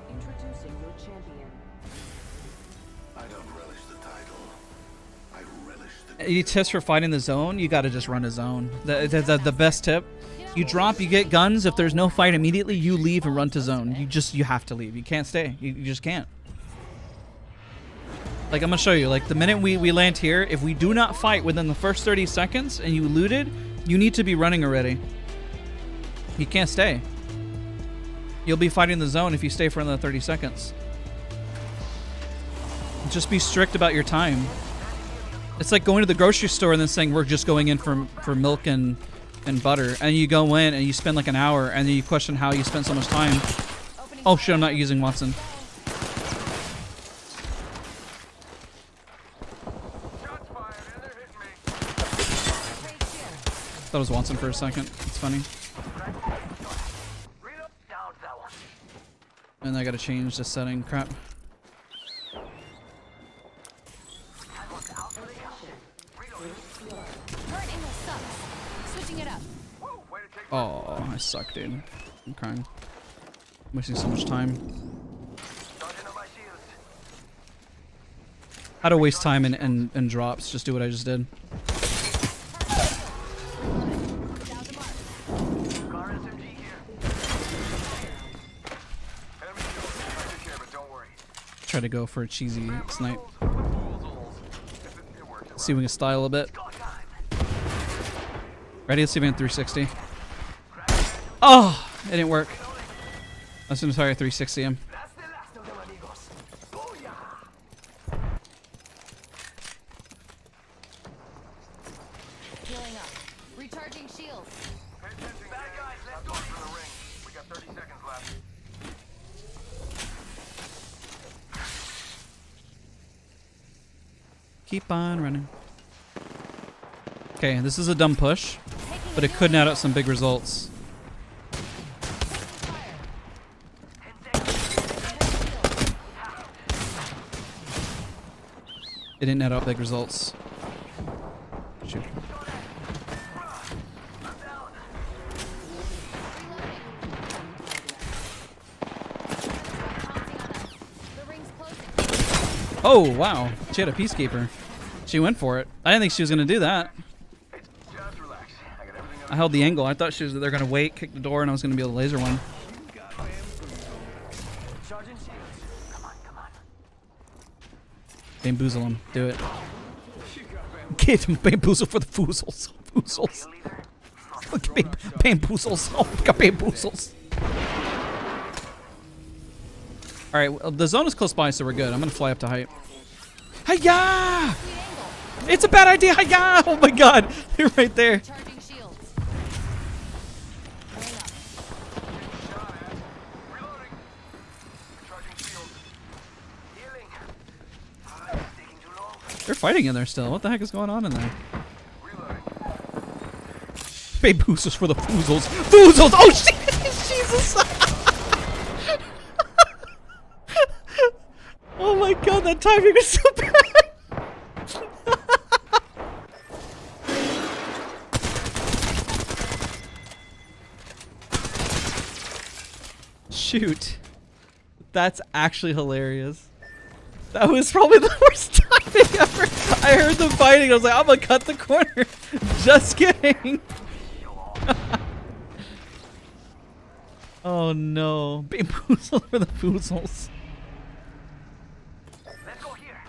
Introducing your champion. I don't relish the title. I relish the... Any tips for fighting the zone? You gotta just run a zone. The best tip. You drop, you get guns. If there's no fight immediately, you leave and run to zone. You have to leave. You can't stay. You just can't. Like, I'm gonna show you. Like, the minute we land here, if we do not fight within the first 30 seconds and you looted, you need to be running already. You can't stay. You'll be fighting the zone if you stay for another 30 seconds. Just be strict about your time. It's like going to the grocery store and then saying we're just going in for milk and butter, and you go in and you spend like an hour and then you question how you spent so much time. Oh shit, I'm not using Wattson. That was Wattson for a second. It's funny. And I gotta change the setting. Crap. Oh, I suck, dude. I'm crying. I'm wasting so much time. How to waste time in drops. Just do what I just did. Try to go for a cheesy snipe. See if we can style a bit. Ready? Let's see if we can 360. Oh, it didn't work. I was gonna try 360 him. Recharging shields. Pay attention, Bad guys, let's go. for the ring. We got 30 seconds left. Keep on running. Okay, this is a dumb push, but it could net out some big results. It didn't net out big results. Shoot. The ring's closing. Oh, wow. She had a peacekeeper. She went for it. I didn't think she was going to do that. Just relax. I got everything I held the angle. I thought they're going to wait, kick the door, and I was going to be able to laser one. Charging shields. Come on, come on. Bamboozle him. Do it. Get him. Bamboozle for the foozles. Foozles. Bamboozles. Oh, we got bamboozles. Alright, well, the zone is close by, so we're good. I'm going to fly up to height. Hiya! It's a bad idea. Hiya! Oh my god. They're right there. Recharging shields. shot at. Reloading. Recharging shield. Healing. It's taking too long. They're fighting in there still. What the heck is going on in there? Reloading. Bamboozles for the foozles. Foozles! Oh shit! Jesus! Oh my god, that timing is so bad! Shoot. That's actually hilarious. That was probably the worst timing ever. I heard them fighting. I was like, I'm gonna cut the corner. Just kidding. Oh no. Bamboozle for the foozles. Let's go here.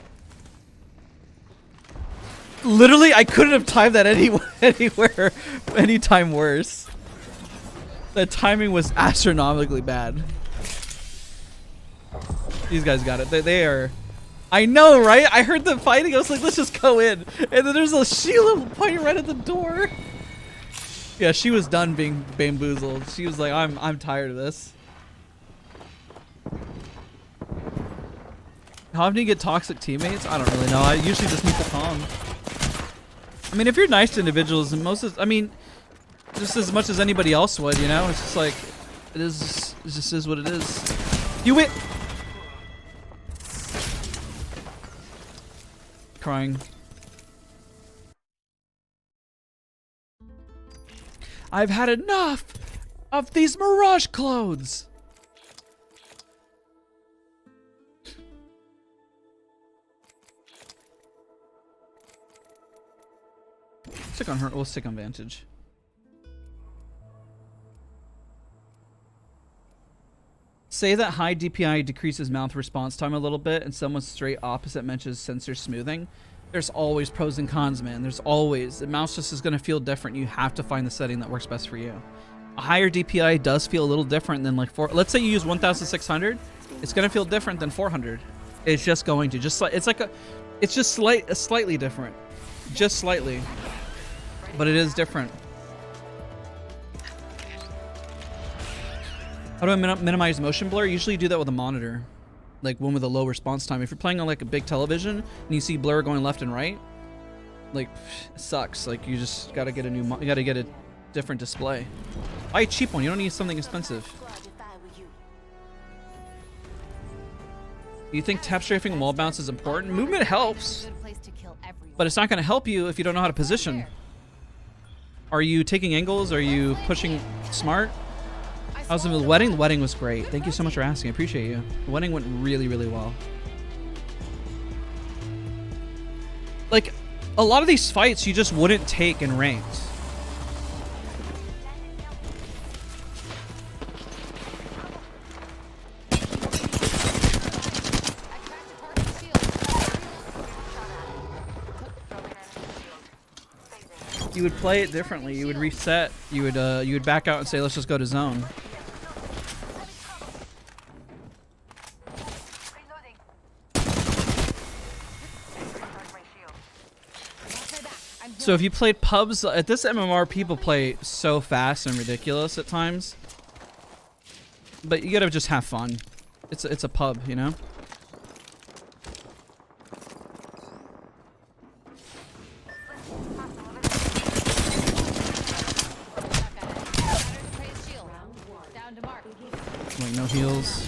Literally, I couldn't have timed that anywhere, anytime worse. The timing was astronomically bad. These guys got it. They are. I know, right? I heard them fighting. I was like, let's just go in. And then there's a Sheila pointing right at the door. Yeah, she was done being bamboozled. She was like, I'm tired of this. How often do you get toxic teammates? I don't really know. I usually just need to calm. I mean, if you're nice to individuals, and I mean, just as much as anybody else would, you know? It's just like, it just is what it is. You win! Crying. I've had enough of these Mirage clothes! Stick on her. We'll stick on Vantage. Say that high DPI decreases mouth response time a little bit, and someone straight opposite mentions sensor smoothing. There's always pros and cons, man. There's always. The mouse just is going to feel different. You have to find the setting that works best for you. A higher DPI does feel a little different than like let's say you use 1600. It's going to feel different than 400. It's just going to. It's just slightly different. Just slightly. But it is different. How do I minimize motion blur? Usually you do that with a monitor. Like one with a low response time. If you're playing on like a big television and you see blur going left and right, like it sucks. Like you just gotta get you gotta get a different display. Buy a cheap one. You don't need something expensive. Do you think tap strafing and wall bounce is important? Movement helps, but it's not gonna help you if you don't know how to position. Are you taking angles? Are you pushing smart? How's the wedding? The wedding was great. Thank you so much for asking. I appreciate you. The wedding went really, really well. Like, a lot of these fights you just wouldn't take in ranked. You would play it differently. You would reset. You would back out and say, let's just go to zone. So if you played pubs at this MMR, people play so fast and ridiculous at times. But you gotta just have fun. It's a pub, you know. Down to mark. Like no heals.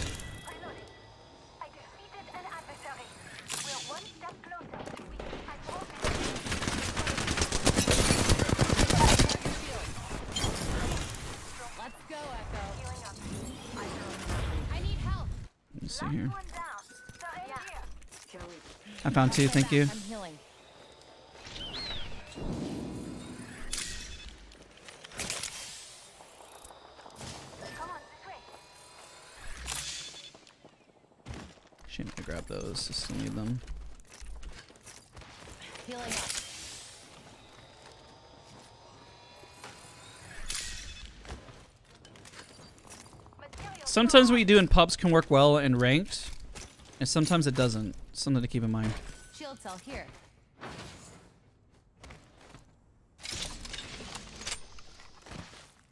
I defeated an adversary. We're one step closer to reaching my goal. Let's go, Echo. I need help. Let me see here. One down. Here. I found 2. Thank you. I'm healing. Come on, this way. Shame to grab those. I still need them. Healing up. Sometimes what you do in pubs can work well in ranked, and sometimes it doesn't. Something to keep in mind. Shield cell here.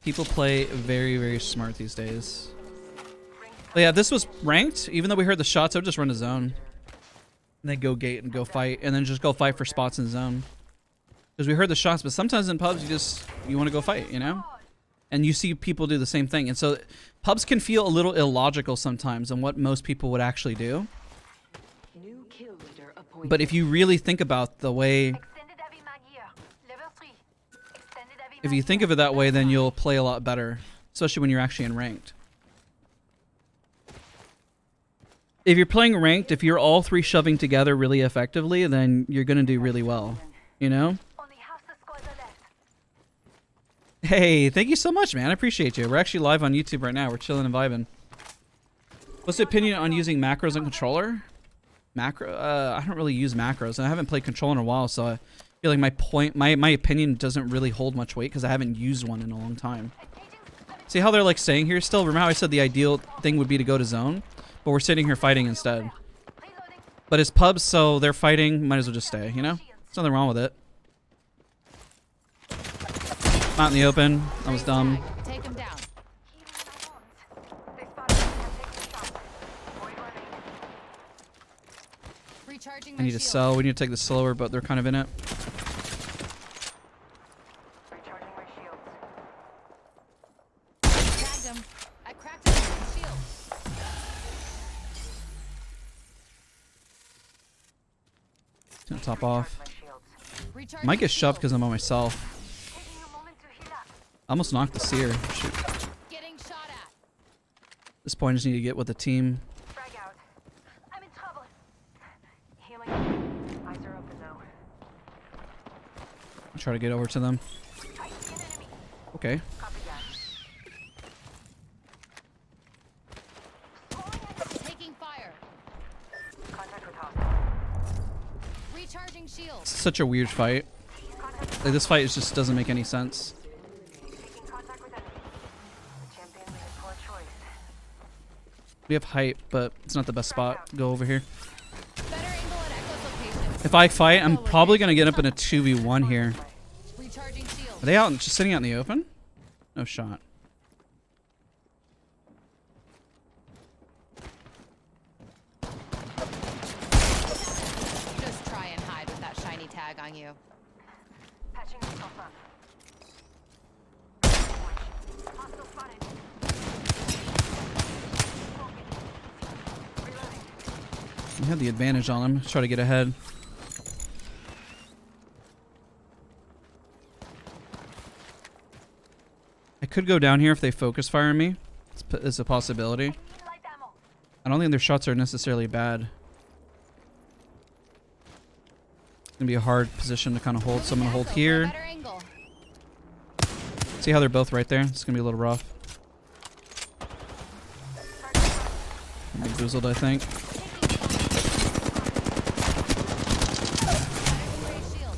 People play very, very smart these days. But yeah, this was ranked. Even though we heard the shots, I would just run a zone. And then go gate and go fight. And then just go fight for spots in zone. Because we heard the shots, but sometimes in pubs you want to go fight, you know? And you see people do the same thing. And so pubs can feel a little illogical sometimes on what most people would actually do. New kill leader appointed. But if you really think about the way... Extended heavy mag here. Level 3. Extended heavy If mag you think of it that way, then you'll play a lot better. Especially when you're actually in ranked. If you're playing ranked, if you're all 3 shoving together really effectively, then you're going to do really well. You know? Only half the squads are left. Hey, thank you so much, man. I appreciate you. We're actually live on YouTube right now. We're chilling and vibing. What's the opinion on using macros on controller? I don't really use macros, and I haven't played controller in a while, so I feel like my opinion doesn't really hold much weight because I haven't used one in a long time. See how they're like saying here still? Remember how I said the ideal thing would be to go to zone? But we're sitting here fighting instead. But it's pubs, so they're fighting. Might as well just stay, you know? There's nothing wrong with it. Not in the open. That was dumb. Take him down. They spotted me. I'm taking a shot. Void running. Recharging I my need to shield. sell. We need to take this slower, but they're kind of in it. Recharging my shields. Tagged him. I cracked him with the shield. Gonna top off. My shields. Recharging Might get shield. shoved because I'm on myself. Taking a moment to heal up. I almost knocked the seer. Shoot. Getting shot at. At this point, I just need to get with the team. Frag out. I'm in trouble. Healing. Eyes are open now. I'll try to get over to them. I see an enemy. Okay. Copy that. Taking fire. Contact with hostile. Recharging shield. It's such a weird fight. Like, this fight just doesn't make any sense. Taking contact with enemy. The champion made a poor choice. We have height, but it's not the best spot. Go over here. Better angle at Echo's location. If I fight, I'm probably going to get up in a 2v1 here. Recharging shield. Are they out just sitting out in the open? No shot. Just try and hide with that shiny tag on you. Patching myself up. Hostile spotted. Reloading. We have the advantage on them. Let's try to get ahead. I could go down here if they focus fire me. It's a possibility. Need light ammo. I don't think their shots are necessarily bad. It's gonna be a hard position to kind of hold. So I'm gonna hold Echo for a here. better angle. See how they're both right there? It's gonna be a little rough. Be boozled, I think. Raise shield.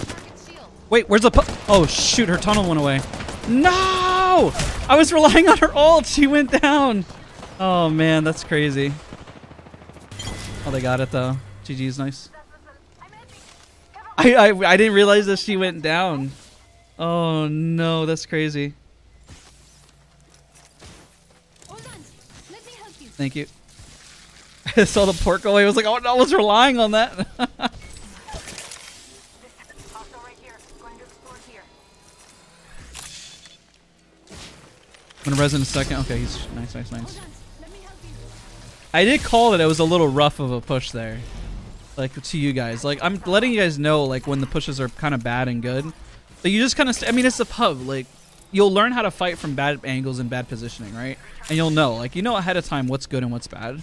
Target shield. Wait, where's the oh shoot, her tunnel went away. No! I was relying on her ult. She went down. Oh man, that's crazy. Oh, they got it though. GG is nice. I didn't realize that she went down. Oh no, that's crazy. Hold on. Let me help you. Thank you. I saw the pork away. I was like, oh no, I was relying on that. Hostile right here. Going to explore here. I'm gonna res in a second. Okay, he's nice. Hold on. Let me help you. I did call that it was a little rough of a push there. Like to you guys. Like I'm letting you guys know like when the pushes are kind of bad and good. But you just kind of I mean it's a pub. Like you'll learn how to fight from bad angles and bad positioning, right? And you'll know. Like you know ahead of time what's good and what's bad.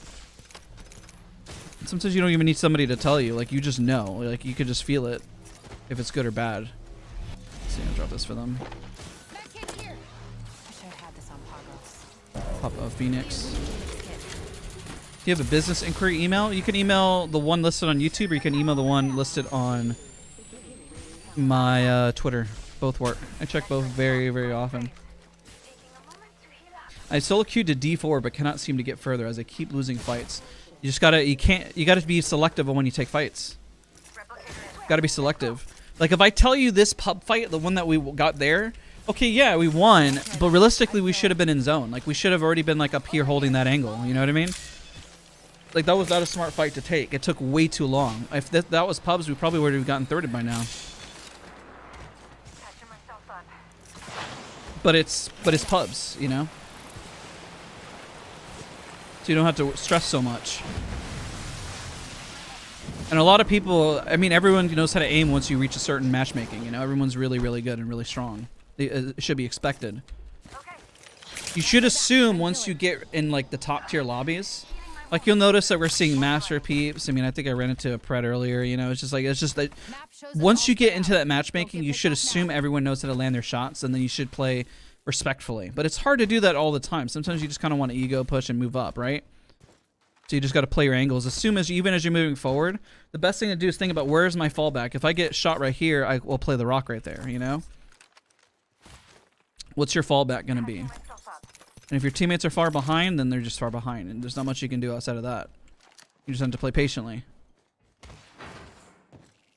Sometimes you don't even need somebody to tell you. Like you just know. Like you could just feel it if it's good or bad. Let's see, I'll drop this for them. Back kid here. I should have had this on Pagos. Pop of Phoenix. Do you have a business inquiry email? You can email the one listed on YouTube or you can email the one listed on my Twitter. Both work. I check both very, very often. I solo queued to D4 but cannot seem to get further as I keep losing fights. You just gotta, you gotta be selective on when you take fights. Gotta be selective. Like if I tell you this pub fight, the one that we got there, okay, yeah, we won, but realistically we should have been in zone. Like we should have already been like up here holding that angle, you know what I mean? Like that was not a smart fight to take. It took way too long. If that was pubs, we probably would have gotten thirded by now. But it's pubs, you know? So you don't have to stress so much. And a lot of people, I mean, everyone knows how to aim once you reach a certain matchmaking, you know? Everyone's really, really good and really strong. It should be expected. You should assume once you get in like the top tier lobbies, like you'll notice that we're seeing master peeps. I mean, I think I ran into a pred earlier, you know, it's just that once you get into that matchmaking, you should assume everyone knows how to land their shots and then you should play respectfully. But it's hard to do that all the time. Sometimes you just kind of want to ego push and move up, right? So you just got to play your angles. Even as you're moving forward, the best thing to do is think about where's my fallback. If I get shot right here, I will play the rock right there, you know? What's your fallback going to be? And if your teammates are far behind, then they're just far behind. And there's not much you can do outside of that. You just have to play patiently.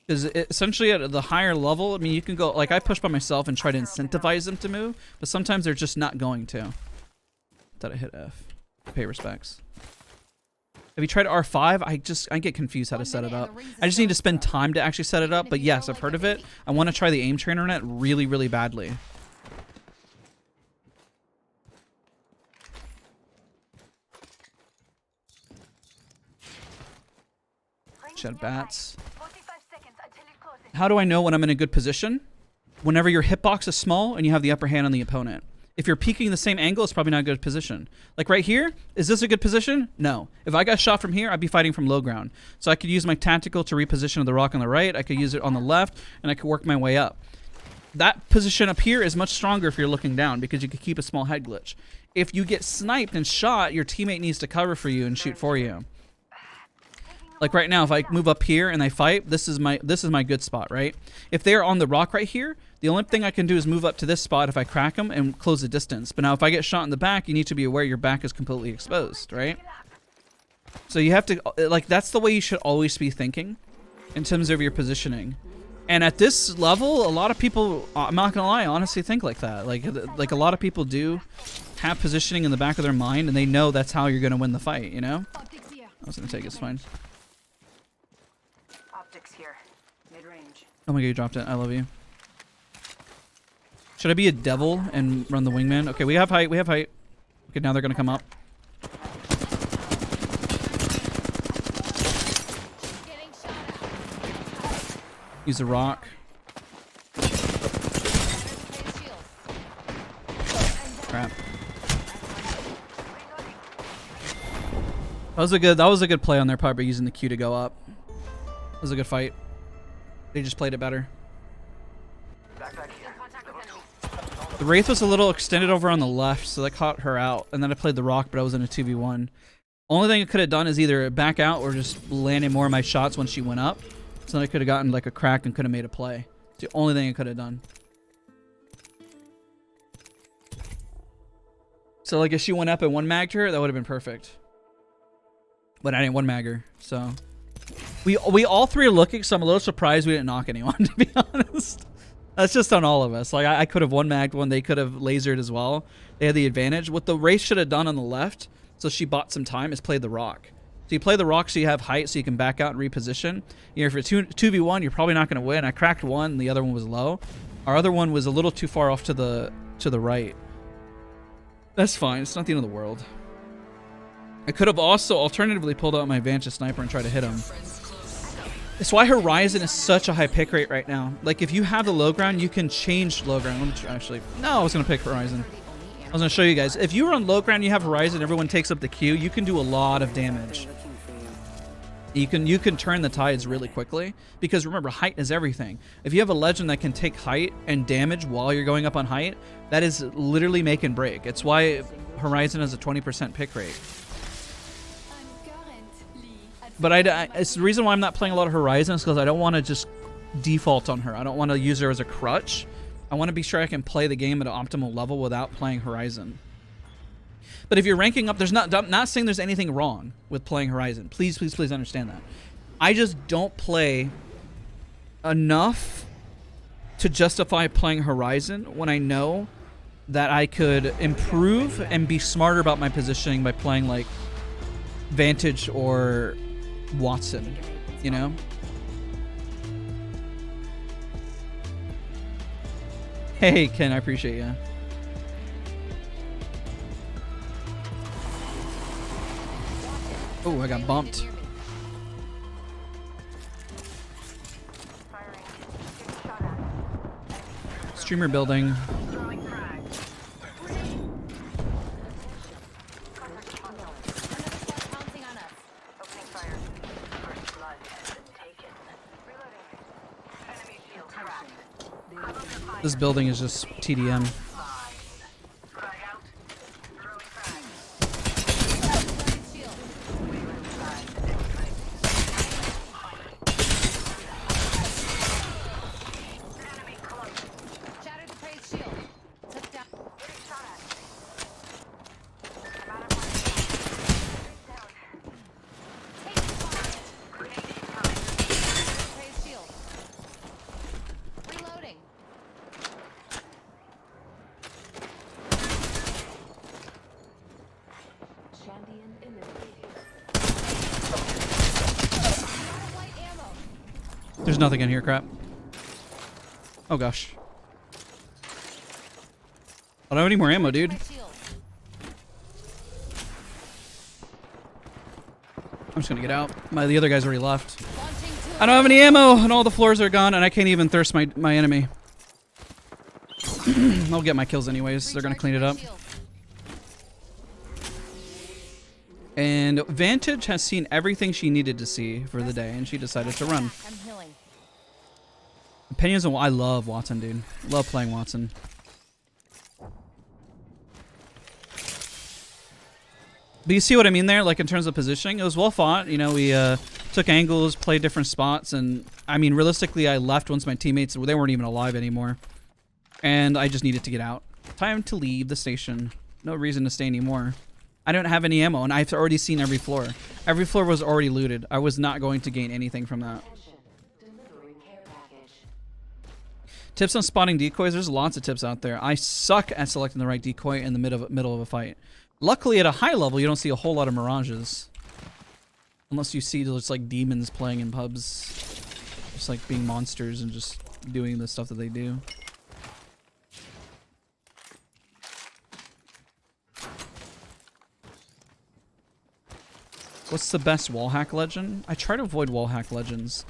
Because essentially at the higher level, I mean, you can go... Like, I push by myself and try to incentivize them to move. But sometimes they're just not going to. Thought I hit F. Pay respects. Have you tried R5? I get confused how to set it up. I just need to spend time to actually set it up. But yes, I've heard of it. I want to try the aim trainer on it really, really badly. Shed bats. How do I know when I'm in a good position? Whenever your hitbox is small and you have the upper hand on the opponent. If you're peeking the same angle, it's probably not a good position. Like right here, is this a good position? No. If I got shot from here, I'd be fighting from low ground. So I could use my tactical to reposition the rock on the right. I could use it on the left, and I could work my way up. That position up here is much stronger if you're looking down because you could keep a small head glitch. If you get sniped and shot, your teammate needs to cover for you and shoot for you. Like right now, if I move up here and they fight, this is my good spot, right? If they're on the rock right here, the only thing I can do is move up to this spot if I crack them and close the distance. But now if I get shot in the back, you need to be aware your back is completely exposed, right? So you have to, like, that's the way you should always be thinking in terms of your positioning. And at this level, a lot of people, I'm not gonna lie, honestly think like that. Like a lot of people do have positioning in the back of their mind and they know that's how you're gonna win the fight, you know? I was gonna take it's fine. Here, mid-range. Oh my god, you dropped it. I love you. Should I be a devil and run the wingman? Okay, we have height. We have height. Okay, now they're gonna come up. Use a rock. Crap. That was a good play on their part by using the Q to go up. That was a good fight. They just played it better. The Wraith was a little extended over on the left, so that caught her out. And then I played the rock, but I was in a 2v1. Only thing I could have done is either back out or just landed more of my shots when she went up. So then I could have gotten like a crack and could have made a play. It's the only thing I could have done. So like if she went up and one magged her, that would have been perfect. But I didn't one mag her, so... We all three are looking, so I'm a little surprised we didn't knock anyone, to be honest. That's just on all of us. Like, I could have one-magged one. They could have lasered as well. They had the advantage. What the race should have done on the left, so she bought some time, is play the rock. So you play the rock so you have height so you can back out and reposition. You know, if it's 2v1, you're probably not going to win. I cracked one, and the other one was low. Our other one was a little too far off to the right. That's fine. It's not the end of the world. I could have also alternatively pulled out my Vantage sniper and tried to hit him. It's why Horizon is such a high pick rate right now. Like, if you have the low ground, you can change low ground. Let me actually... No, I was going to pick Horizon. I was going to show you guys. If you are on low ground, you have Horizon, everyone takes up the queue, you can do a lot of damage. You can turn the tides really quickly. Because remember, height is everything. If you have a legend that can take height and damage while you're going up on height, that is literally make and break. It's why Horizon has a 20% pick rate. But it's the reason why I'm not playing a lot of Horizon is because I don't want to just default on her. I don't want to use her as a crutch. I want to be sure I can play the game at an optimal level without playing Horizon. But if you're ranking up, I'm not saying there's anything wrong with playing Horizon. Please, please, please understand that. I just don't play enough to justify playing Horizon when I know that I could improve and be smarter about my positioning by playing like Vantage or Wattson, you know? Hey, Ken, I appreciate you. Oh, I got bumped. Streamer building. This building is just TDM. There's nothing in here, crap. Oh gosh. I don't have any more ammo, dude. I'm just gonna get out. The other guy's already left. I don't have any ammo, and all the floors are gone, and I can't even thirst my enemy. I'll get my kills anyways. They're gonna clean it up. And Vantage has seen everything she needed to see for the day, and she decided to run. Opinions on... I love Wattson, dude. Love playing Wattson. But you see what I mean there? Like, in terms of positioning, it was well fought. You know, we took angles, played different spots, and... I mean, realistically, I left once my teammates... They weren't even alive anymore. And I just needed to get out. Time to leave the station. No reason to stay anymore. I don't have any ammo, and I've already seen every floor. Every floor was already looted. I was not going to gain anything from that. Tips on spotting decoys. There's lots of tips out there. I suck at selecting the right decoy in the middle of a fight. Luckily, at a high level, you don't see a whole lot of mirages. Unless you see just like demons playing in pubs. Just like being monsters and just doing the stuff that they do. What's the best wall hack legend? I try to avoid wall hack legends.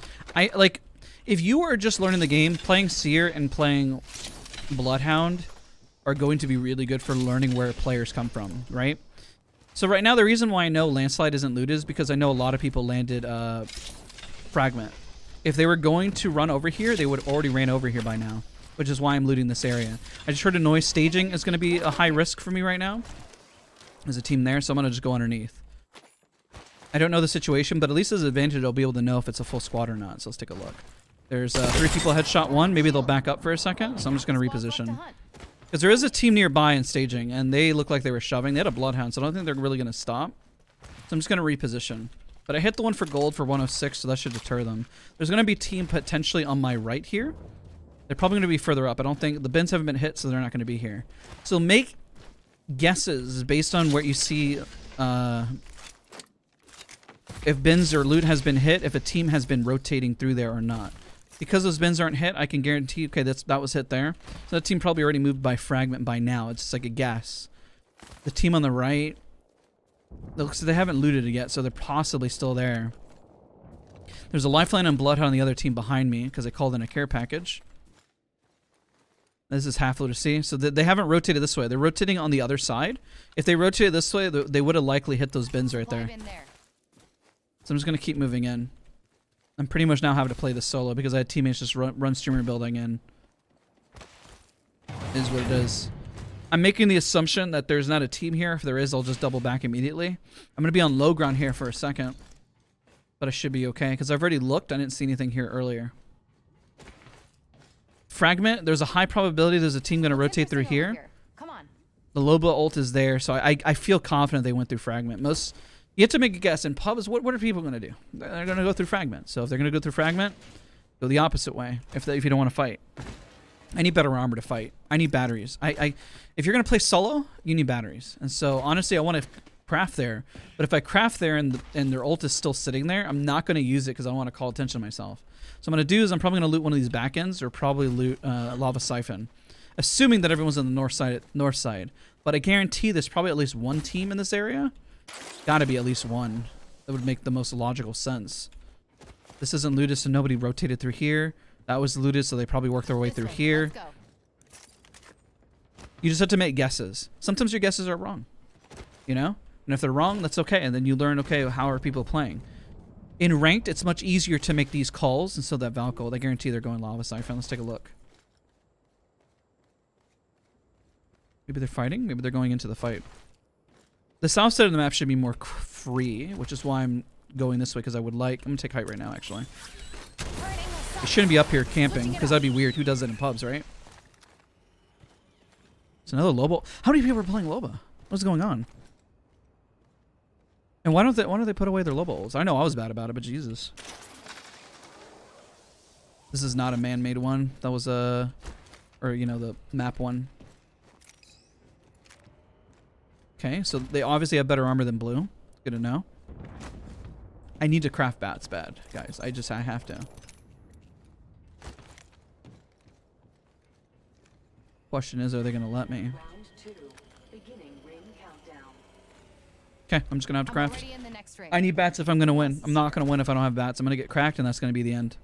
If you are just learning the game, playing Seer and playing Bloodhound are going to be really good for learning where players come from, right? So right now, the reason why I know Landslide isn't looted is because I know a lot of people landed Fragment. If they were going to run over here, they would have already ran over here by now, which is why I'm looting this area. I just heard a noise. Staging is going to be a high risk for me right now. There's a team there, so I'm going to just go underneath. I don't know the situation, but at least as an advantage, I'll be able to know if it's a full squad or not. So let's take a look. There's 3 people headshot 1. Maybe they'll back up for a second, so I'm just going to reposition. Because there is a team nearby in staging, and they look like they were shoving. They had a Bloodhound, so I don't think they're really going to stop. So I'm just going to reposition. But I hit the one for gold for 106, so that should deter them. There's going to be team potentially on my right here. They're probably going to be further up. I don't think the bins haven't been hit, so they're not going to be here. So make guesses based on where you see if bins or loot has been hit, if a team has been rotating through there or not. Because those bins aren't hit, I can guarantee, okay, that was hit there. So that team probably already moved by fragment by now. It's just like a guess. The team on the right, looks like they haven't looted it yet, so they're possibly still there. There's a lifeline and bloodhound on the other team behind me because I called in a care package. This is half looter, see? So they haven't rotated this way. They're rotating on the other side. If they rotated this way, they would have likely hit those bins right there. So I'm just going to keep moving in. I'm pretty much now having to play this solo because I had teammates just run streamer building in. Is what it is. I'm making the assumption that there's not a team here. If there is, I'll just double back immediately. I'm going to be on low ground here for a second. But I should be okay because I've already looked. I didn't see anything here earlier. Fragment, there's a high probability there's a team going to rotate through here. Come on. The Loba ult is there, so I feel confident they went through Fragment. You have to make a guess. In pubs, what are people going to do? They're going to go through Fragment. So if they're going to go through Fragment, go the opposite way if you don't want to fight. I need better armor to fight. I need batteries. If you're going to play solo, you need batteries. And so, honestly, I want to craft there. But if I craft there and their ult is still sitting there, I'm not going to use it because I don't want to call attention to myself. So what I'm going to do is I'm probably going to loot one of these back ends or probably loot Lava Siphon. Assuming that everyone's on the north side. But I guarantee there's probably at least one team in this area. Gotta be at least one. That would make the most logical sense. This isn't looted, so nobody rotated through here. That was looted, so they probably worked their way through here. You just have to make guesses. Sometimes your guesses are wrong. You know? And if they're wrong, that's okay. And then you learn, okay, how are people playing? In ranked, it's much easier to make these calls, and so that Valko, I guarantee they're going Lava Siphon. Let's take a look. Maybe they're fighting? Maybe they're going into the fight. The south side of the map should be more free, which is why I'm going this way, because I'm going to take height right now, actually. It shouldn't be up here camping, because that'd be weird. Who does that in pubs, right? It's another Loba. How many people are playing Loba? What's going on? And why don't they put away their Loba ults? I know I was bad about it, but Jesus. This is not a man-made one. That was the map one. Okay, so they obviously have better armor than blue. Good to know. I need to craft bats bad, guys. I have to. Question is, are they going to let me? Okay, I'm just going to have to craft. I need bats if I'm going to win. I'm not going to win if I don't have bats. I'm going to get cracked, and that's going to be the end.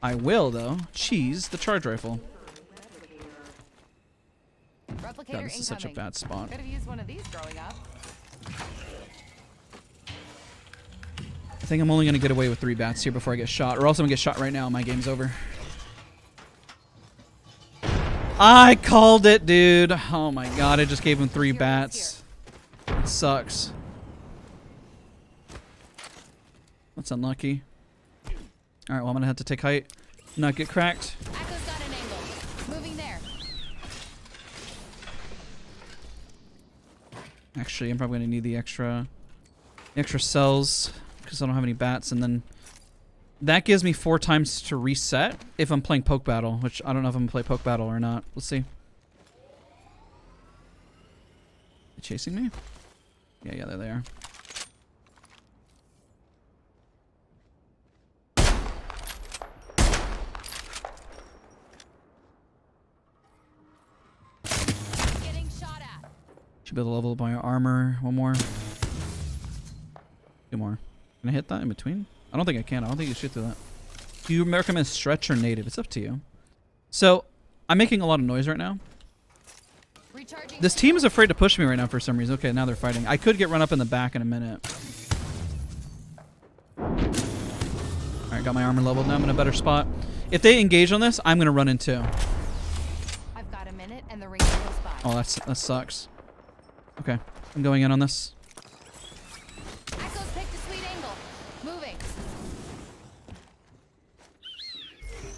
I will, though, cheese the charge rifle. God, this is such a bad spot. Could have used one of these growing up. I think I'm only going to get away with 3 bats here before I get shot, or else I'm going to get shot right now and my game's over. I called it, dude. Oh my god, I just gave him 3 bats. It sucks. That's unlucky. Alright, well, I'm going to have to take height. Not get cracked. Echo's got an angle. Moving there. Actually, I'm probably going to need the extra cells because I don't have any bats, and then that gives me 4 times to reset if I'm playing poke battle, which I don't know if I'm going to play poke battle or not. Let's see. They chasing me? Yeah, there they are. Getting shot at. Should be able to level up my armor. One more. 2 more. Can I hit that in between? I don't think I can. I don't think you shoot through that. Do you recommend stretch or native? It's up to you. So, I'm making a lot of noise right now. This team is afraid to push me right now for some reason. Okay, now they're fighting. I could get run up in the back in a minute. Alright, got my armor leveled. Now I'm in a better spot. If they engage on this, I'm going to run in too. I've got a minute and the ring is close by. Oh, that sucks. Okay, I'm going in on this. Echo's picked a sweet angle.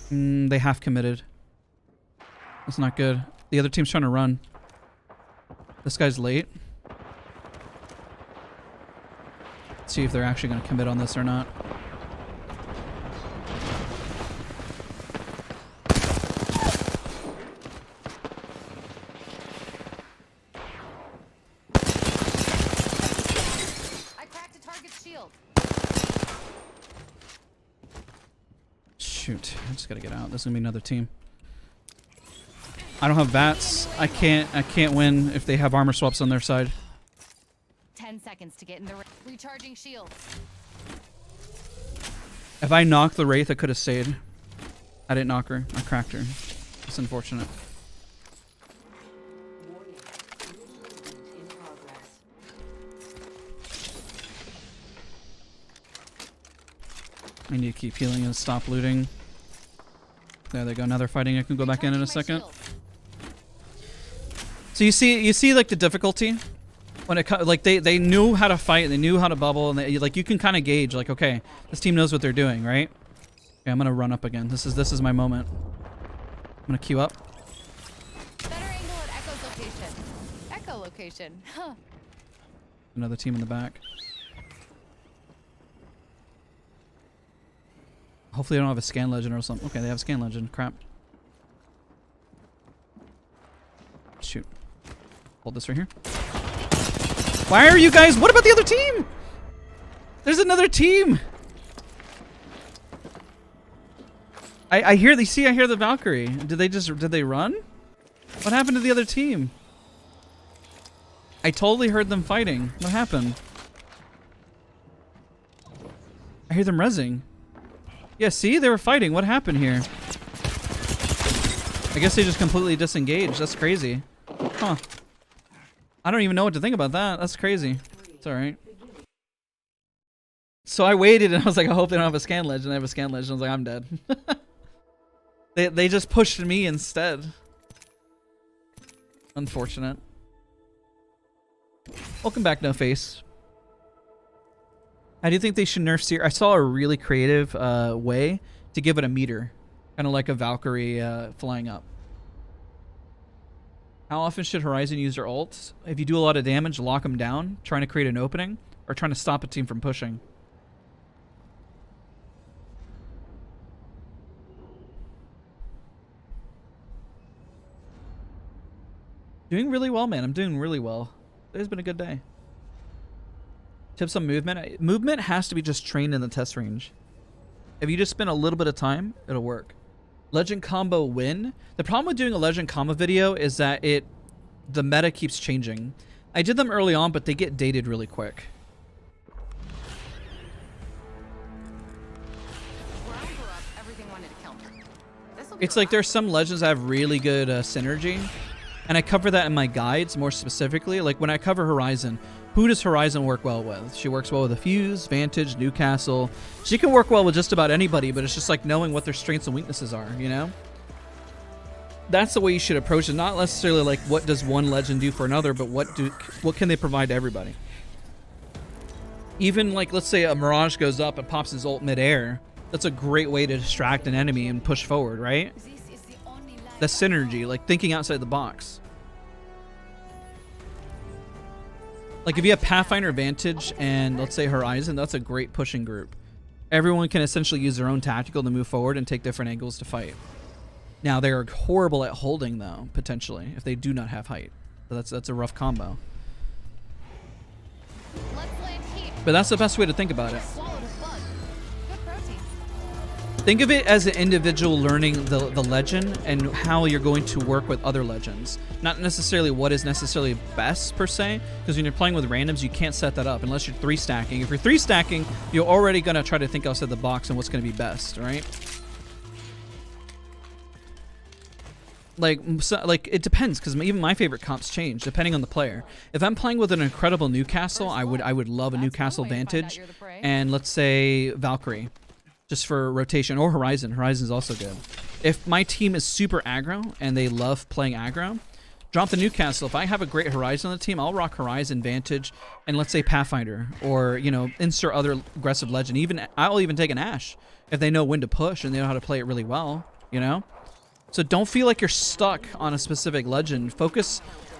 Moving. They half committed. That's not good. The other team's trying to run. This guy's late. See if they're actually going to commit on this or not. I cracked a target's shield. Shoot, I just gotta get out. This is gonna be another team. I don't have VATS. I can't win if they have armor swaps on their side. 10 seconds to get in the recharging shields. If I knocked the Wraith, I could have stayed. I didn't knock her. I cracked her. It's unfortunate. I need to keep healing and stop looting. There they go. Now they're fighting. I can go back in a second. So you see like the difficulty when it like they knew how to fight, they knew how to bubble, and like you can kind of gauge like, okay, this team knows what they're doing, right? Okay, I'm gonna run up again. This is my moment. I'm gonna queue up. Better angle at Echo's location. Echo location. Huh. Another team in the back. Hopefully they don't have a scan legend or something. Okay, they have a scan legend. Crap. Shoot. Hold this right here. Why are you guys... What about the other team? There's another team. I hear... I hear the Valkyrie. Did they run? What happened to the other team? I totally heard them fighting. What happened? I hear them rezzing. Yeah, see? They were fighting. What happened here? I guess they just completely disengaged. That's crazy. Huh. I don't even know what to think about that. That's crazy. It's alright. So I waited and I was like, I hope they don't have a scan legend. I have a scan legend. I was like, I'm dead. They just pushed me instead. Unfortunate. Welcome back, No Face. How do you think they should nerf Seer? I saw a really creative way to give it a meter. Kind of like a Valkyrie flying up. How often should Horizon use their ults? If you do a lot of damage, lock them down, trying to create an opening, or trying to stop a team from pushing. Doing really well, man. I'm doing really well. Today's been a good day. Tips on movement. Movement has to be just trained in the test range. If you just spend a little bit of time, it'll work. Legend combo win. The problem with doing a legend combo video is that the meta keeps changing. I did them early on, but they get dated really quick. Where I grew up, everything wanted to kill me. It's like there's some legends that have really good synergy, and I cover that in my guides more specifically. Like when I cover Horizon, who does Horizon work well with? She works well with a Fuse, Vantage, Newcastle. She can work well with just about anybody, but it's just like knowing what their strengths and weaknesses are, you know? That's the way you should approach it. Not necessarily like what does one legend do for another, but what can they provide to everybody? Even like, let's say a Mirage goes up and pops his ult midair. That's a great way to distract an enemy and push forward, right? The synergy, like thinking outside the box. Like if you have Pathfinder, Vantage, and let's say Horizon, that's a great pushing group. Everyone can essentially use their own tactical to move forward and take different angles to fight. Now they are horrible at holding though, potentially, if they do not have height. So that's a rough combo. Let's land here. But that's the best way to think about it. Swallowed a bug. Good protein. Think of it as an individual learning the legend and how you're going to work with other legends. Not necessarily what is necessarily best per se, because when you're playing with randoms, you can't set that up unless you're 3-stacking. If you're 3-stacking, you're already going to try to think outside the box and what's going to be best, right? Like it depends, because even my favorite comps change depending on the player. If I'm playing with an incredible Newcastle, I would love a Newcastle Vantage and let's say Valkyrie, just for rotation, or Horizon. Horizon's also good. If my team is super aggro and they love playing aggro, drop the Newcastle. If I have a great Horizon on the team, I'll rock Horizon, Vantage, and let's say Pathfinder, or you know, insert other aggressive legend. I'll even take an Ashe if they know when to push and they know how to play it really well, you know. So don't feel like you're stuck on a specific legend.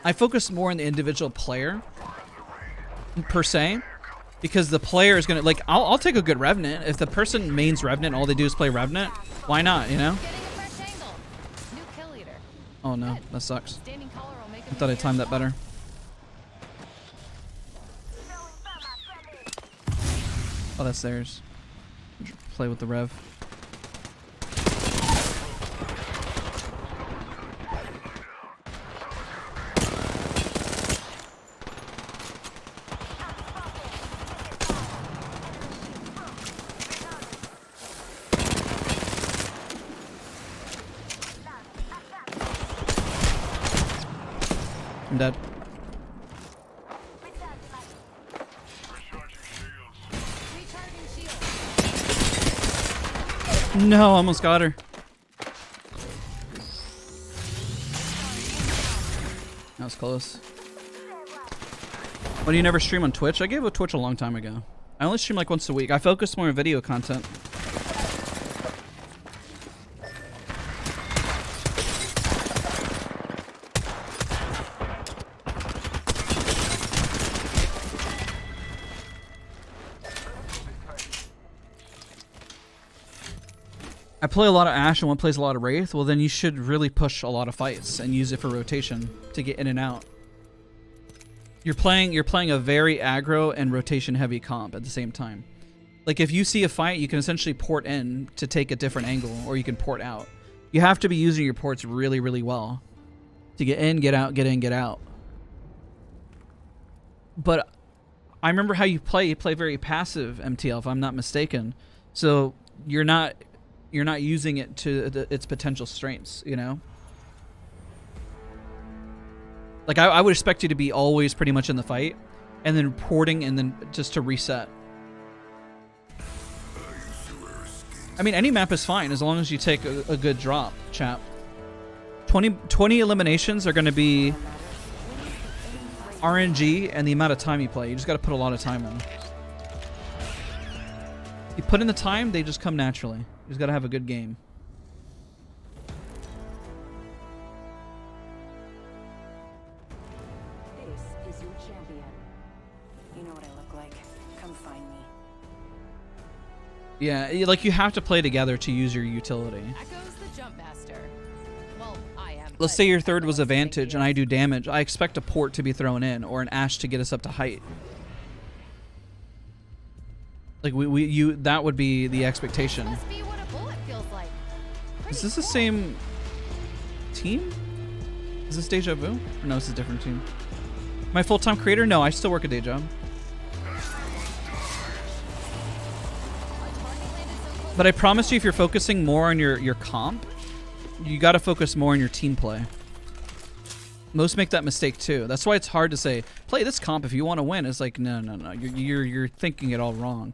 I focus more on the individual player, per se. Because the player is gonna like, I'll take a good Revenant. If the person mains Revenant, all they do is play Revenant, why not, you know? Getting a fresh angle. New kill leader. Oh no, that sucks. Standing color will make I thought I timed that better. Oh, that's theirs. Play with the Rev. I'm dead. Recharging shield. No, almost got her. That was close. Why do you never stream on Twitch? I gave up Twitch a long time ago. I only stream like once a week. I focus more on video content. I play a lot of Ashe and one plays a lot of Wraith. Well, then you should really push a lot of fights and use it for rotation to get in and out. You're playing a very aggro and rotation heavy comp at the same time. Like if you see a fight, you can essentially port in to take a different angle, or you can port out. You have to be using your ports really, really well to get in, get out, get in, get out. But I remember how you play. You play very passive MTL, if I'm not mistaken. So you're not using it to its potential strengths, you know? Like, I would expect you to be always pretty much in the fight, and then porting, and then just to reset. I mean, any map is fine, as long as you take a good drop, chap. 20 eliminations are going to be RNG and the amount of time you play. You just got to put a lot of time in. You put in the time, they just come naturally. You just got to have a good game. This is your champion. You know what I look like. Come find me. Yeah, like you have to play together to use your utility. Echoes the jump master. Well, I am. Let's say your third was a Vantage and I do damage. I expect a port to be thrown in or an Ashe to get us up to height. Like that would be the expectation. Must be what a bullet feels like. Is this the same team? Is this Deja Vu? Or no, this is a different team. My full-time creator? No, I still work a day job. But I promise you, if you're focusing more on your comp, you got to focus more on your team play. Most make that mistake too. That's why it's hard to say, play this comp if you want to win. It's like, no. You're thinking it all wrong.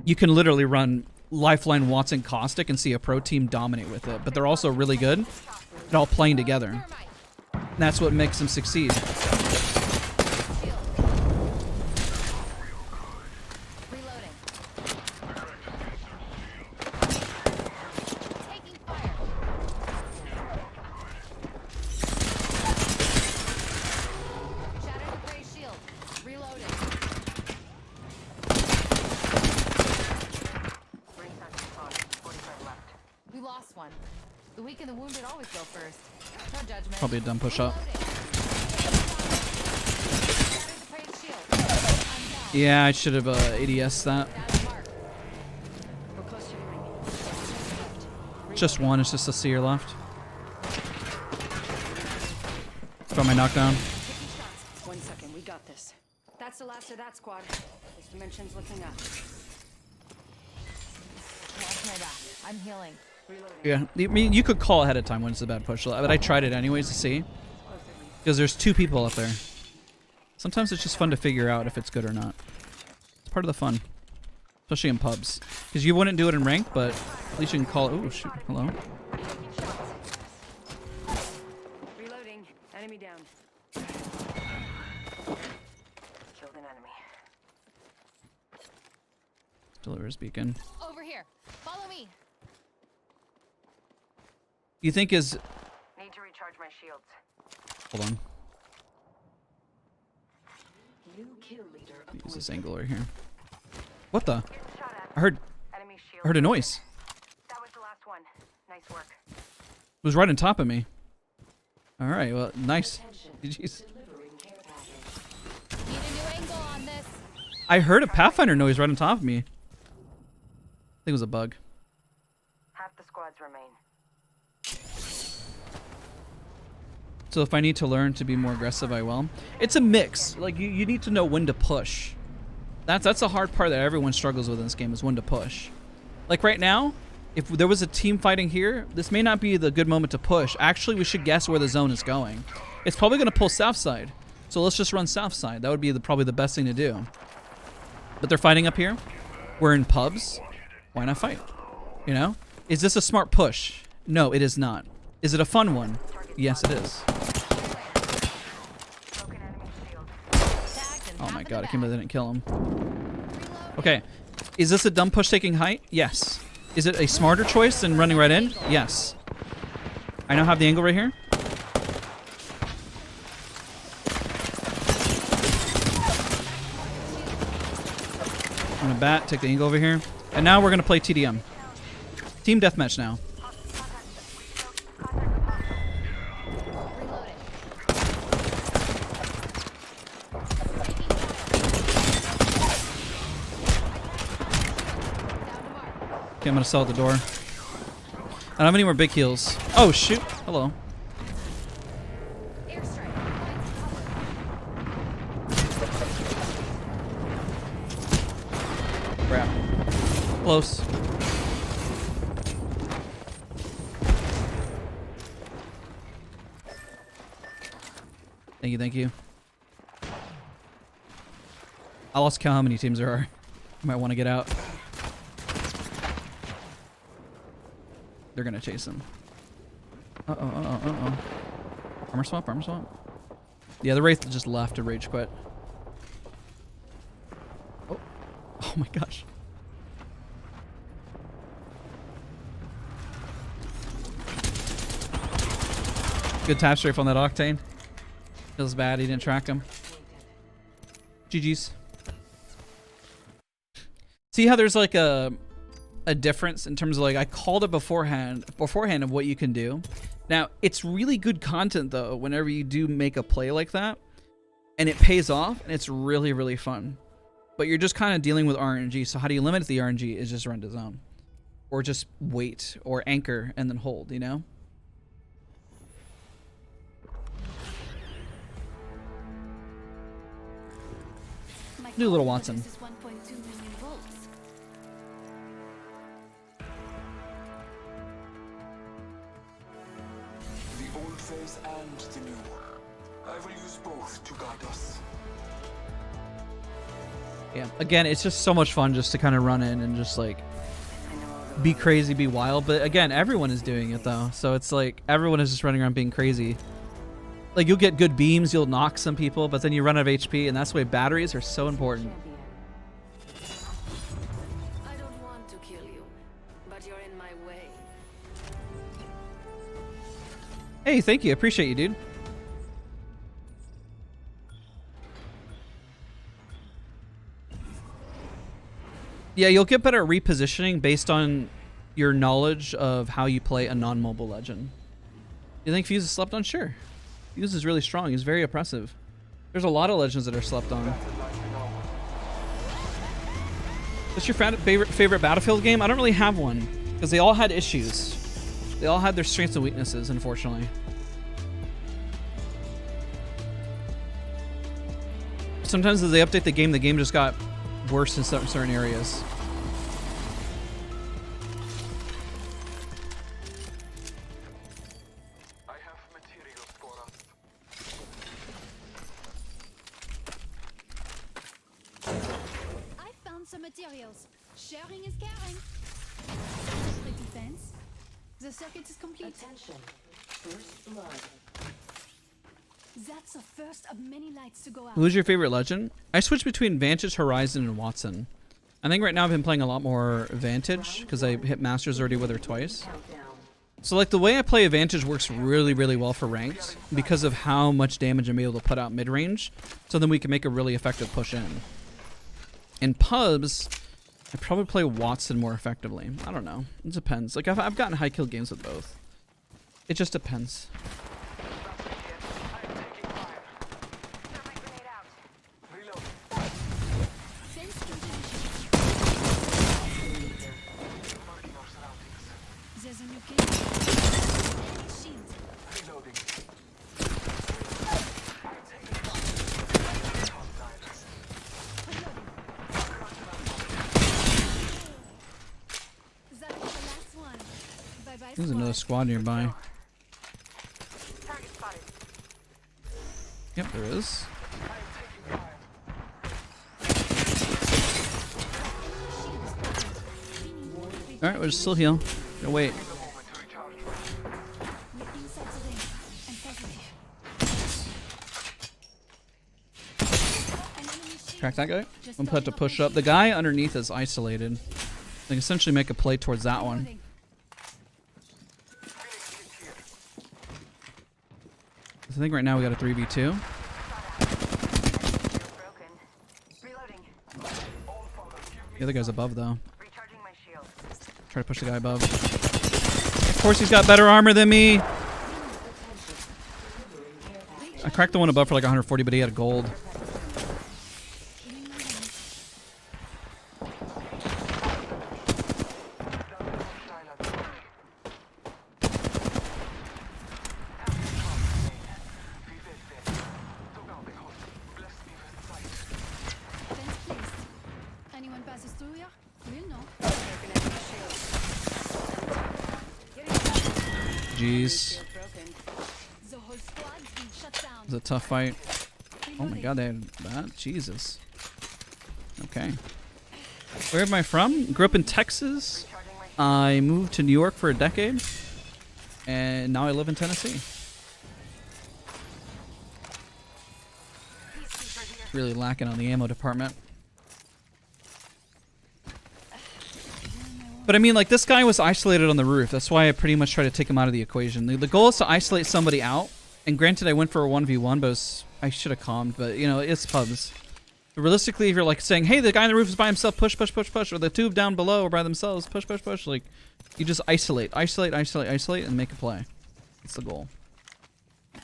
You can literally run Lifeline, Wattson, Caustic and see a pro team dominate with it. But they're also really good at all playing together. And that's what makes them succeed. Probably a dumb push-up. Yeah, I should have ADS that. Just one, it's just a seer left. Got my knockdown. 1 second, we got this. That's the last of that squad. This dimension's looking up. Watch my back. I'm healing. Yeah, I mean, you could call ahead of time when it's a bad push, but I tried it anyways to see. Because there's 2 people up there. Sometimes it's just fun to figure out if it's good or not. It's part of the fun. Especially in pubs. Because you wouldn't do it in ranked, but at least you can call it. Ooh, shoot. Hello. Reloading. Enemy down. Killed an enemy. Delivers beacon. Over here. Follow me. You think is... Need to recharge my shields. Hold on. New kill leader Use this angle right here. What the? Getting shot at. I heard Enemy shield. I heard a noise. That was the last one. Nice work. It was right on top of me. All right, well, nice. GG's. delivering care package. Need a new angle on this. I heard a Pathfinder noise right on top of me. I think it was a bug. Half the squads remain. So if I need to learn to be more aggressive, I will. It's a mix. Like you need to know when to push. That's a hard part that everyone struggles with in this game is when to push. Like right now, if there was a team fighting here, this may not be the good moment to push. Actually, we should guess where the zone is going. It's probably going to pull south side. So let's just run south side. That would be probably the best thing to do. But they're fighting up here. We're in pubs. Why not fight? You know? Is this a smart push? No, it is not. Is it a fun one? Yes, it is. Broken enemy shield. Tagged and Oh half my in the god, I back. can't believe they didn't kill him. Reload. Okay. Is this a dumb push taking height? Yes. Is it a smarter choice than running right in? Yes. I now have the angle right here. I'm gonna bat, take the angle over here. And now we're gonna play TDM. Team deathmatch now. Reloading. Down to mark. Okay, I'm gonna sell at the door. I don't have any more big heals. Oh shoot. Hello. Airstrike. Crap. Close. Thank you, thank you. I lost count how many teams there are. You might want to get out. They're gonna chase him. Uh-oh, uh-oh, uh-oh. Armor swap, armor swap. Yeah, the Wraith just left to rage quit. Oh. Oh my gosh. Good tap strafe on that Octane. Feels bad he didn't track him. GG's. See how there's like a difference in terms of like I called it beforehand of what you can do. Now it's really good content though whenever you do make a play like that and it pays off and it's really, really fun. But you're just kind of dealing with RNG. So how do you limit the RNG is just run to zone or just wait or anchor and then hold, you know? Do a little Wattson. The old phase and the new. I will use both to guide us. Yeah, again, it's just so much fun just to kind of run in and just like be crazy, be wild. But again, everyone is doing it though. So it's like everyone is just running around being crazy. Like you'll get good beams, you'll knock some people, but then you run out of HP and that's why batteries are so important. I don't want to kill you, but you're in my way. Hey, thank you. Appreciate you, dude. Yeah, you'll get better at repositioning based on your knowledge of how you play a non-mobile legend. You think Fuse is slept on? Sure. Fuse is really strong. He's very oppressive. There's a lot of legends that are slept on. What's your favorite Battlefield game? I don't really have one because they all had issues. They all had their strengths and weaknesses, unfortunately. Sometimes as they update the game just got worse in certain areas. I have materials for us. I found some materials. Sharing is caring. The defense. The circuit is complete. Attention. First blood. That's the first of many lights to go out. Who's your favorite legend? I switch between Vantage, Horizon, and Wattson. I think right now I've been playing a lot more Vantage because I hit Masters already with her twice. Countdown. So like the way I play Vantage works really, really well for ranked because of how much damage I'm able to put out mid-range. So then we can make a really effective push in. In pubs, I probably play Wattson more effectively. I don't know. It depends. Like I've gotten high kill games with both. It just depends. There's a new kid. Enemy shield. That was the last one. Bye-bye, There's another squad nearby. Target spotted. Yep, there is. Alright, we'll still heal. No, wait. We're inside the ring. And positive. An enemy shield. Crack that guy. I'm about to push up. The guy underneath is isolated. Like essentially make a play towards that one. Reloading. I think right now we got a 3v2. Broken. Reloading. The other guy's above though. Recharging my shield. Try to push the guy above. Of course he's got better armor than me. I cracked the one above for like 140, but he had a gold. Fence placed. Anyone passes through here? We'll know. Jeez. The whole squad's been shut down. It was a tough fight. Oh my god, they had that? Jesus. Okay. Where am I from? Grew up in Texas. I moved to New York for a decade. And now I live in Tennessee. Really lacking on the ammo department. But I mean, like, this guy was isolated on the roof. That's why I pretty much try to take him out of the equation. The goal is to isolate somebody out. And granted, I went for a 1v1, but I should have calmed. But, you know, it's pubs. But realistically, if you're, like, saying, hey, the guy on the roof is by himself, push, push, push, push. Or the tube down below are by themselves, push, push, push. Like, you just isolate, isolate, isolate, isolate, and make a play. That's the goal. There's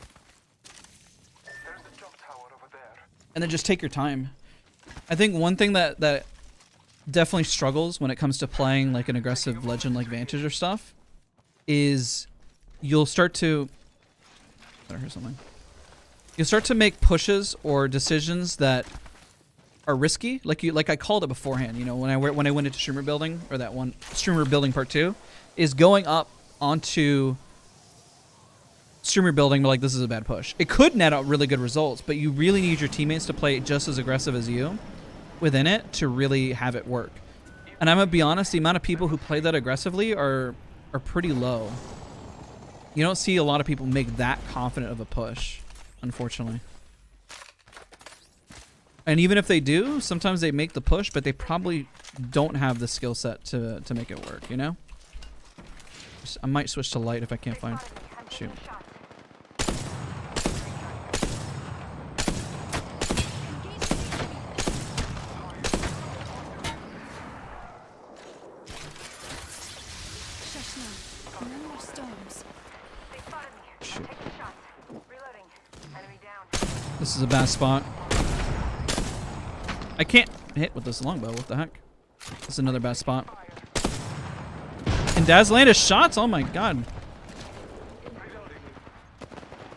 the jump tower over there. And then just take your time. I think one thing that definitely struggles when it comes to playing like an aggressive legend like Vantage or stuff is you'll start to I hear something. You'll start to make pushes or decisions that are risky. Like I called it beforehand, you know, when I went into streamer building, or that one streamer building part 2, is going up onto streamer building, but like, this is a bad push. It could net out really good results, but you really need your teammates to play just as aggressive as you within it to really have it work. And I'm gonna be honest, the amount of people who play that aggressively are pretty low. You don't see a lot of people make that confident of a push, unfortunately. And even if they do, sometimes they make the push, but they probably don't have the skill set to make it work, you know? I might switch to light if I can't find... Shoot. Shoot. This is a bad spot. I can't hit with this longbow. What the heck? This is another bad spot. And Daz landed shots? Oh my god.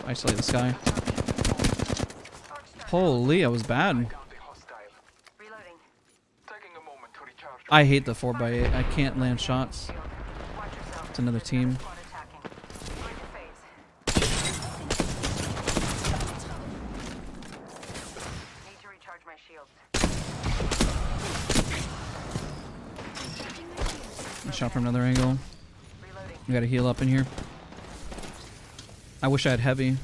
Isolate this guy. Holy, that was bad. I hate the 4x8. I can't land shots. It's another team. Shot from another angle. We gotta heal up in here. I wish I had heavy.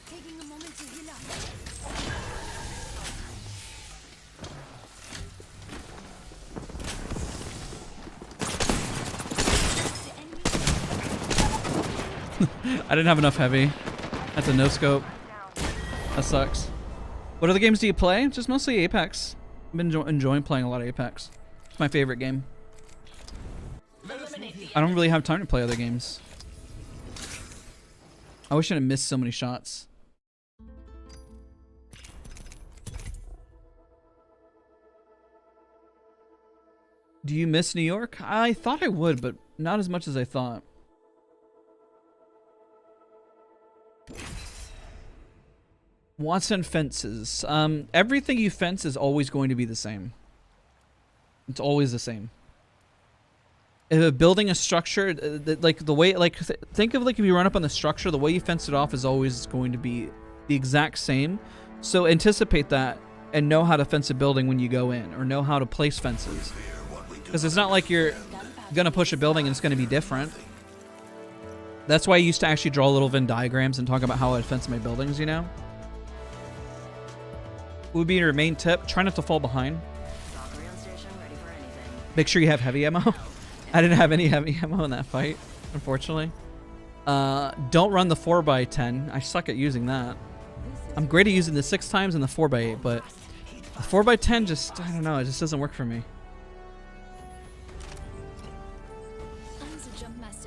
Taking a moment to heal up. I didn't have enough heavy. That's a no scope. That sucks. What other games do you play? Just mostly Apex. I've been enjoying playing a lot of Apex. It's my favorite game. I don't really have time to play other games. I wish I had missed so many shots. Do you miss New York? I thought I would, but not as much as I thought. Wattson fences. Everything you fence is always going to be the same. It's always the same. If building a structure, like the way, like think of like if you run up on the structure, the way you fence it off is always going to be the exact same. So anticipate that and know how to fence a building when you go in, or know how to place fences. Because it's not like you're gonna push a building and it's gonna be different. That's why I used to actually draw little Venn diagrams and talk about how I fence my buildings, you know? Would be your main tip, try not to fall behind. Make sure you have heavy ammo. I didn't have any heavy ammo in that fight, unfortunately. Don't run the 4x10. I suck at using that. I'm great at using the 6 times and the 4x8, but the 4x10 just, I don't know, it just doesn't work for me.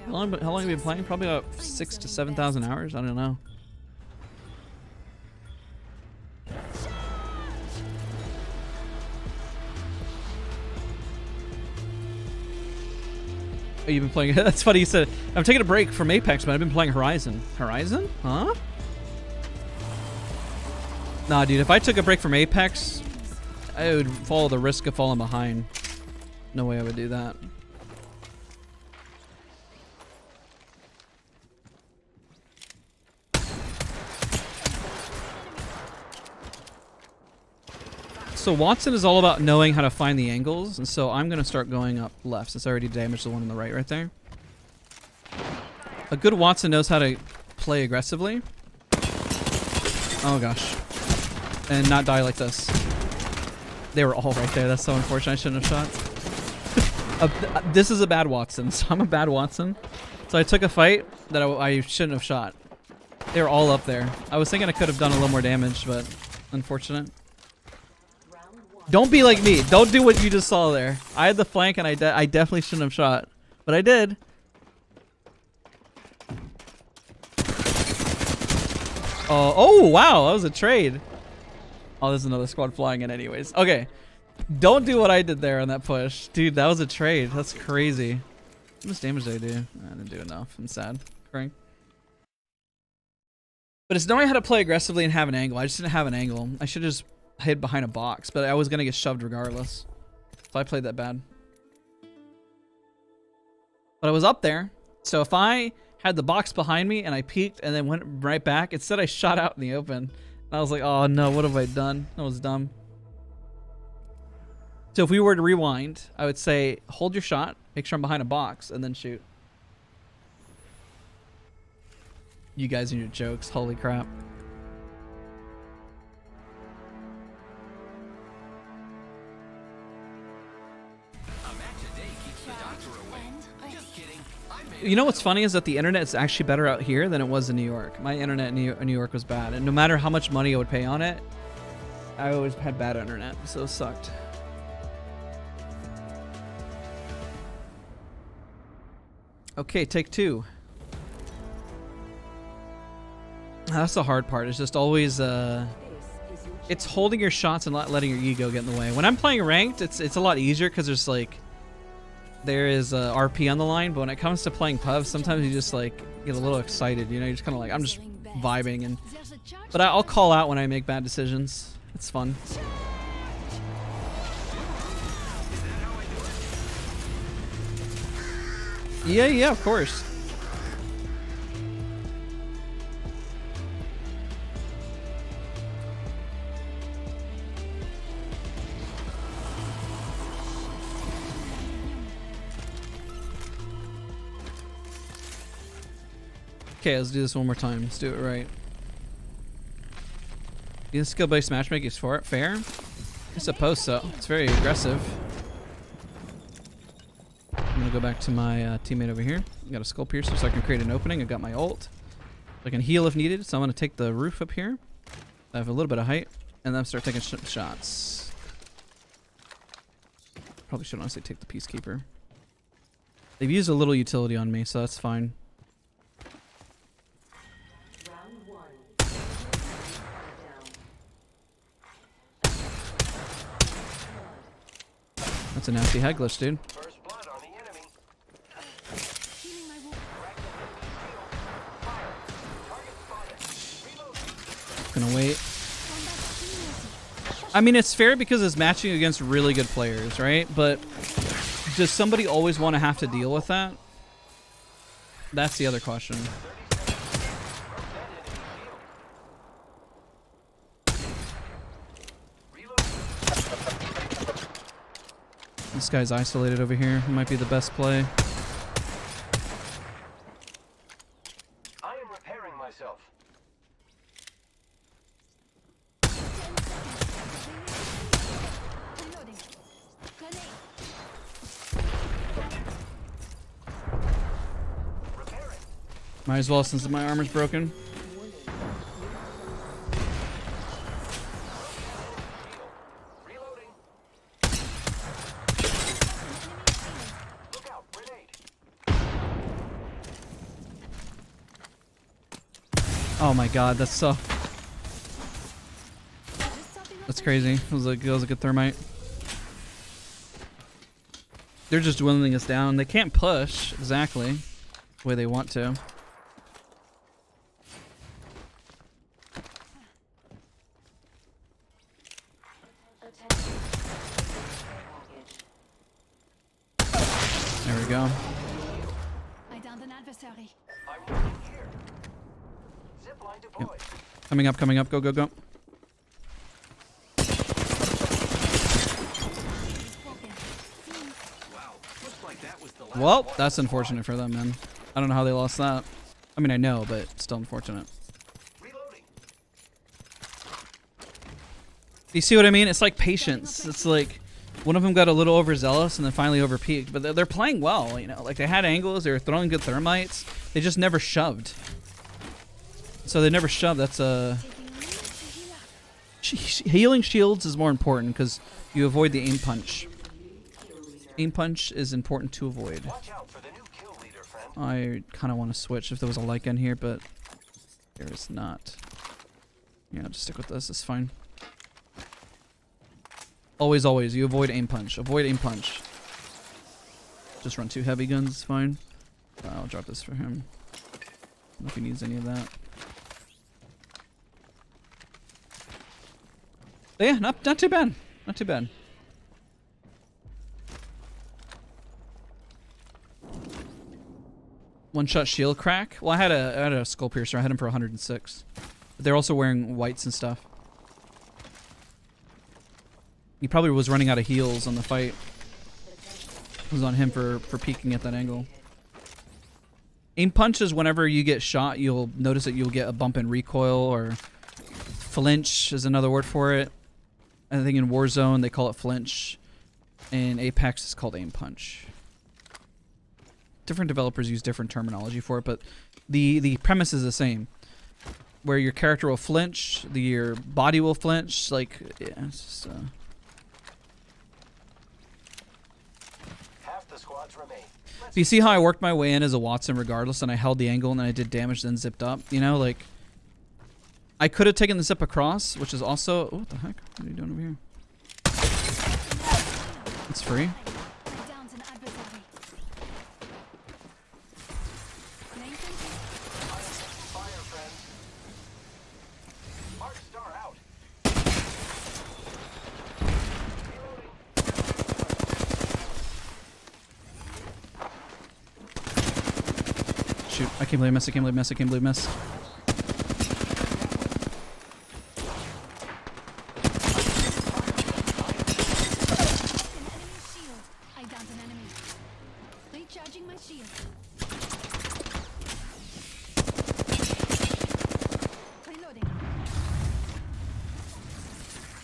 How long have you been playing? Probably about 6,000 to 7,000 hours. I don't know. Oh, you've been playing. That's funny. You said I'm taking a break from Apex, but I've been playing Horizon. Horizon? Huh? Nah, dude. If I took a break from Apex, I would follow the risk of falling behind. No way I would do that. So Wattson is all about knowing how to find the angles, and so I'm going to start going up left since I already damaged the one on the right there. A good Wattson knows how to play aggressively. Oh gosh. And not die like this. They were all right there. That's so unfortunate. I shouldn't have shot. This is a bad Wattson, so I'm a bad Wattson. So I took a fight that I shouldn't have shot. They were all up there. I was thinking I could have done a little more damage, but unfortunate. Don't be like me. Don't do what you just saw there. I had the flank and I definitely shouldn't have shot. But I did. Oh, wow. That was a trade. Oh, there's another squad flying in anyways. Okay. Don't do what I did there on that push. Dude, that was a trade. That's crazy. How much damage did I do? I didn't do enough. I'm sad. Crying. But it's knowing how to play aggressively and have an angle. I just didn't have an angle. I should have just hid behind a box, but I was gonna get shoved regardless. So I played that bad. But I was up there, so if I had the box behind me and I peeked and then went right back, instead I shot out in the open. And I was like, oh no, what have I done? That was dumb. So if we were to rewind, I would say hold your shot, make sure I'm behind a box, and then shoot. You guys and your jokes, holy crap. You know what's funny is that the internet is actually better out here than it was in New York. My internet in New York was bad, and no matter how much money I would pay on it, I always had bad internet, so it sucked. Okay, take 2. That's the hard part. It's just always it's holding your shots and not letting your ego get in the way. When I'm playing ranked, it's a lot easier because there is RP on the line, but when it comes to playing pub, sometimes you just like get a little excited, you know, you're just kind of like, I'm just vibing, but I'll call out when I make bad decisions. It's fun. Yeah, of course. Okay, let's do this one more time. Let's do it right. You think skill-based matchmaking is fair? I suppose so. It's very aggressive. I'm gonna go back to my teammate over here. I got a skull piercer so I can create an opening. I got my ult. I can heal if needed, so I'm going to take the roof up here. I have a little bit of height, and then start taking shots. Probably should honestly take the Peacekeeper. They've used a little utility on me, so that's fine. That's a nasty head glitch, dude. First blood on the enemy. Healing my wound. Fire. Target spotted. Reload. Gonna wait. Combat easy. I mean, it's fair because it's matching against really good players, right? But does somebody always want to have to deal with that? That's the other question. This guy's isolated over here. He might be the best play. I am repairing myself. 10 seconds. Reloading. Grenade. Repairing. Might as well since my armor's broken. Reloading. Look out, grenade. Oh my god, that's so... Just topping off That's my crazy. It was a good thermite. They're just dwindling us down. They can't push exactly the way they want to. There we go. I downed an adversary. I'm working here. Zipline deployed. Coming up, coming up. Go, go, go. Broken. Wow. Looks like that was the last Well, one. that's unfortunate for them, man. I don't know how they lost that. I mean, I know, but still unfortunate. Reloading. You see what I mean? It's like patience. It's like one of them got a little overzealous and then finally overpeaked, but they're playing well, you know. Like they had angles, they were throwing good thermites. They just never shoved. So they never shoved. That's a healing shields is more important because you avoid the aim punch. Aim punch is important to avoid. Watch out for the new kill leader, friend. I kind of want to switch if there was a like in here, but there is not. Yeah, I'll just stick with this. It's fine. Always, always. You avoid aim punch. Avoid aim punch. Just run 2 heavy guns. It's fine. I'll drop this for him. I don't know if he needs any of that. But yeah, not too bad. Not too bad. One-shot shield crack. Well, I had a skull piercer. I had him for 106. But they're also wearing whites and stuff. He probably was running out of heals on the fight. It was on him for peeking at that angle. Aim punch is whenever you get shot, you'll notice that you'll get a bump in recoil, or flinch is another word for it. I think in Warzone they call it flinch. In Apex it's called aim punch. Different developers use different terminology for it, but the premise is the same. Where your character will flinch, your body will flinch, like, yeah, it's just, Half the squads remain. You see how I worked my way in as a Wattson regardless, and I held the angle and then I did damage, then zipped up, you know, like, I could have taken the zip across, which is also, oh, what the heck, what are you doing over here? It's free. I downed an adversary. Lengthen. Fire, friend. Arc star out. Reloading. Shoot, I can't believe I missed, I can't believe I missed, I can't believe I missed. Recharging my shield. Reloading.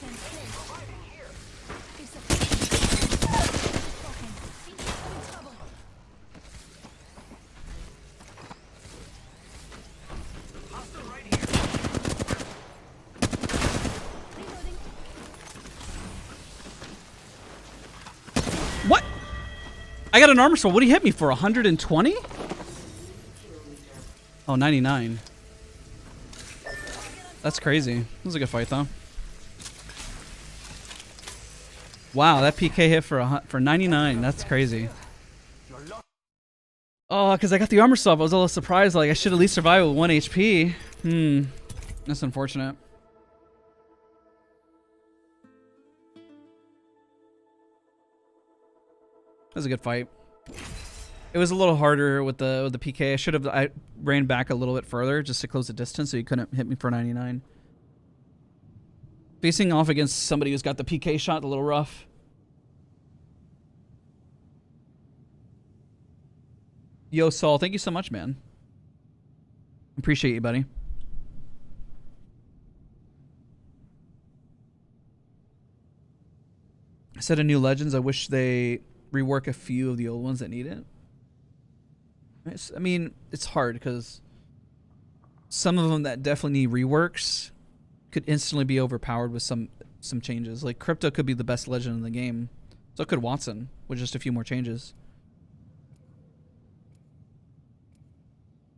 Can play. It's a broken. In trouble. What? I got an armor sword. What did he hit me for? 120? Oh, 99. That's crazy. It was a good fight, though. Wow, that PK hit for 99. That's crazy. Oh, because I got the armor sword. I was a little surprised. Like, I should at least survive with 1 HP. That's unfortunate. That was a good fight. It was a little harder with the PK. I ran back a little bit further just to close the distance so he couldn't hit me for 99. Facing off against somebody who's got the PK shot, a little rough. Yo, Saul, thank you so much, man. Appreciate you, buddy. I said a new Legends. I wish they rework a few of the old ones that need it. I mean, it's hard because some of them that definitely need reworks could instantly be overpowered with some changes. Like Crypto could be the best legend in the game. So could Wattson with just a few more changes.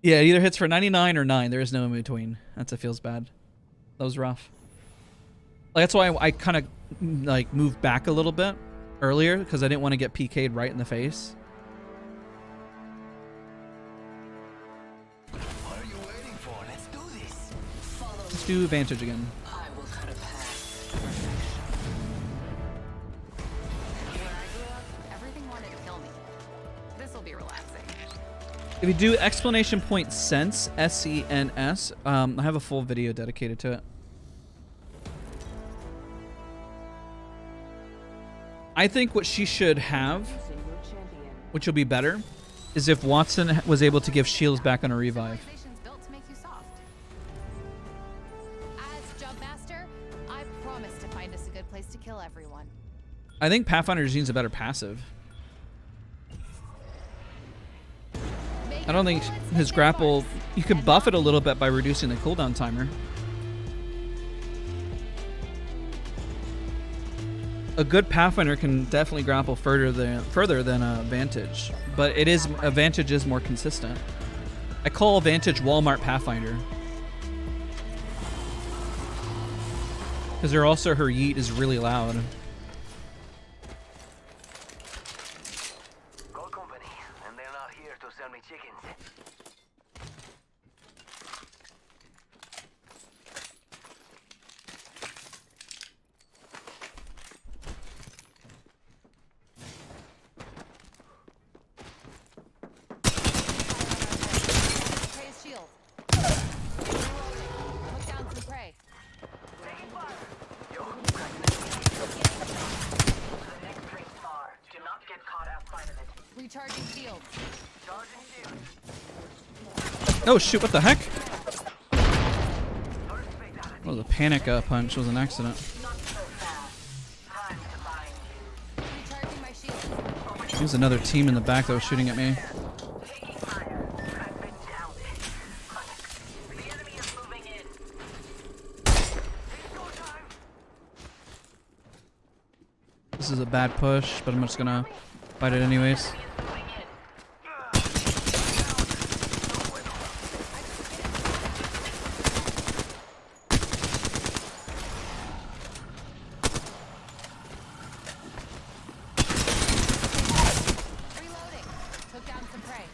Yeah, it either hits for 99 or 9. There is no in between. It feels bad. That was rough. Like, that's why I kind of like moved back a little bit earlier because I didn't want to get PK'd right in the face. What are you waiting for? Let's do this. Let's do Vantage again. I will cut a path. Where I grew up, everything wanted to kill me. This will be relaxing. If you do exclamation point sense, S-E-N-S, I have a full video dedicated to it. I think what she should have, which will be better, is if Wattson was able to give shields back on a revive. Civilization's built to make you soft. As Jump Master, I promise to find us a good place to kill everyone. I think Pathfinder needs a better passive. I don't think his grapple, you could buff it a little bit by reducing the cooldown timer. A good Pathfinder can definitely grapple further than a Vantage, but a Vantage is more consistent. I call Vantage Walmart Pathfinder because her yeet is really loud. Call company, and they're not here to sell me chickens. Praise shield. Took down some prey. Do not get caught outside of it. Recharging shield. Oh shoot, what the heck? That was a panic punch. It was an accident. Recharging my shield. There's another team in the back that was shooting at me. This is a bad push, but I'm just gonna fight it anyways. Reloading. Took down some prey.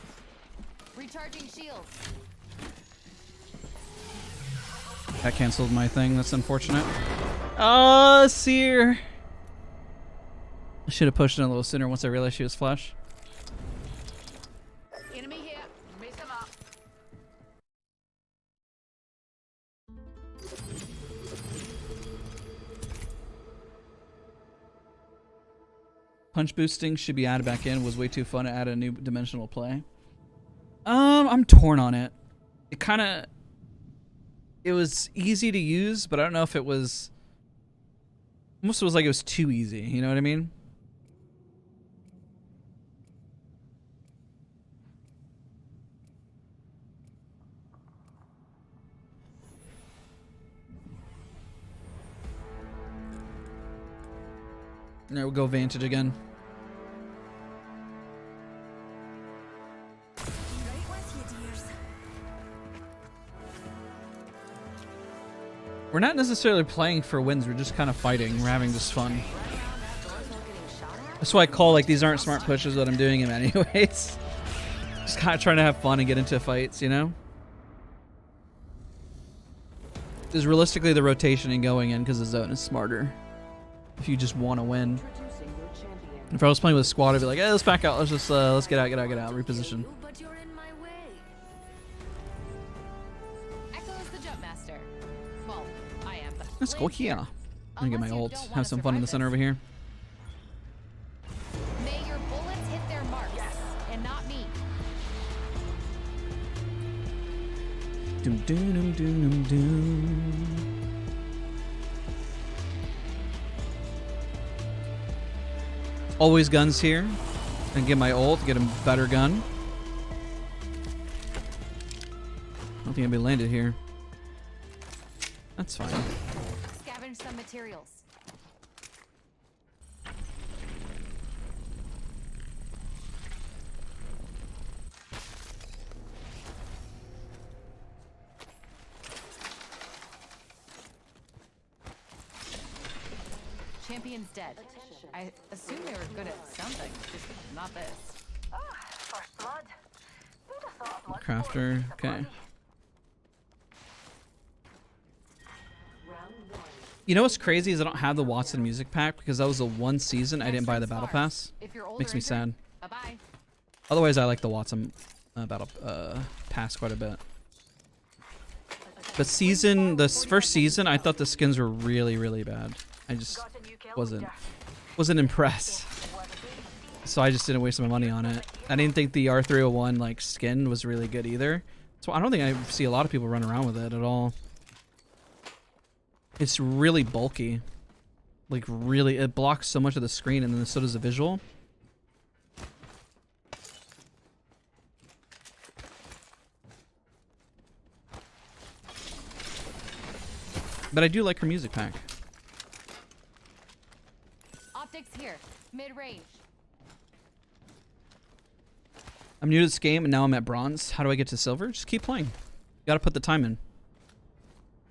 Recharging shield. That canceled my thing. That's unfortunate. Oh, Seer. I should have pushed it a little sooner once I realized she was flush. Enemy here. Mess him up. Punch boosting should be added back in. Was way too fun to add a new dimensional play. I'm torn on it. It was easy to use, but I don't know if it was. Almost was like it was too easy. You know what I mean? There we'll go Vantage again. We're not necessarily playing for wins. We're just kind of fighting. We're having just fun. That's why I call like these aren't smart pushes, but I'm doing them anyways. Just kind of trying to have fun and get into fights, you know? Because realistically, the rotation and going in because the zone is smarter. If you just want to win. If I was playing with a squad, I'd be like, hey, let's back out. Let's just let's get out, reposition. But you're in my way. Echo is the jump master. Well, I am. But Let's go here. I'm gonna get my ult. Have some fun in the center over here. May your bullets hit their marks, and not me. Doom doom doom doom doom. Always guns here. And get my ult, get a better gun. I don't think anybody landed here. That's fine. Scavenge some materials. Champion's dead. I assume they were good at something, just not this. First blood. Who'd have thought blood Crafter, okay. You know what's crazy is I don't have the Wattson music pack because that was the one season I didn't buy the battle pass. If you're older, Makes me sad. Bye-bye. Otherwise, I like the Wattson battle pass quite a bit. But this first season, I thought the skins were really, really bad. I just wasn't impressed. So I just didn't waste my money on it. I didn't think the R301 like skin was really good either. So I don't think I see a lot of people run around with it at all. It's really bulky. Like really, it blocks so much of the screen and then so does the visual. But I do like her music pack. Optics here, mid-range. I'm new to this game and now I'm at bronze. How do I get to silver? Just keep playing. You gotta put the time in.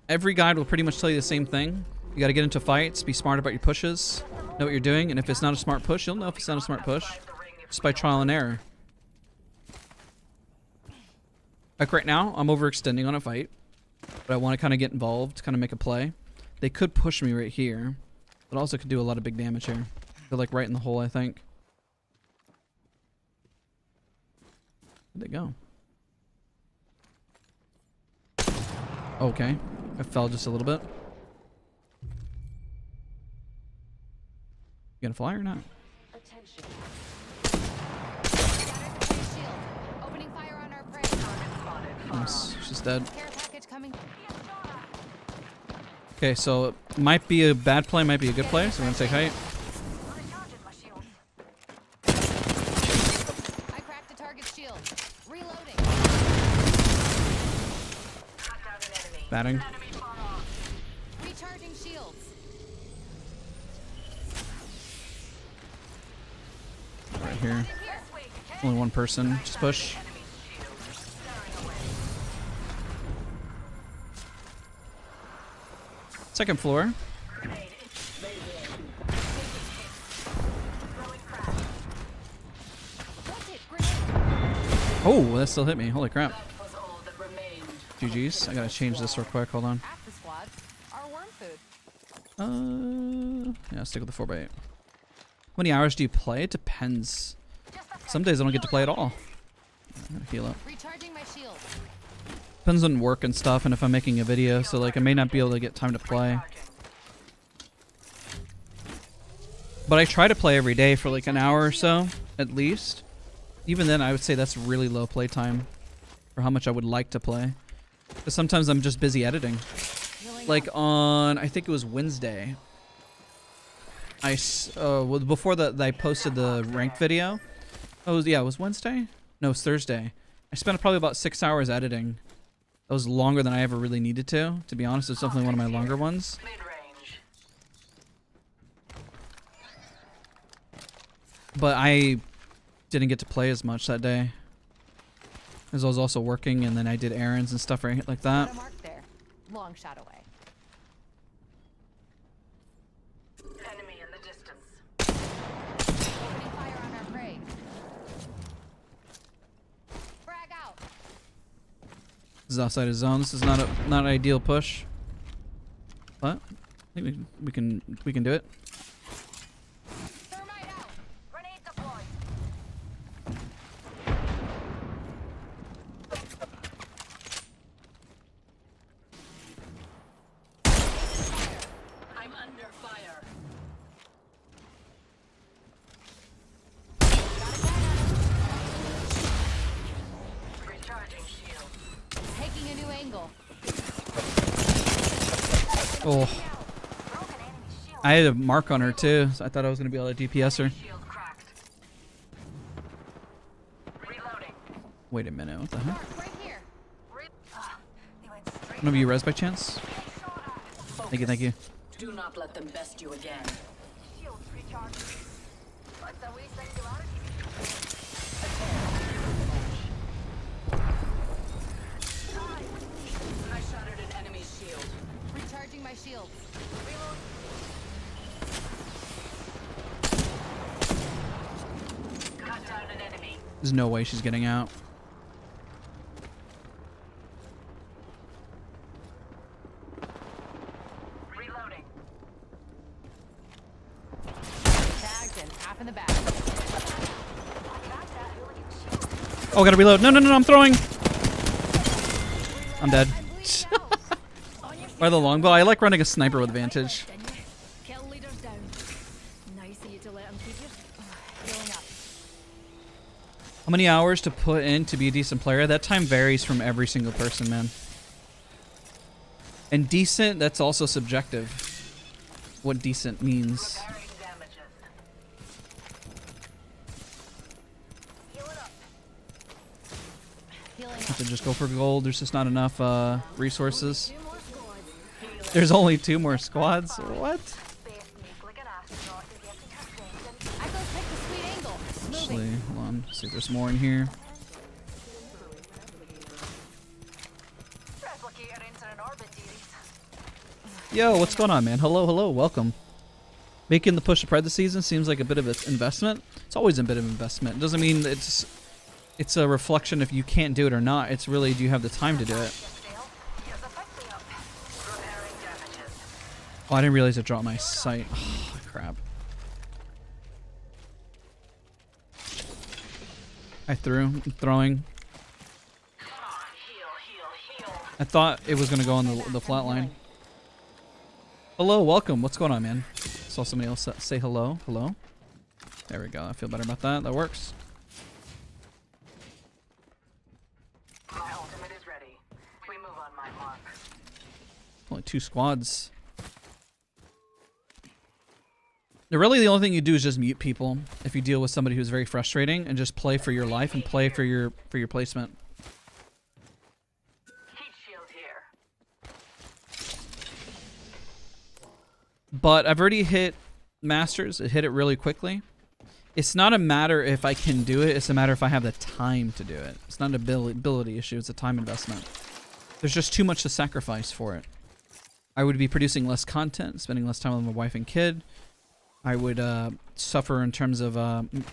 Every guide will pretty much tell you the same thing. You gotta get into fights, be smart about your pushes, know what you're doing, and if it's not a smart push, you'll know if it's not a smart push. Just by trial and error. Like right now, I'm overextending on a fight. But I want to kind of get involved, kind of make a play. They could push me right here. But also could do a lot of big damage here. They're like right in the hole, I think. Where'd they go? Okay. I fell just a little bit. You gonna fly or not? Attention. Opening fire on our prey. Nice. She's dead. Care package coming. Okay, so it might be a bad play, might be a good play. So we're gonna take height. I cracked a target's shield. Reloading. Batting. Recharging shields. Right here. Only one person. Just push. Second floor. Oh, that still hit me. Holy crap. GG's. I gotta change this real quick. Hold on. Half the squad are worm food. Yeah, stick with the 4x8. How many hours do you play? It depends. Some days I don't get to play at all. I'm gonna heal up. Recharging my shield. Depends on work and stuff and if I'm making a video, so like I may not be able to get time to play. But I try to play every day for like an hour or so, at least. Even then, I would say that's really low play time for how much I would like to play. Because sometimes I'm just busy editing. Like on, I think it was Wednesday. Well, before that I posted the ranked video. Oh, yeah, it was Wednesday? No, it was Thursday. I spent probably about 6 hours editing. That was longer than I ever really needed to be honest. It's definitely one of my longer ones. But I didn't get to play as much that day. Because I was also working and then I did errands and stuff right like that. Put a mark there. Long shot away. This is outside his zone. This is not an ideal push. But I think we can do it. Thermite out. Grenade deployed. I'm under fire. Recharging shield. Taking a new angle. Oh, Broken enemy shield. I had a mark on her too, so I thought I was gonna be able to DPS her. Shield cracked. Reloading. Wait a minute, what the heck? Mark, right here. They went straight. One of you res by chance? Thank you, thank you. Do not let them best you again. Shields recharged. What's the wee singularity? I shattered an enemy's shield. Recharging my shields. Cut down an enemy. There's no way she's getting out. Reloading. Tagged and half in the back. Oh, gotta reload. No, no, no, I'm throwing. I'm dead. By the longbow, I like running a sniper with Vantage. Kill leaders down. Nice of you to let him keep you. Healing up. How many hours to put in to be a decent player? That time varies from every single person, man. And decent, that's also subjective. What decent means. Repairing damages. Heal it up. Healing Have up. to just go for gold. There's just not enough resources. 2 more squads. There's only 2 more squads. What? Space make like an astronaut to get to her I go pick the sweet angle. Moving. Actually, hold on. See if there's more in here. Replicator into an orbit, dearies. Yo, what's going on, man? Hello, hello, welcome. Making the push to Pred this season seems like a bit of an investment. It's always a bit of investment. It doesn't mean it's a reflection if you can't do it or not. It's really, do you have the time to do it? Here's a pick me up. Repairing damages. Oh, I didn't realize I dropped my sight. Oh, crap. I'm throwing. Come on, heal. I thought it was going to go on the flat line. Hello, welcome. What's going on, man? Saw somebody else say hello. Hello. There we go. I feel better about that. That works. My ultimate is ready. We move on my mark. Only 2 squads. Really, the only thing you do is just mute people if you deal with somebody who's very frustrating, and just play for your life and play for your placement. Heat shield here. But I've already hit Masters. I hit it really quickly. It's not a matter if I can do it. It's a matter if I have the time to do it. It's not an ability issue. It's a time investment. There's just too much to sacrifice for it. I would be producing less content, spending less time with my wife and kid. I would suffer in terms of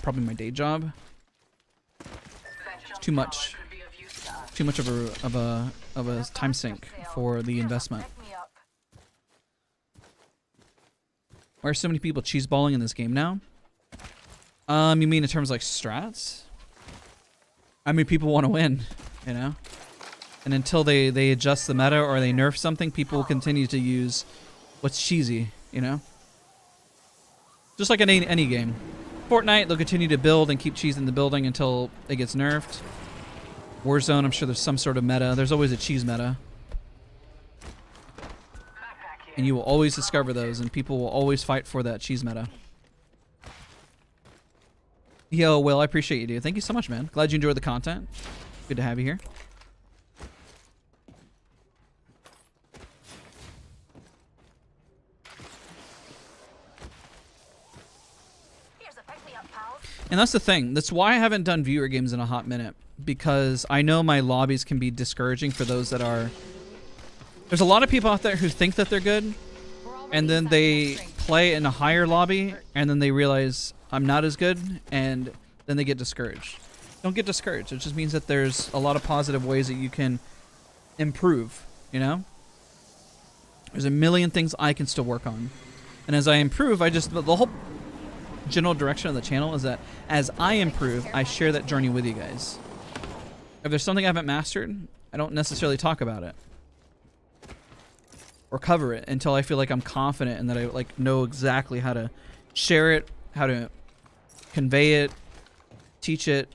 probably my day job. Too much. Too much of a time sink for the investment. Pick me up. Why are so many people cheeseballing in this game now? You mean in terms of like strats? I mean, people want to win, you know? And until they adjust the meta or they nerf something, people will continue to use what's cheesy, you know? Just like in any game. Fortnite, they'll continue to build and keep cheesing the building until it gets nerfed. Warzone, I'm sure there's some sort of meta. There's always a cheese meta. And you will always discover those, and people will always fight for that cheese meta. Yo, Will, I appreciate you, dude. Thank you so much, man. Glad you enjoyed the content. Good to have you here. Here's a pick me up, pals. And that's the thing. That's why I haven't done viewer games in a hot minute. Because I know my lobbies can be discouraging for those that are... There's a lot of people out there who think that they're good, and then they play in a higher lobby, and then they realize I'm not as good, and then they get discouraged. Don't get discouraged. It just means that there's a lot of positive ways that you can improve, you know? There's a million things I can still work on. And as I improve, the whole general direction of the channel is that as I improve, I share that journey with you guys. If there's something I haven't mastered, I don't necessarily talk about it or cover it until I feel like I'm confident and that I like know exactly how to share it, how to convey it, teach it,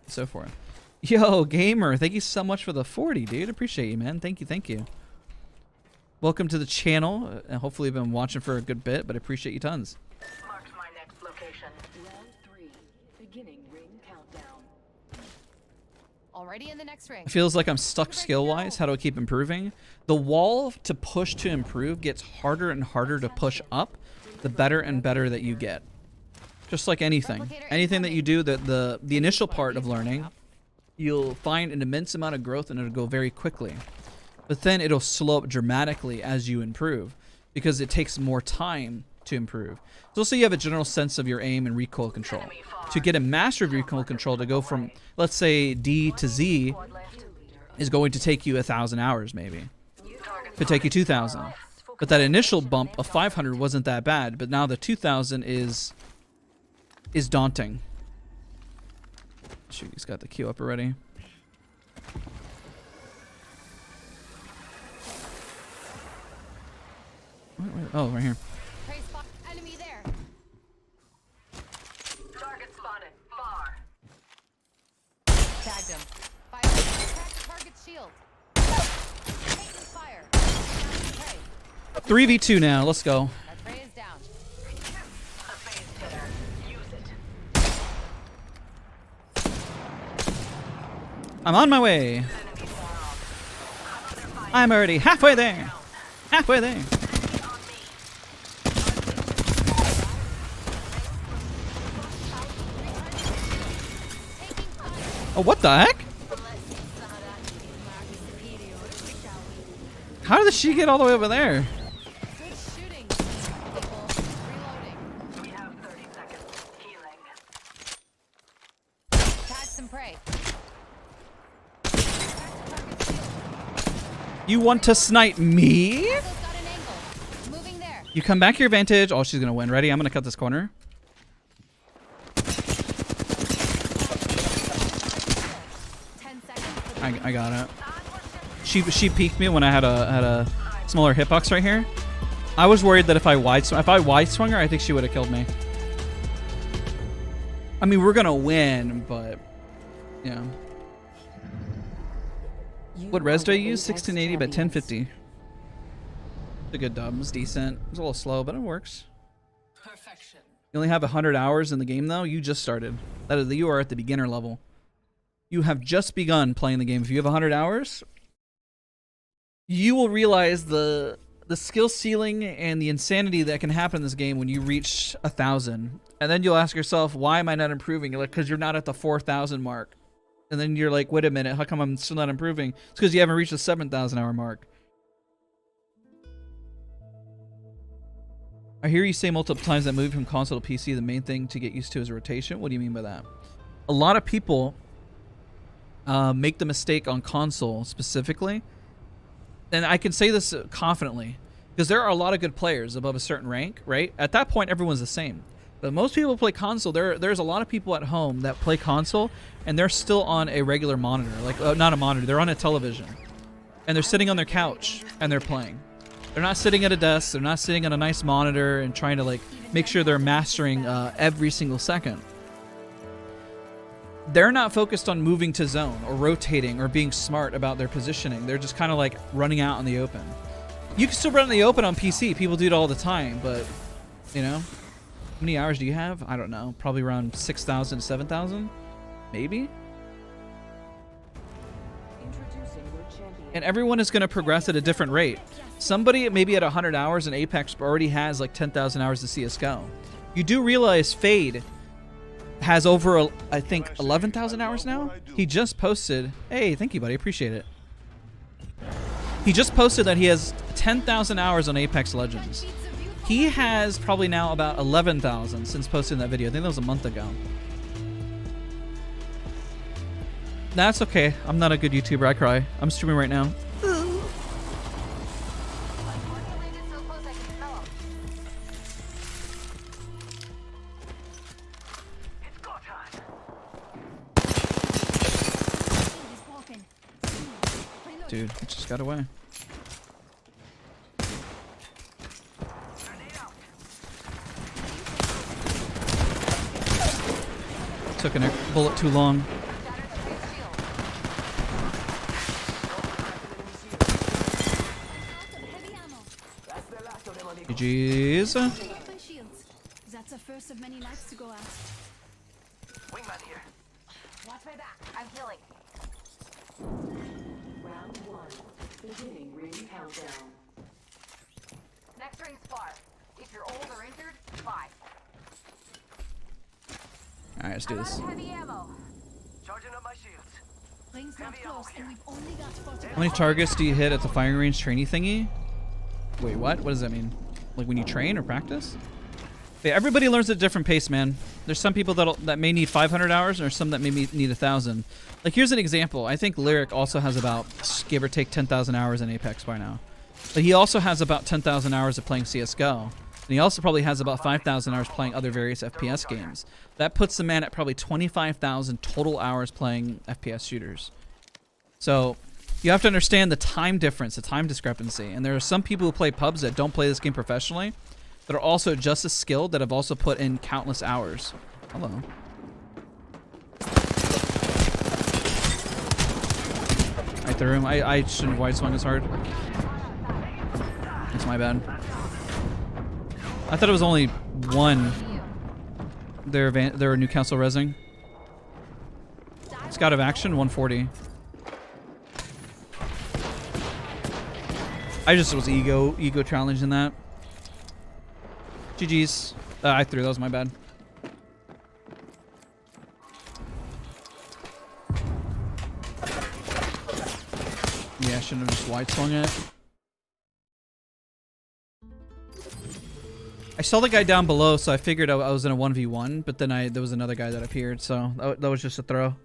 and so forth. Yo, gamer, thank you so much for the 40, dude. Appreciate you, man. Thank you, thank you. Welcome to the channel. Hopefully you've been watching for a good bit, but I appreciate you tons. Marked my next location. Round 3. Beginning ring countdown. Already in the next ring. It feels like I'm stuck skill-wise. How do I keep improving? The wall to push to improve gets harder and harder to push up, the better and better that you get. Just like anything. Anything that you do, the initial part of learning, you'll find an immense amount of growth and it'll go very quickly. But then it'll slow up dramatically as you improve because it takes more time to improve. So also you have a general sense of your aim and recoil control. To get a master of recoil control to go from, let's say, D to Z is going to take you 1,000 hours maybe. Could take you 2,000. But that initial bump of 500 wasn't that bad, but now the 2,000 is daunting. Shoot, he's got the queue up already. Oh, right here. Enemy there. Target spotted. Far. Tagged him. Fire. Attack the target's shield. Taking fire. Down prey. 3v2 now. Let's go. That prey is down. A phase hitter. Use it. I'm on my way. I'm already halfway there. Halfway there. Oh, what the heck? How did she get all the way over there? Good shooting. People. Reloading. We have 30 seconds. Healing. Tag some prey. You want to snipe me? Got an angle. Moving there. You come back here, Vantage. Oh, she's gonna win. Ready? I'm gonna cut this corner. 10 seconds. I got it. She peeked me when I had a smaller hitbox right here. I was worried that if I wide swung her, I think she would have killed me. I mean, we're gonna win, but yeah. What res do I use? 1680 by 1050. It's a good dub. It's decent. It's a little slow, but it works. Perfection. You only have 100 hours in the game, though. You just started. That is, you are at the beginner level. You have just begun playing the game. If you have 100 hours, you will realize the skill ceiling and the insanity that can happen in this game when you reach 1,000. And then you'll ask yourself, why am I not improving? You're like, because you're not at the 4,000 mark. And then you're like, wait a minute, how come I'm still not improving? It's because you haven't reached the 7,000 hour mark. I hear you say multiple times that moving from console to PC, the main thing to get used to is rotation. What do you mean by that? A lot of people make the mistake on console specifically. And I can say this confidently because there are a lot of good players above a certain rank, right? At that point, everyone's the same. But most people play console. There's a lot of people at home that play console and they're still on a regular monitor. Like, not a monitor, they're on a television. And they're sitting on their couch and they're playing. They're not sitting at a desk. They're not sitting on a nice monitor and trying to like make sure they're mastering every single second. They're not focused on moving to zone or rotating or being smart about their positioning. They're just kind of like running out in the open. You can still run in the open on PC. People do it all the time, but you know, how many hours do you have? I don't know. Probably around 6,000 to 7,000, maybe. And everyone is going to progress at a different rate. Somebody maybe at 100 hours in Apex already has like 10,000 hours of CSGO. You do realize Fade has over, I think, 11,000 hours now. He just posted. Hey, thank you, buddy. Appreciate it. He just posted that he has 10,000 hours on Apex Legends. He has probably now about 11,000 since posting that video. I think that was a month ago. That's okay. I'm not a good YouTuber. I cry. I'm streaming right now. Target landed so close I can smell 'em. It's go time. Shield is broken. Reload. Dude, it just got away. Grenade out. Took a bullet too long. Shatter the praise shield. Out of heavy ammo. That's the last of them, amigo. GG's. Open shields. That's the first of many lights to go out. Wingman here. Watch my back. I'm healing. Round 1. Beginning ring countdown. Next ring's far. If you're old or injured, bye. Alright, let's do I'm out this. of heavy ammo. Charging up my shields. Rings not close, and we've only got 40. How many targets do you hit at the firing range trainee thingy? Wait, what? What does that mean? Like when you train or practice? Yeah, everybody learns at a different pace, man. There's some people that may need 500 hours, and there's some that may need 1,000. Like here's an example. I think Lyric also has about, give or take, 10,000 hours in Apex by now. But he also has about 10,000 hours of playing CSGO. And he also probably has about 5,000 hours playing other various FPS games. That puts the man at probably 25,000 total hours playing FPS shooters. So you have to understand the time difference, the time discrepancy. And there are some people who play pubs that don't play this game professionally that are also just as skilled, that have also put in countless hours. Hello. I threw him. I shouldn't have wide swung as hard. That's my bad. I thought it was only one. They're Newcastle resing. Scout of action, 140. I just was ego challenging that. GG's. I threw. That was my bad. Yeah, I shouldn't have just wide swung it. I saw the guy down below, so I figured I was in a 1v1, but then there was another guy that appeared, so that was just a throw.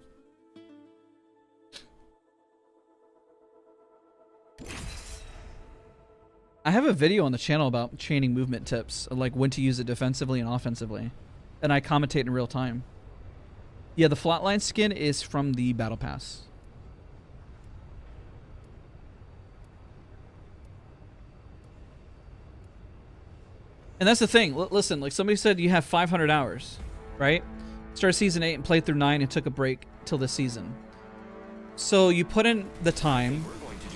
I have a video on the channel about chaining movement tips, like when to use it defensively and offensively, and I commentate in real time. Yeah, the flatline skin is from the Battle Pass. And that's the thing. Listen, like somebody said, you have 500 hours, right? Started season 8 and played through 9 and took a break till this season. So you put in the time,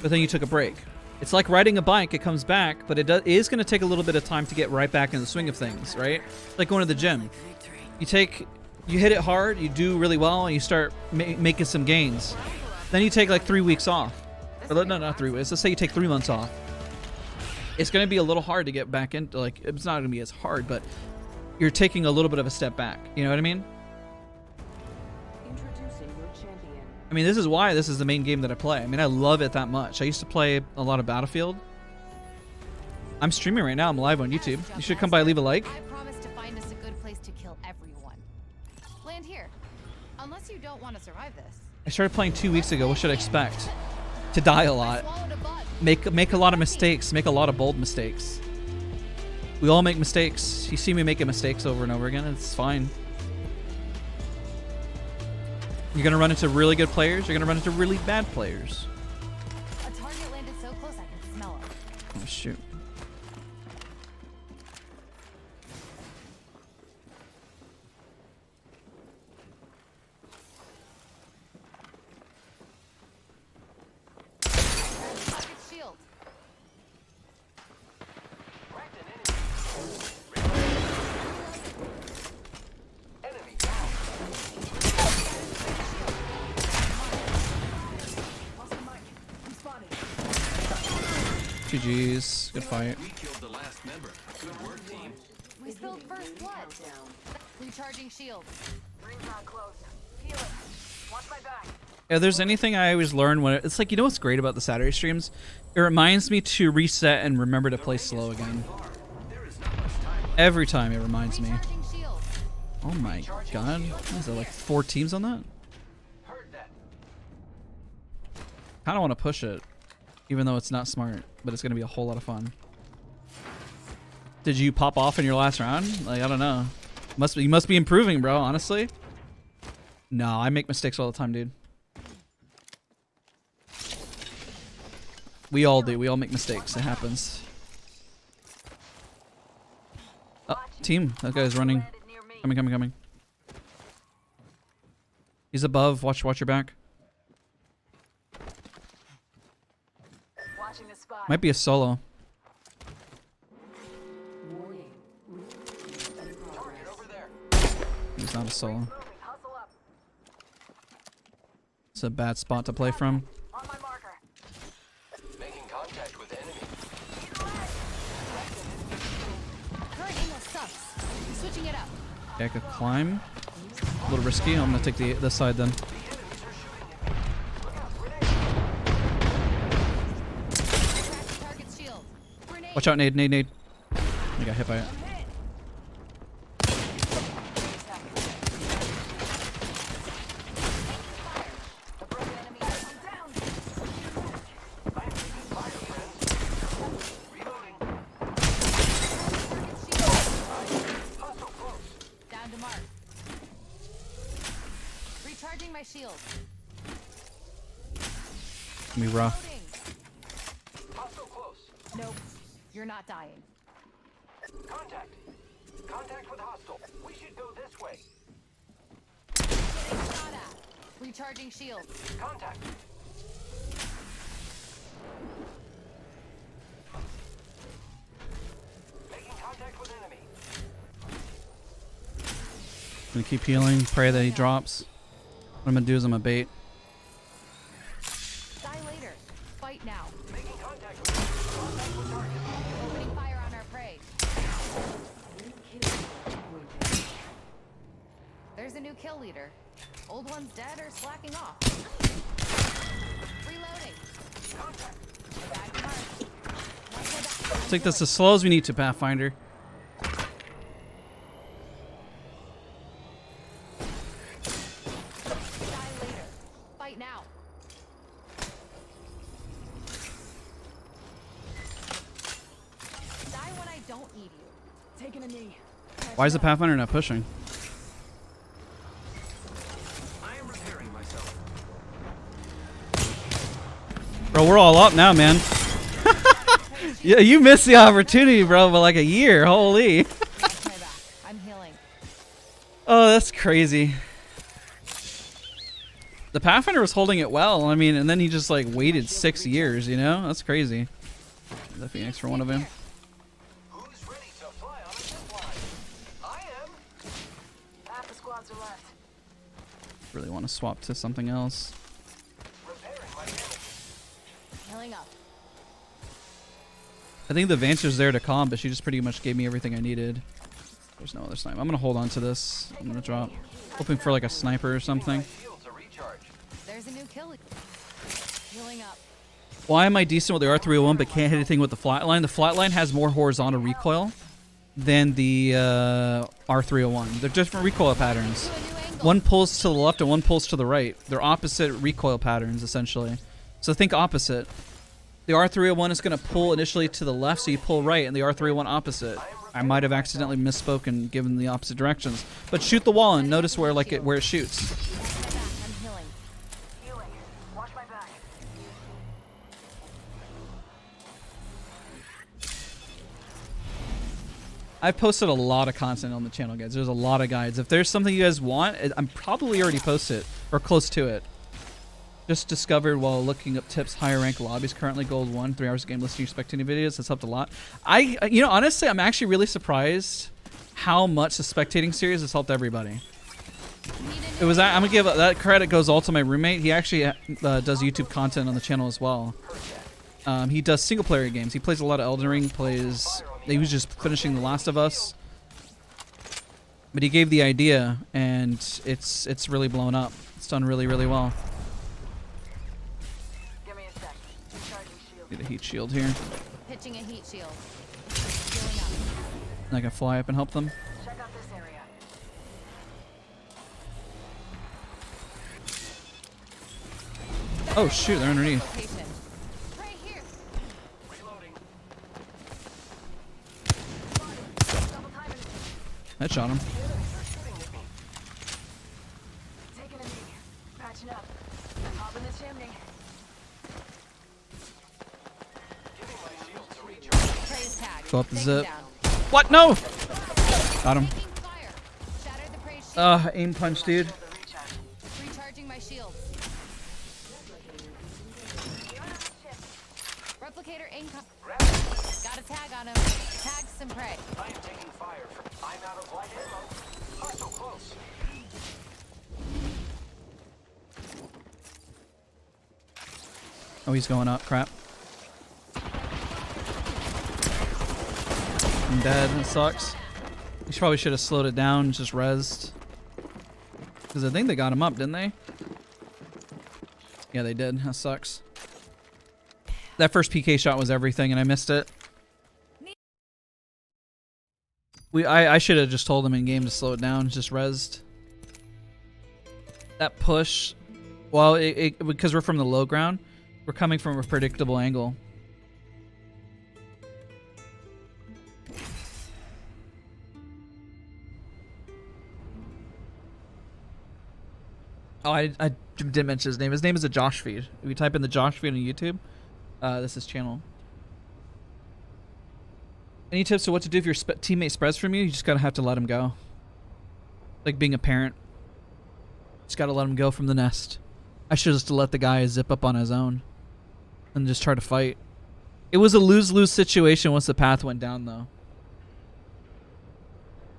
but then you took a break. It's like riding a bike. It comes back, but it is going to take a little bit of time to get right back in the swing of things, right? Like going to the gym. You hit it hard, you do really well, and you start making some gains. Then you take like 3 weeks off. Or no, not 3 weeks. Let's say you take 3 months off. It's going to be a little hard to get back into, like, it's not going to be as hard, but you're taking a little bit of a step back. You know what I mean? Introducing your champion. I mean, this is why this is the main game that I play. I mean, I love it that much. I used to play a lot of Battlefield. I'm streaming right now. I'm live on YouTube. You should come by, leave a like. I promise to find us a good place to kill everyone. Land here. Unless you don't want to survive this. I started playing 2 weeks ago. What should I expect? To die a lot. Swallowed a bug. Make a lot of mistakes. Make a lot of bold mistakes. We all make mistakes. You see me making mistakes over and over again. It's fine. You're going to run into really good players. You're going to run into really bad players. A target landed so close I can smell it. Oh, shoot. Target shield. Cracked an enemy. Enemy down. Lost the mic. I'm spotted. GG's. Good fight. We killed the last member. Good work, team. We spilled first blood. Countdown. Recharging shield. Ring's not close. Feel it. Watch my back. If there's anything I always learn when it's like, you know what's great about the Saturday streams? It reminds me to reset and remember to play slow again. There is not much time left. Every time it reminds me. Recharging shield. Oh my god. What is that, like 4 teams on that? Heard that. Kind of want to push it, even though it's not smart, but it's gonna be a whole lot of fun. Did you pop off in your last round? Like, I don't know. You must be improving, bro. Honestly. No, I make mistakes all the time, dude. We all do. We all make mistakes. It happens. Oh, team. That guy's running. Coming. He's above. Watch your back. Watching the spot. Might be a solo. Target over there. He's not a solo. Moving. Hustle up. It's a bad spot to play from. On my marker. Making contact with enemy. Current angle sucks. Switching it up. Okay, I could climb. A little risky. I'm gonna take this side then. Cracked target's shield. Grenade. Watch out, nade. I got hit by it. Down to mark. Recharging my shield. Gonna be rough. Loading. Hostile close. Nope. You're not dying. Contact. Contact with hostile. We should go this way. Getting shot at. Recharging shield. Contact. Making contact with enemy. I'm gonna keep healing. Pray that he drops. What I'm gonna do is I'm gonna bait. Die later. Fight now. Making contact with target. Opening fire on our prey. There's a new kill leader. Old one's dead or slacking off. Reloading. Back to mark. Let's take this as slow as we need to, Pathfinder. Die later. Fight now. Die when I don't need you. Taking a knee. Why is the Pathfinder not pushing? I am repairing myself. Bro, we're all up now, man. Yeah, you missed the opportunity, bro, but like a year. Holy. Watch my back. I'm healing. Oh, that's crazy. The Pathfinder was holding it well. I mean, and then he just like waited 6 years, you know? That's crazy. The Phoenix for one of him. Who's ready to fly on a zip line? I am. Half the squads are left. Really want to swap to something else. Repairing my damage. Healing up. I think the Vantage is there to calm, but she just pretty much gave me everything I needed. There's no other sniper. I'm gonna hold on to this. I'm gonna drop. Hoping for like a sniper or something. Shield to recharge. There's a new kill leader. Healing up. Why am I decent with the R301 but can't hit anything with the flatline? The flatline has more horizontal recoil than the R301. They're different recoil patterns. To a new angle. One pulls to the left and one pulls to the right. They're opposite recoil patterns, essentially. So think opposite. The R301 is going to pull initially to the left, so you pull right, and the R301 opposite. I might have accidentally misspoken given the opposite directions. But shoot the wall and notice where where it shoots. Watch my back. I'm healing. Healing. Watch my back. I've posted a lot of content on the channel, guys. There's a lot of guides. If there's something you guys want, I'm probably already posted or close to it. Just discovered while looking up tips, higher rank lobbies, currently gold 1, 3 hours a game listening to your spectating videos. That's helped a lot. You know, honestly, I'm actually really surprised how much the spectating series has helped everybody. It was, I'm gonna give that credit goes all to my roommate. He actually does YouTube content on the channel as well. He does single player games. He plays a lot of Elden Ring. He was just finishing The Last of Us. But he gave the idea, and it's really blown up. It's done really, really well. Give me a sec. Recharging shield. Need a heat shield here. Pitching a heat shield. Healing up. And I can fly up and help them. Check out this area. Oh shoot, they're underneath. Location. Right here. Reloading. That shot him. Taking a knee. Patching up. Popping the chimney. Giving my shield to recharge. Prey's tag. Go up the Take zip. him down. What? No! Got him. Taking fire. Shattered the Prey's shield. Aim punch, dude. Recharging my shields. Replicator income. Got a tag on him. Tag some prey. I am taking fire. I'm out of light ammo. Hostile close. Oh, he's going up. Crap. I'm dead. That sucks. You probably should have slowed it down and just rezzed. Because I think they got him up, didn't they? Yeah, they did. That sucks. That first PK shot was everything, and I missed it. I should have just told him in game to slow it down. Just rezzed. That push, well, because we're from the low ground, we're coming from a predictable angle. Oh, I didn't mention his name. His name is a Josh feed. If you type in the Josh feed on YouTube, this is his channel. Any tips on what to do if your teammate spreads from you? You just gotta have to let him go. Like being a parent. Just gotta let him go from the nest. I should just let the guy zip up on his own and just try to fight. It was a lose-lose situation once the path went down, though.